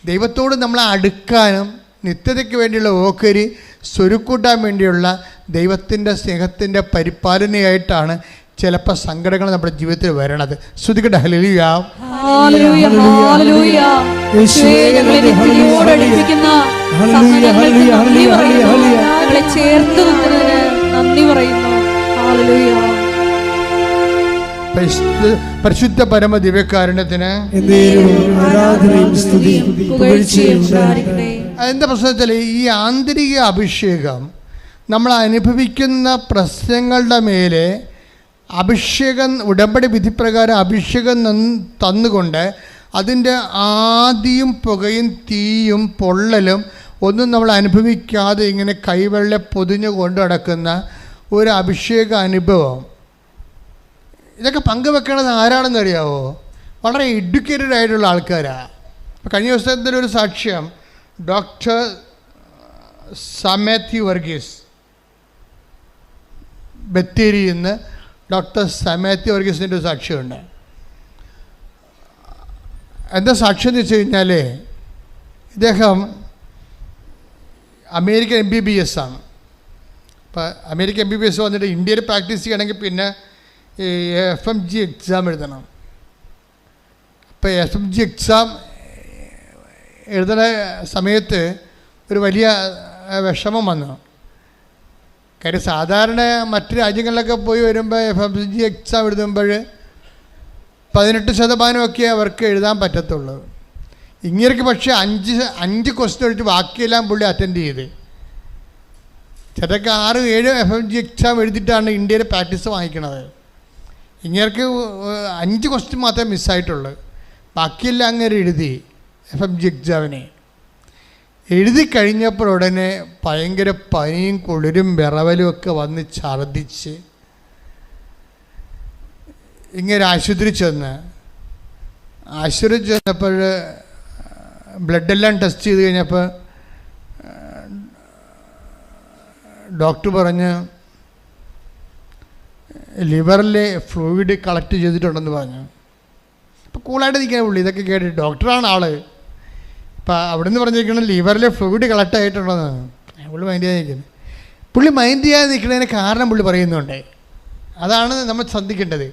ദൈവത്തോട് നമ്മളെ അടുക്കാനും നിത്യതയ്ക്ക് വേണ്ടിയുള്ള ഓഹരി സ്വരുക്കൂട്ടാൻ വേണ്ടിയുള്ള ദൈവത്തിൻ്റെ സ്നേഹത്തിൻ്റെ പരിപാലനയായിട്ടാണ് ചിലപ്പോൾ സങ്കടങ്ങൾ നമ്മുടെ ജീവിതത്തിൽ വരണത്. ശ്രുതിക്കട്ടെ ഹല്ലേലൂയ. പരിശുദ്ധ പരമ ദിവ്യകാരുണ്യത്തിന് എന്താ പ്രശ്നം വെച്ചാൽ, ഈ ആന്തരിക അഭിഷേകം നമ്മൾ അനുഭവിക്കുന്ന പ്രശ്നങ്ങളുടെ മേലെ അഭിഷേകം, ഉടമ്പടി വിധിപ്രകാരം അഭിഷേകം തന്നുകൊണ്ട് അതിൻ്റെ ആദിയും പുകയും തീയും പൊള്ളലും ഒന്നും നമ്മൾ അനുഭവിക്കാതെ ഇങ്ങനെ കൈവെള്ള പൊതിഞ്ഞു കൊണ്ടു നടക്കുന്ന ഒരു അഭിഷേക അനുഭവം. ഇതൊക്കെ പങ്കുവെക്കണത് ആരാണെന്ന് അറിയാവോ? വളരെ എഡ്യൂക്കേറ്റഡ് ആയിട്ടുള്ള ആൾക്കാരാണ്. കഴിഞ്ഞ ദിവസത്തിൻ്റെ ഒരു സാക്ഷ്യം ഡോക്ടർ സമേത്യു വർഗീസ്, ബത്തേരിയിൽ നിന്ന് ഡോക്ടർ സമേത്യു വർഗീസിൻ്റെ ഒരു സാക്ഷ്യമുണ്ട്. എന്താ സാക്ഷ്യം എന്ന് വെച്ച് കഴിഞ്ഞാൽ, ഇദ്ദേഹം അമേരിക്കൻ MBBS ആണ്. അപ്പോൾ അമേരിക്കൻ MBBS വന്നിട്ട് ഇന്ത്യയിൽ പ്രാക്ടീസ് ചെയ്യണമെങ്കിൽ പിന്നെ FMG എക്സാം എഴുതണം. അപ്പോൾ FMG എക്സാം എഴുതുന്ന സമയത്ത് ഒരു വലിയ വിഷമം വന്നു. കാര്യം സാധാരണ മറ്റ് രാജ്യങ്ങളിലൊക്കെ പോയി വരുമ്പോൾ FMG എക്സാം എഴുതുമ്പോൾ 18% അവർക്ക് എഴുതാൻ പറ്റത്തുള്ളൂ. ഇങ്ങനെയൊക്കെ പക്ഷേ 5 ക്വസ്റ്റ്യൻ എടുത്ത് ബാക്കിയെല്ലാം പുള്ളി അറ്റൻഡ് ചെയ്ത്. ചിലർക്ക് 6-7 FMG എക്സാം എഴുതിയിട്ടാണ് ഇന്ത്യയിൽ പ്രാക്ടീസ് വാങ്ങിക്കണത്. ഇങ്ങനെയൊക്കെ 5 ക്വസ്റ്റ്യൻ മാത്രമേ മിസ്സായിട്ടുള്ളൂ. ബാക്കിയെല്ലാം അങ്ങനെ എഴുതി FMG എക്സാമിനെ. എഴുതി കഴിഞ്ഞപ്പോൾ ഉടനെ ഭയങ്കര പനിയും കുളിരും വിറവലും ഒക്കെ വന്ന് ഛർദ്ദിച്ച് ഇങ്ങനെ ആശുപത്രി ചെന്നപ്പോൾ ബ്ലഡെല്ലാം ടെസ്റ്റ് ചെയ്ത് കഴിഞ്ഞപ്പോൾ ഡോക്ടർ പറഞ്ഞ് ലിവറിലെ ഫ്ലൂയിഡ് കളക്ട് ചെയ്തിട്ടുണ്ടെന്ന് പറഞ്ഞു. അപ്പോൾ കൂളായിട്ട് നിൽക്കാൻ പുള്ളി ഇതൊക്കെ കേട്ടിട്ട്, ഡോക്ടറാണ് ആള്. അപ്പം അവിടെ നിന്ന് പറഞ്ഞിരിക്കുന്നത് ലിവറിലെ ഫ്ലൂയിഡ് കളക്ട് ആയിട്ടുണ്ടെന്ന്. പുള്ളി മൈൻഡ് ചെയ്യാതെ നിൽക്കുന്നത്. പുള്ളി മൈൻഡ് ചെയ്യാതെ നിൽക്കുന്നതിന് കാരണം പുള്ളി പറയുന്നുണ്ട്. അതാണ് നമ്മൾ ശ്രദ്ധിക്കേണ്ടത്.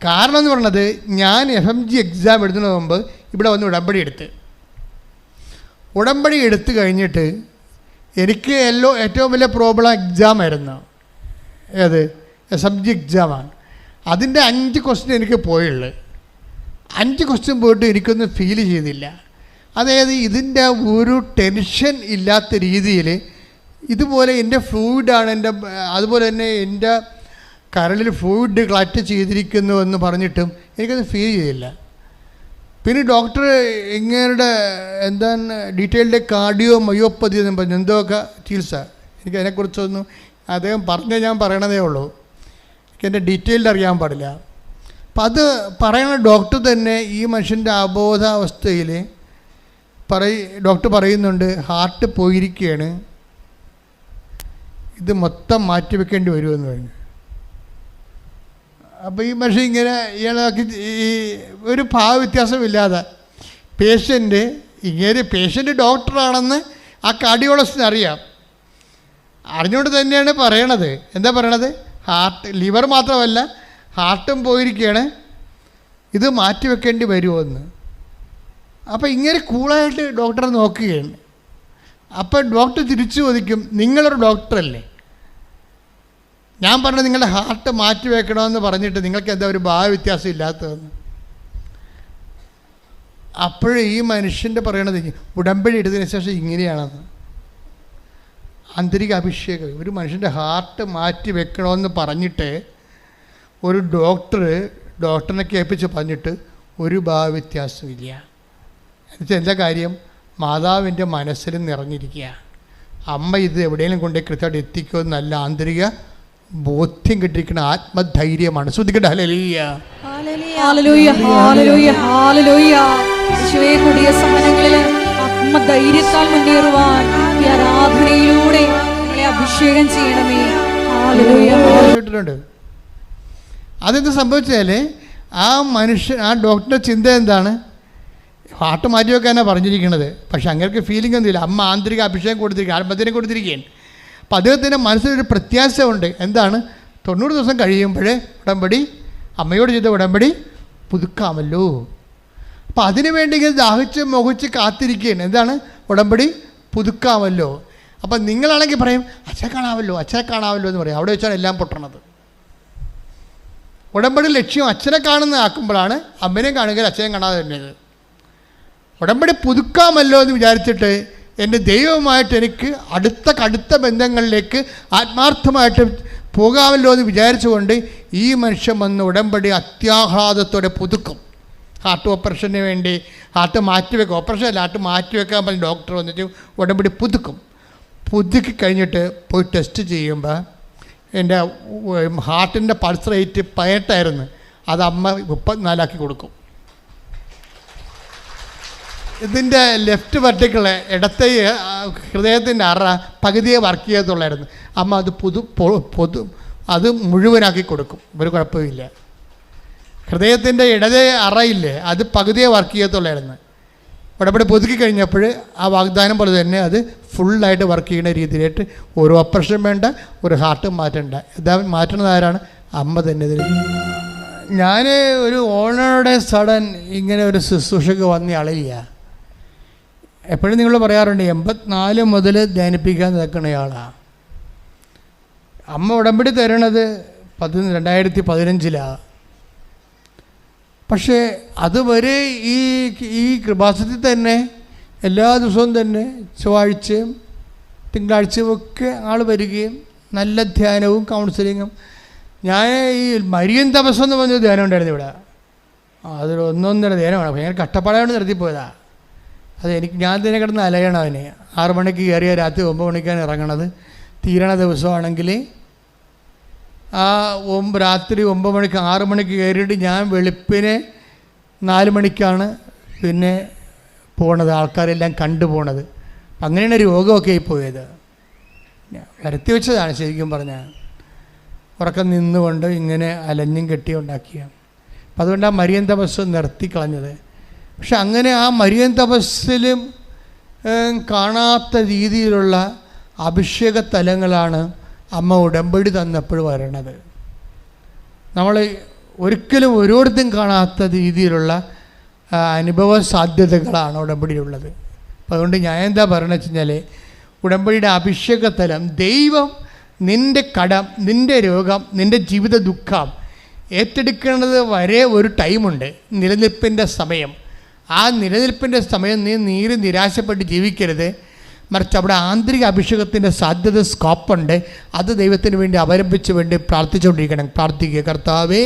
കാരണം എന്ന് പറഞ്ഞത്, ഞാൻ FMG എക്സാം എഴുതുന്നതിന് മുമ്പ് ഇവിടെ വന്ന് ഉടമ്പടി എടുത്ത് കഴിഞ്ഞിട്ട് എനിക്ക് ഏറ്റവും വലിയ പ്രോബ്ലം എക്സാം ആയിരുന്നു. ഏത്? SMG എക്സാമാണ്. അതിൻ്റെ 5 ക്വസ്റ്റ്യൻ എനിക്ക് പോയുള്ളൂ. 5 ക്വസ്റ്റ്യൻ പോയിട്ട് എനിക്കൊന്നും ഫീൽ ചെയ്തില്ല. അതായത് ഇതിൻ്റെ ഒരു ടെൻഷൻ ഇല്ലാത്ത രീതിയിൽ ഇതുപോലെ എൻ്റെ ഫ്ലൂയിഡാണ് അതുപോലെ തന്നെ എൻ്റെ കരളിൽ ഫ്ലൂയിഡ് കളക്ട് ചെയ്തിരിക്കുന്നു എന്ന് പറഞ്ഞിട്ടും എനിക്കത് ഫീൽ ചെയ്തില്ല. പിന്നെ ഡോക്ടർ ഇങ്ങനെ എന്താണ് ഡീറ്റെയിൽഡ് കാർഡിയോ മയോപ്പതി എന്നും പറഞ്ഞു എന്തൊക്കെ ചികിത്സ, എനിക്ക് അതിനെക്കുറിച്ചൊന്നും അദ്ദേഹം പറഞ്ഞാൽ ഞാൻ പറയണതേ ഉള്ളൂ. എനിക്ക് എൻ്റെ ഡീറ്റെയിൽഡ് അറിയാൻ പാടില്ല. അപ്പം അത് പറയണ ഡോക്ടർ തന്നെ ഈ മനുഷ്യൻ്റെ അബോധാവസ്ഥയിൽ ഡോക്ടർ പറയുന്നുണ്ട്, ഹാർട്ട് പോയിരിക്കുകയാണ്, ഇത് മൊത്തം മാറ്റിവെക്കേണ്ടി വരുമെന്ന് പറഞ്ഞു. അപ്പോൾ ഈ മനുഷ്യൻ ഇങ്ങനെ ഇയാളാക്കി ഈ ഒരു ഭാവവ്യത്യാസമില്ലാതെ പേഷ്യൻ്റ് ഡോക്ടറാണെന്ന് ആ കാർഡിയോളജിസ്റ്റിന് അറിയാം. അറിഞ്ഞുകൊണ്ട് തന്നെയാണ് പറയണത്. എന്താ പറയണത്? ലിവർ മാത്രമല്ല, ഹാർട്ടും പോയിരിക്കുകയാണ്, ഇത് മാറ്റിവെക്കേണ്ടി വരുമോ എന്ന്. അപ്പോൾ ഇങ്ങനെ കൂളായിട്ട് ഡോക്ടറെ നോക്കുകയാണ്. അപ്പോൾ ഡോക്ടർ തിരിച്ചു ചോദിക്കും, നിങ്ങളൊരു ഡോക്ടറല്ലേ, ഞാൻ പറഞ്ഞത് നിങ്ങളുടെ ഹാർട്ട് മാറ്റി വെക്കണമെന്ന് പറഞ്ഞിട്ട് നിങ്ങൾക്ക് എന്താ ഒരു ഭാവവ്യത്യാസം ഇല്ലാത്തതെന്ന്. അപ്പോഴേ ഈ മനുഷ്യൻ്റെ പറയണത് ഉടമ്പടി എടുത്തതിന് ശേഷം ഇങ്ങനെയാണെന്ന്. ആന്തരിക അഭിഷേകം, ഒരു മനുഷ്യൻ്റെ ഹാർട്ട് മാറ്റി വെക്കണമെന്ന് പറഞ്ഞിട്ട് ഒരു ഡോക്ടറിനെ കേൾപ്പിച്ച് പറഞ്ഞിട്ട് ഒരു ഭാവവ്യത്യാസമില്ല. എന്നുവെച്ചാൽ എന്താ കാര്യം? മാതാവിൻ്റെ മനസ്സിൽ നിറഞ്ഞിരിക്കുക. അമ്മ ഇത് എവിടെയെങ്കിലും കൊണ്ടുപോയി കൃത്യമായിട്ട് എത്തിക്കുമെന്നല്ല, ആന്തരിക ബോധ്യം കിട്ടിയിരിക്കുന്ന ആത്മധൈര്യമാണ്. ശ്രദ്ധിക്കട്ടെ. ഹല്ലേലൂയ, ഹല്ലേലൂയ, ഹല്ലേലൂയ, ഹല്ലേലൂയ. യേശുവേ, കൊടിയ സമരങ്ങളിൽ ആത്മധൈര്യത്താൽ മുന്നേറുവാൻ ഈ ആരാധനയിലൂടെ ഞങ്ങളെ അഭിഷേകം ചെയ്യണമേ. ഹല്ലേലൂയ. അതെന്ത് സംഭവിച്ചാൽ ആ ഡോക്ടറുടെ ചിന്ത എന്താണ്? ഹാർട്ട് മാറ്റി വെക്കാനാണ് പറഞ്ഞിരിക്കുന്നത്. പക്ഷെ അങ്ങനെ ഫീലിംഗ് ഒന്നുമില്ല. അമ്മ ആന്തരിക അഭിഷേകം കൊടുത്തിരിക്കുക, ആത്മധൈര്യം കൊടുത്തിരിക്കുകയാണ്. അപ്പോൾ അദ്ദേഹത്തിൻ്റെ മനസ്സിലൊരു പ്രത്യാശയുണ്ട്. എന്താണ്? 90 ദിവസം കഴിയുമ്പോഴേ ഉടമ്പടി, അമ്മയോട് ചെയ്ത ഉടമ്പടി പുതുക്കാമല്ലോ. അപ്പോൾ അതിനു വേണ്ടി ഇങ്ങനെ ദാഹിച്ച് മുഖിച്ച് കാത്തിരിക്കുകയാണ്. എന്താണ്? ഉടമ്പടി പുതുക്കാമല്ലോ. അപ്പം നിങ്ങളാണെങ്കിൽ പറയും, അച്ഛനെ കാണാമല്ലോ എന്ന് പറയും. അവിടെ വെച്ചാണ് എല്ലാം പൊട്ടണത്. ഉടമ്പടി ലക്ഷ്യം അച്ഛനെ കാണുന്ന ആക്കുമ്പോഴാണ് അമ്മനെ കാണുക, അച്ഛനെ കാണാതെ തന്നെയത്. ഉടമ്പടി പുതുക്കാമല്ലോ എന്ന് വിചാരിച്ചിട്ട് എൻ്റെ ദൈവവുമായിട്ട് എനിക്ക് അടുത്ത ബന്ധങ്ങളിലേക്ക് ആത്മാർത്ഥമായിട്ട് പോകാമല്ലോ എന്ന് വിചാരിച്ചുകൊണ്ട് ഈ മനുഷ്യൻ വന്ന് ഉടമ്പടി അത്യാഹ്ലാദത്തോടെ പുതുക്കും. ഹാർട്ട് ഓപ്പറേഷന് വേണ്ടി ഹാർട്ട് മാറ്റിവെക്കും. ഓപ്പറേഷൻ അല്ല, ഹാർട്ട് മാറ്റിവെക്കാൻ പറഞ്ഞ് ഡോക്ടർ വന്നിട്ട് ഉടമ്പടി പുതുക്കും. പുതുക്കി കഴിഞ്ഞിട്ട് പോയി ടെസ്റ്റ് ചെയ്യുമ്പോൾ എൻ്റെ ഹാർട്ടിൻ്റെ പൾസ് റേറ്റ് 18 അത് അമ്മ 34 കൊടുക്കും. ഇതിൻ്റെ ലെഫ്റ്റ് വെർട്ടിക്കിൾ ഇടത്തെ ഹൃദയത്തിൻ്റെ അറ പകുതിയെ വർക്ക് ചെയ്യത്തുള്ളായിരുന്നു. അമ്മ അത് അത് മുഴുവനാക്കി കൊടുക്കും. ഒരു കുഴപ്പമില്ല. ഹൃദയത്തിൻ്റെ ഇടതേ അറയില്ലേ, അത് പകുതിയെ വർക്ക് ചെയ്യത്തുള്ളായിരുന്നു. ഉടമ്പടി പുതുക്കി കഴിഞ്ഞപ്പോൾ ആ വാഗ്ദാനം പോലെ തന്നെ അത് ഫുള്ളായിട്ട് വർക്ക് ചെയ്യുന്ന രീതിയിലായിട്ട് ഒരു ഓപ്പറേഷൻ വേണ്ട, ഒരു ഹാർട്ട് മാറ്റേണ്ട. ഇതാ മാറ്റുന്നത് ആരാണ്? അമ്മ തന്നെ. ഞാൻ ഒരു ഓണറുടെ സഡൻ ഇങ്ങനെ ഒരു ശുശ്രൂഷയ്ക്ക് വന്ന ആളില്ല. എപ്പോഴും നിങ്ങൾ പറയാറുണ്ട് 84 മുതൽ ധ്യാനിപ്പിക്കാൻ നിൽക്കുന്നയാളാണ്. അമ്മ ഉടമ്പടി തരണത് 2015. പക്ഷേ അതുവരെ ഈ കൃപാസനത്തിൽ തന്നെ എല്ലാ ദിവസവും തന്നെ ചൊവ്വാഴ്ചയും തിങ്കളാഴ്ചയും ഒക്കെ ആൾ വരികയും നല്ല ധ്യാനവും കൗൺസിലിങ്ങും. ഞാൻ ഈ മരിയൻ തപസ്സം എന്ന് പറഞ്ഞൊരു ധ്യാനം ഉണ്ടായിരുന്നു ഇവിടെ. അതൊരു 1.5 ധ്യാനമാണ്. ഭയങ്കര കഷ്ടപ്പാടാണ് നിർത്തിപ്പോയതാണ്. ഞാൻ തന്നെ കിടന്ന് അലയണം. അവന് 6 മണിക്ക് കയറിയ രാത്രി 9 മണിക്കാണ് ഇറങ്ങണത്. തീരണ ദിവസമാണെങ്കിൽ രാത്രി 9 മണിക്ക് 6 മണിക്ക് കയറിയിട്ട് ഞാൻ വെളുപ്പിനെ 4 മണിക്കാണ് പിന്നെ പോണത്, ആൾക്കാരെല്ലാം കണ്ടുപോണത്. അങ്ങനെയാണ് രോഗമൊക്കെ ആയിപ്പോയത്. വരുത്തി വെച്ചതാണ് ശരിക്കും പറഞ്ഞാൽ. ഉറക്കം നിന്നുകൊണ്ട് ഇങ്ങനെ അലഞ്ഞും കെട്ടിയും ഉണ്ടാക്കിയ. അപ്പം അതുകൊണ്ട് ആ മരിയൻ തപസ് നിർത്തിക്കളഞ്ഞത്. പക്ഷെ അങ്ങനെ ആ മരിയൻ തപസ്സിലും കാണാത്ത രീതിയിലുള്ള അഭിഷേക തലങ്ങളാണ് അമ്മ ഉടമ്പടി തന്നപ്പോൾ വരണത്. നമ്മൾ ഒരിക്കലും ഓരോരുത്തരും കാണാത്ത രീതിയിലുള്ള അനുഭവ സാധ്യതകളാണ് ഉടമ്പടിയിലുള്ളത്. അപ്പോൾ അതുകൊണ്ട് ഞാൻ എന്താ പറയണമെന്ന് വെച്ച് കഴിഞ്ഞാൽ, ഉടമ്പടിയുടെ അഭിഷേകതലം ദൈവം നിൻ്റെ കടം, നിൻ്റെ രോഗം, നിൻ്റെ ജീവിത ദുഃഖം ഏറ്റെടുക്കുന്നത് വരെ ഒരു ടൈമുണ്ട്, നിലനിൽപ്പിൻ്റെ സമയം. ആ നിലനിൽപ്പിൻ്റെ സമയം നീ നിരാശപ്പെട്ട് ജീവിക്കരുത്. മറിച്ച് അവിടെ ആന്തരിക അഭിഷേകത്തിൻ്റെ സാധ്യത സ്കോപ്പുണ്ട്. അത് ദൈവത്തിന് വേണ്ടി അവലംബിച്ച് വേണ്ടി പ്രാർത്ഥിച്ചുകൊണ്ടിരിക്കണം. പ്രാർത്ഥിക്കുക, കർത്താവേ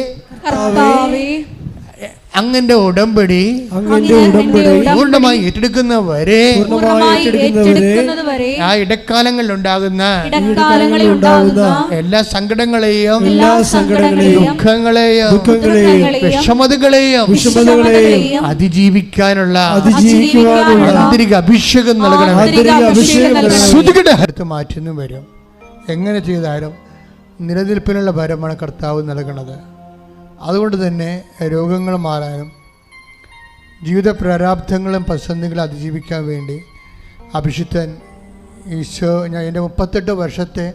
അങ്ങന്റെ ഉടമ്പടി പൂർണ്ണമായി ഏറ്റെടുക്കുന്നവരെ ആ ഇടക്കാലങ്ങളിൽ ഉണ്ടാകുന്ന എല്ലാ സങ്കടങ്ങളെയും ദുഃഖങ്ങളെയും വിഷമതകളെയും അതിജീവിക്കാനുള്ള ആന്തരിക അഭിഷേകം നൽകണം. അടുത്ത് മാറ്റുന്നു വരും. എങ്ങനെ ചെയ്താലും നിലനിൽപ്പിനുള്ള ഭരമാണ് കർത്താവ് നൽകണത്. അതുകൊണ്ട് തന്നെ രോഗങ്ങൾ മാറാനും ജീവിത പ്രാരാബ്ധങ്ങളും പ്രതിസന്ധികളും അതിജീവിക്കാൻ വേണ്ടി അഭിഷിക്തൻ ഈശോ ഞാൻ എൻ്റെ 38 വർഷത്തെ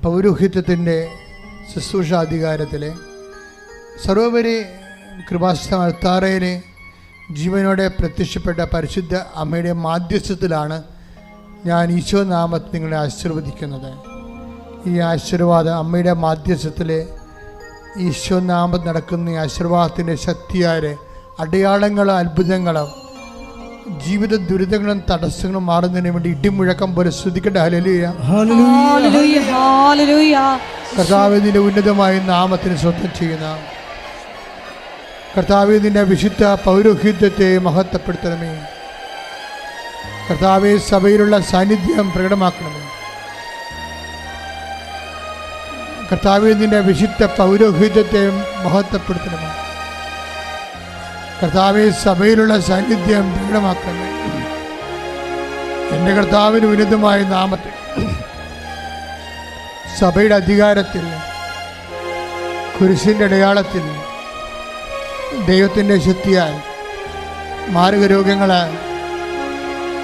പൗരോഹിത്യത്തിൻ്റെ ശുശ്രൂഷ അധികാരത്തിൽ സർവോപരി കൃപാസന അൾത്താരയിൽ ജീവനോടെ പ്രത്യക്ഷപ്പെട്ട പരിശുദ്ധ അമ്മയുടെ മാധ്യസ്ഥത്തിലാണ് ഞാൻ ഈശോ നാമത്തിൽ നിങ്ങളെ ആശീർവദിക്കുന്നത്. ഈ ആശീർവാദം അമ്മയുടെ മാധ്യസ്ഥത്തിൽ ഈശോ നാമത്തിൽ നടക്കുന്ന ഈ ആശീർവാദത്തിൻ്റെ ശക്തിയാൽ അടയാളങ്ങളും അത്ഭുതങ്ങളും ജീവിത ദുരിതങ്ങളും തടസ്സങ്ങളും മാറുന്നതിന് വേണ്ടി ഇടിമുഴക്കം പോലെ സ്തുതിക്കട്ടെ. ഹല്ലേലൂയ, ഹല്ലേലൂയ, ഹല്ലേലൂയ. കർത്താവിന്റെ ഉന്നതമായ നാമത്തിന് സ്വന്തം ചെയ്യുന്ന കർത്താവിന്റെ വിശുദ്ധ പൗരോഹിത്യത്തെ മഹത്വപ്പെടുത്തണമേ. കർത്താവെ, സഭയിലുള്ള സാന്നിധ്യം പ്രകടമാക്കണമേ. കർത്താവിന്റെ വിശുദ്ധ പൗരോഹിത്യത്തെ മഹത്വപ്പെടുത്തണമേ. കർത്താവെ, സഭയിലുള്ള സാന്നിധ്യം പ്രകടമാക്കണമേ. എൻ്റെ കർത്താവിന് ഉന്നതമായ നാമത്തിൽ സഭയുടെ അധികാരത്തിൽ കുരിശിൻ്റെ അടയാളത്തിൽ ദൈവത്തിൻ്റെ ശക്തിയാൽ മാരകരോഗങ്ങൾ,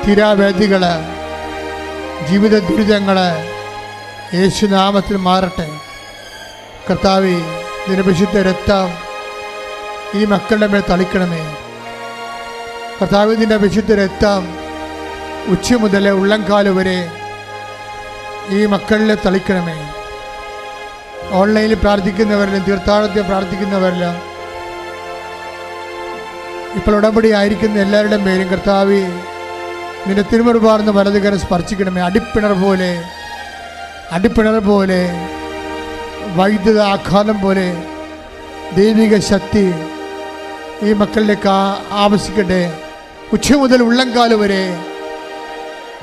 തീരാവേദികൾ, ജീവിത ദുരിതങ്ങൾ യേശുനാമത്തിൽ മാറട്ടെ. കർത്താവേ, നിന്റെ വിശുദ്ധ രക്തം ഈ മക്കളുടെ മേൽ തളിക്കണമേ. കർത്താവേ, നിന്റെ വിശുദ്ധ രക്തം ഉച്ച മുതൽ ഉള്ളംകാല് വരെ ഈ മക്കളിൽ തളിക്കണമേ. ഓൺലൈനിൽ പ്രാർത്ഥിക്കുന്നവരിലും തീർത്ഥാടനത്തിൽ പ്രാർത്ഥിക്കുന്നവരിലും ഇപ്പോൾ ഉടമ്പടി ആയിരിക്കുന്ന എല്ലാവരുടെയും പേരും കർത്താവേ, നിന്റെ തിരുമുറുപാർന്ന് വലതുകരം സ്പർശിക്കണമേ. അടിപ്പിണർ പോലെ വൈദ്യുത ആഘാതം പോലെ ദൈവിക ശക്തി ഈ മക്കളിലേക്ക് ആവശ്യിക്കട്ടെ. ഉച്ച മുതൽ ഉള്ളംകാല് വരെ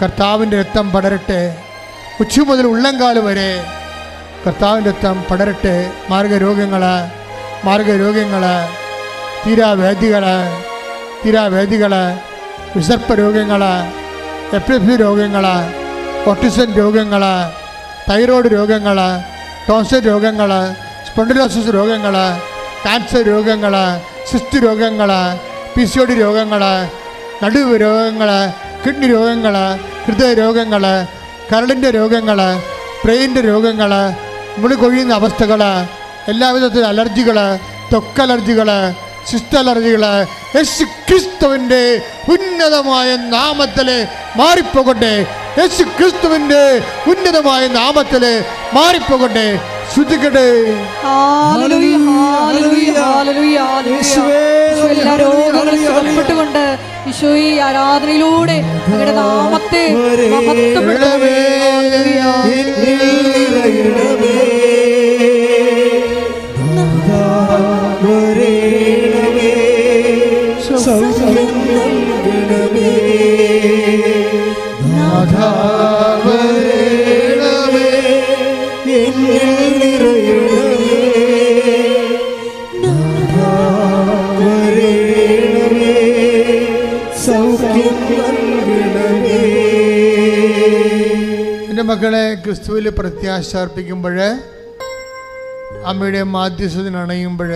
കർത്താവിൻ്റെ രക്തം പടരട്ടെ. ഉച്ച മുതൽ ഉള്ളംകാല് വരെ കർത്താവിൻ്റെ രക്തം പടരട്ടെ. മാർഗരോഗങ്ങൾ, തീരാവേദികൾ, വിസർപ്പ രോഗങ്ങൾ, എപ്പിലെപ്സി രോഗങ്ങൾ, ഓട്ടിസം രോഗങ്ങൾ, തൈറോയ്ഡ് രോഗങ്ങൾ, ടോൺസിൽ രോഗങ്ങൾ, സ്പോണ്ടിലോസിസ് രോഗങ്ങൾ, ക്യാൻസർ രോഗങ്ങൾ, സിസ്റ്റ് രോഗങ്ങൾ, PCOD രോഗങ്ങൾ, നടുവ് രോഗങ്ങൾ, കിഡ്നി രോഗങ്ങൾ, ഹൃദയ രോഗങ്ങൾ, കരളിൻ്റെ രോഗങ്ങൾ, ബ്രെയിൻ്റെ രോഗങ്ങൾ, മുടി കൊഴിയുന്ന അവസ്ഥകൾ, എല്ലാവിധത്തിലും അലർജികൾ, ത്വക്കലർജികൾ, സിസ്റ്റ് അലർജികൾ യേശു ക്രിസ്തുവിൻ്റെ ഉന്നതമായ നാമത്തിൽ മാറിപ്പോകട്ടെ. യേശു ക്രിസ്തുവിൻ്റെ ഉന്നതമായ നാമത്തിൽ മാറിപ്പോകട്ടെ. ശ്രുതിക്കട്ടെ. എല്ലാ രോഗങ്ങളും സുഖപ്പെട്ടുകൊണ്ട് ഈശോ ഈ ആരാധനയിലൂടെ അങ്ങയുടെ നാമത്തെ മഹത്വപ്പെടുത്തണമേ. എൻ്റെ മക്കളെ, ക്രിസ്തുവിൽ പ്രത്യാശ അർപ്പിക്കുമ്പോൾ, അമ്മയുടെ മാധ്യസ്ഥത്തിന് അണയുമ്പോൾ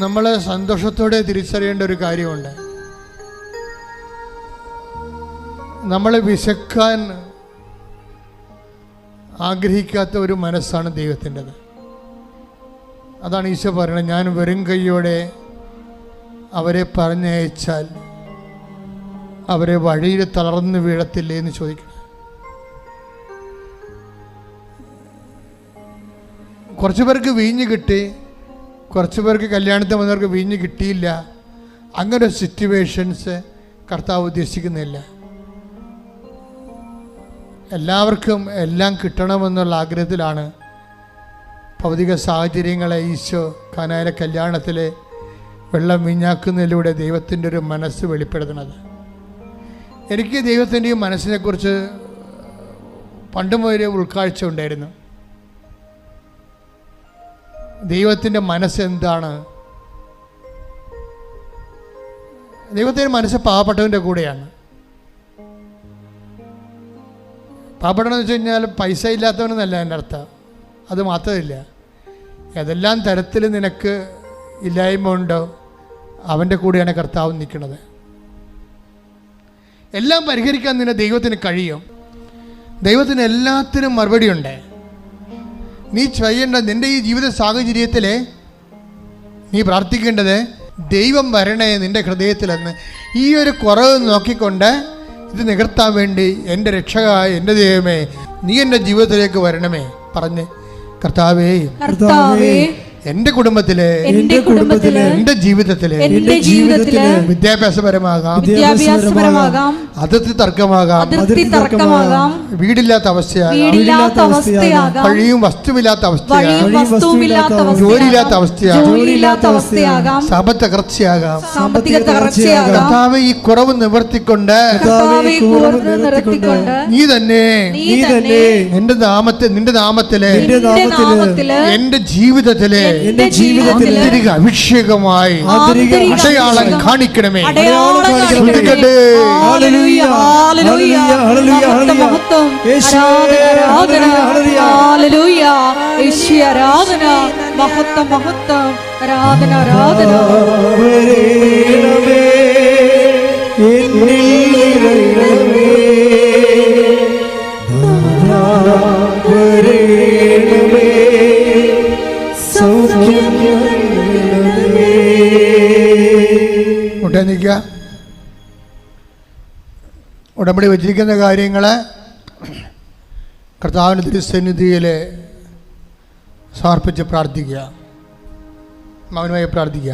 നമ്മൾ സന്തോഷത്തോടെ തിരിച്ചറിയേണ്ട ഒരു കാര്യമുണ്ട്. നമ്മൾ വിശക്കാൻ ആഗ്രഹിക്കാത്ത ഒരു മനസ്സാണ് ദൈവത്തിൻ്റെത്. അതാണ് ഈശോ പറയുന്നത്, ഞാൻ വെറും കൈയോടെ അവരെ പറഞ്ഞയച്ചാൽ അവരെ വഴിയിൽ തളർന്നു വീഴത്തില്ലേ എന്ന് ചോദിക്കണം. കുറച്ച് പേർക്ക് വീഞ്ഞ് കിട്ടി, കുറച്ച് പേർക്ക് കല്യാണത്തിന് വന്നവർക്ക് വീഞ്ഞ് കിട്ടിയില്ല. അങ്ങനെ സിറ്റുവേഷൻസ് കർത്താവ് ഉദ്ദേശിക്കുന്നില്ല. എല്ലാവർക്കും എല്ലാം കിട്ടണമെന്നുള്ള ആഗ്രഹത്തിലാണ് ഭൗതിക സാഹചര്യങ്ങളെ ഈശോ കാനായിലെ കല്യാണത്തിൽ വെള്ളം വീഞ്ഞാക്കുന്നതിലൂടെ ദൈവത്തിൻ്റെ ഒരു മനസ്സ് വെളിപ്പെടുത്തുന്നത്. എനിക്ക് ദൈവത്തിൻ്റെ ഈ മനസ്സിനെക്കുറിച്ച് പണ്ട് മുതലേ ഉൾക്കാഴ്ച ഉണ്ടായിരുന്നു. ദൈവത്തിൻ്റെ മനസ്സെന്താണ്? ദൈവത്തിൻ്റെ മനസ്സ് പാവപ്പെട്ടവൻ്റെ കൂടെയാണ്. പാവപ്പെട്ടവനെന്ന് വെച്ച് കഴിഞ്ഞാൽ പൈസ ഇല്ലാത്തവനെന്നല്ല എൻ്റെ അർത്ഥം. അത് മാത്രമില്ല, ഏതെല്ലാം തരത്തിൽ നിനക്ക് ഇല്ലായ്മ ഉണ്ടോ അവൻ്റെ കൂടെയാണ് കർത്താവ് നിൽക്കുന്നത്. എല്ലാം പരിഹരിക്കാൻ നിന്നെ ദൈവത്തിന് കഴിയും. ദൈവത്തിന് എല്ലാത്തിനും മറുപടിയുണ്ട്. നീ ചെയ്യേണ്ട നിൻ്റെ ഈ ജീവിത സാഹചര്യത്തിൽ നീ പ്രാർത്ഥിക്കേണ്ടത് ദൈവം വരണേ നിൻ്റെ ഹൃദയത്തിലെന്ന്. ഈ ഒരു കുറവ് നോക്കിക്കൊണ്ട് ഇത് നികർത്താൻ വേണ്ടി എൻ്റെ രക്ഷകനായ എൻ്റെ ദൈവമേ നീ എൻ്റെ ജീവിതത്തിലേക്ക് വരണമേ പറഞ്ഞ് കർത്താവേ എൻ്റെ കുടുംബത്തിലെ എൻ്റെ ജീവിതത്തിലെ വിദ്യാഭ്യാസപരമാകാം, അതിർത്തി തർക്കമാകാം, വീടില്ലാത്ത അവസ്ഥയാകാം, വഴിയും വസ്തുവില്ലാത്ത അവസ്ഥയാകാം, ജോലിയില്ലാത്ത അവസ്ഥയാകാം, സാമ്പത്തിക തകർച്ചയാകാം. കർത്താവേ ഈ കുറവ് നിവർത്തിക്കൊണ്ട് നീ തന്നെ നിന്റെ നാമത്തിലെ എന്റെ ജീവിതത്തിലെ ആന്തരിക അഭിഷേകമായി അടയാളം കാണിക്കണമേ. ഉടമ്പടി വച്ചിരിക്കുന്ന കാര്യങ്ങൾ കർത്താവിൻ്റെ തിരുസന്നിധിയിൽ സമർപ്പിച്ച് പ്രാർത്ഥിക്കുക, മൗനമായി പ്രാർത്ഥിക്കുക.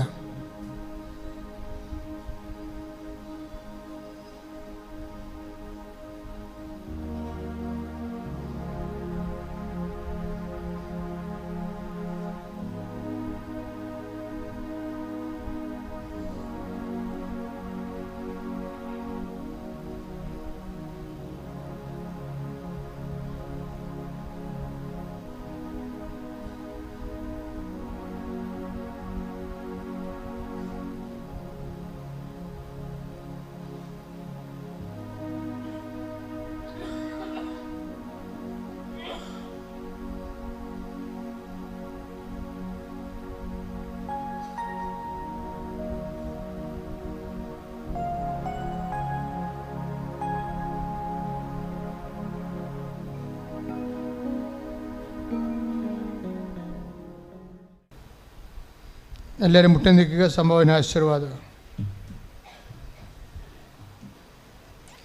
എല്ലാവരും മുട്ട നിൽക്കുക. സംഭവന ആശീർവാദം.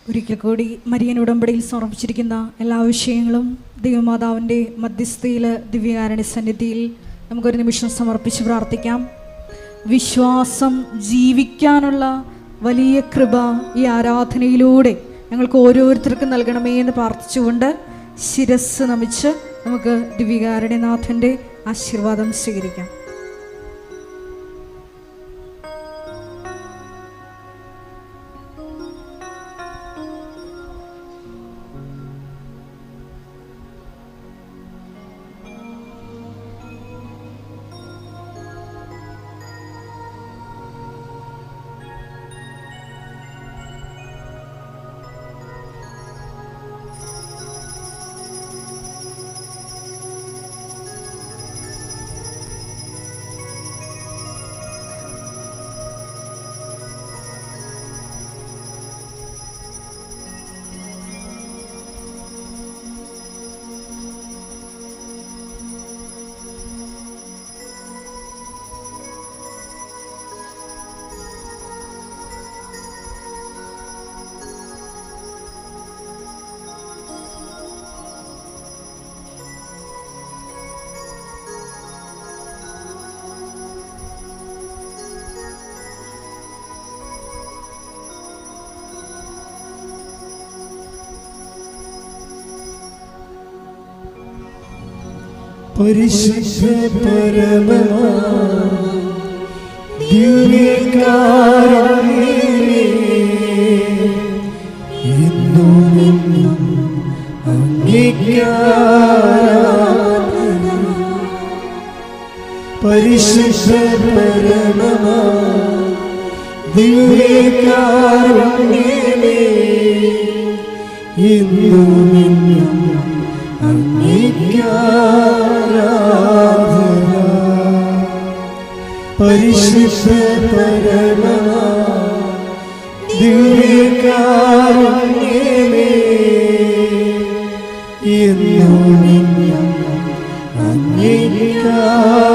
ഒരിക്കൽ കൂടി മരിയൻ ഉടമ്പടിയിൽ സമർപ്പിച്ചിരിക്കുന്ന എല്ലാ വിഷയങ്ങളും ദൈവമാതാവിൻ്റെ മധ്യസ്ഥയിൽ ദിവ്യകാരുണ്യ സന്നിധിയിൽ നമുക്കൊരു നിമിഷം സമർപ്പിച്ച് പ്രാർത്ഥിക്കാം. വിശ്വാസം ജീവിക്കാനുള്ള വലിയ കൃപ ഈ ആരാധനയിലൂടെ ഞങ്ങൾക്ക് ഓരോരുത്തർക്കും നൽകണമേ എന്ന് പ്രാർത്ഥിച്ചുകൊണ്ട് ശിരസ് നമിച്ച് നമുക്ക് ദിവ്യകാരുണ്യനാഥൻ്റെ ആശീർവാദം സ്വീകരിക്കാം. പരിശുദ്ധ പരമമാ ദിവ്യകാരുണ്യമേ, എന്നും അങ്ങേക്ക് ആരാധന. പരിശുദ്ധ പരമമാ ദിവ്യകാരുണ്യമേ, എന്നും അങ്ങേക്ക് ആരാധന. പരിശുദ്ധ പരമമാ ദിവ്യകാരുണ്യമേ, എന്നും അങ്ങേയ്ക്കായി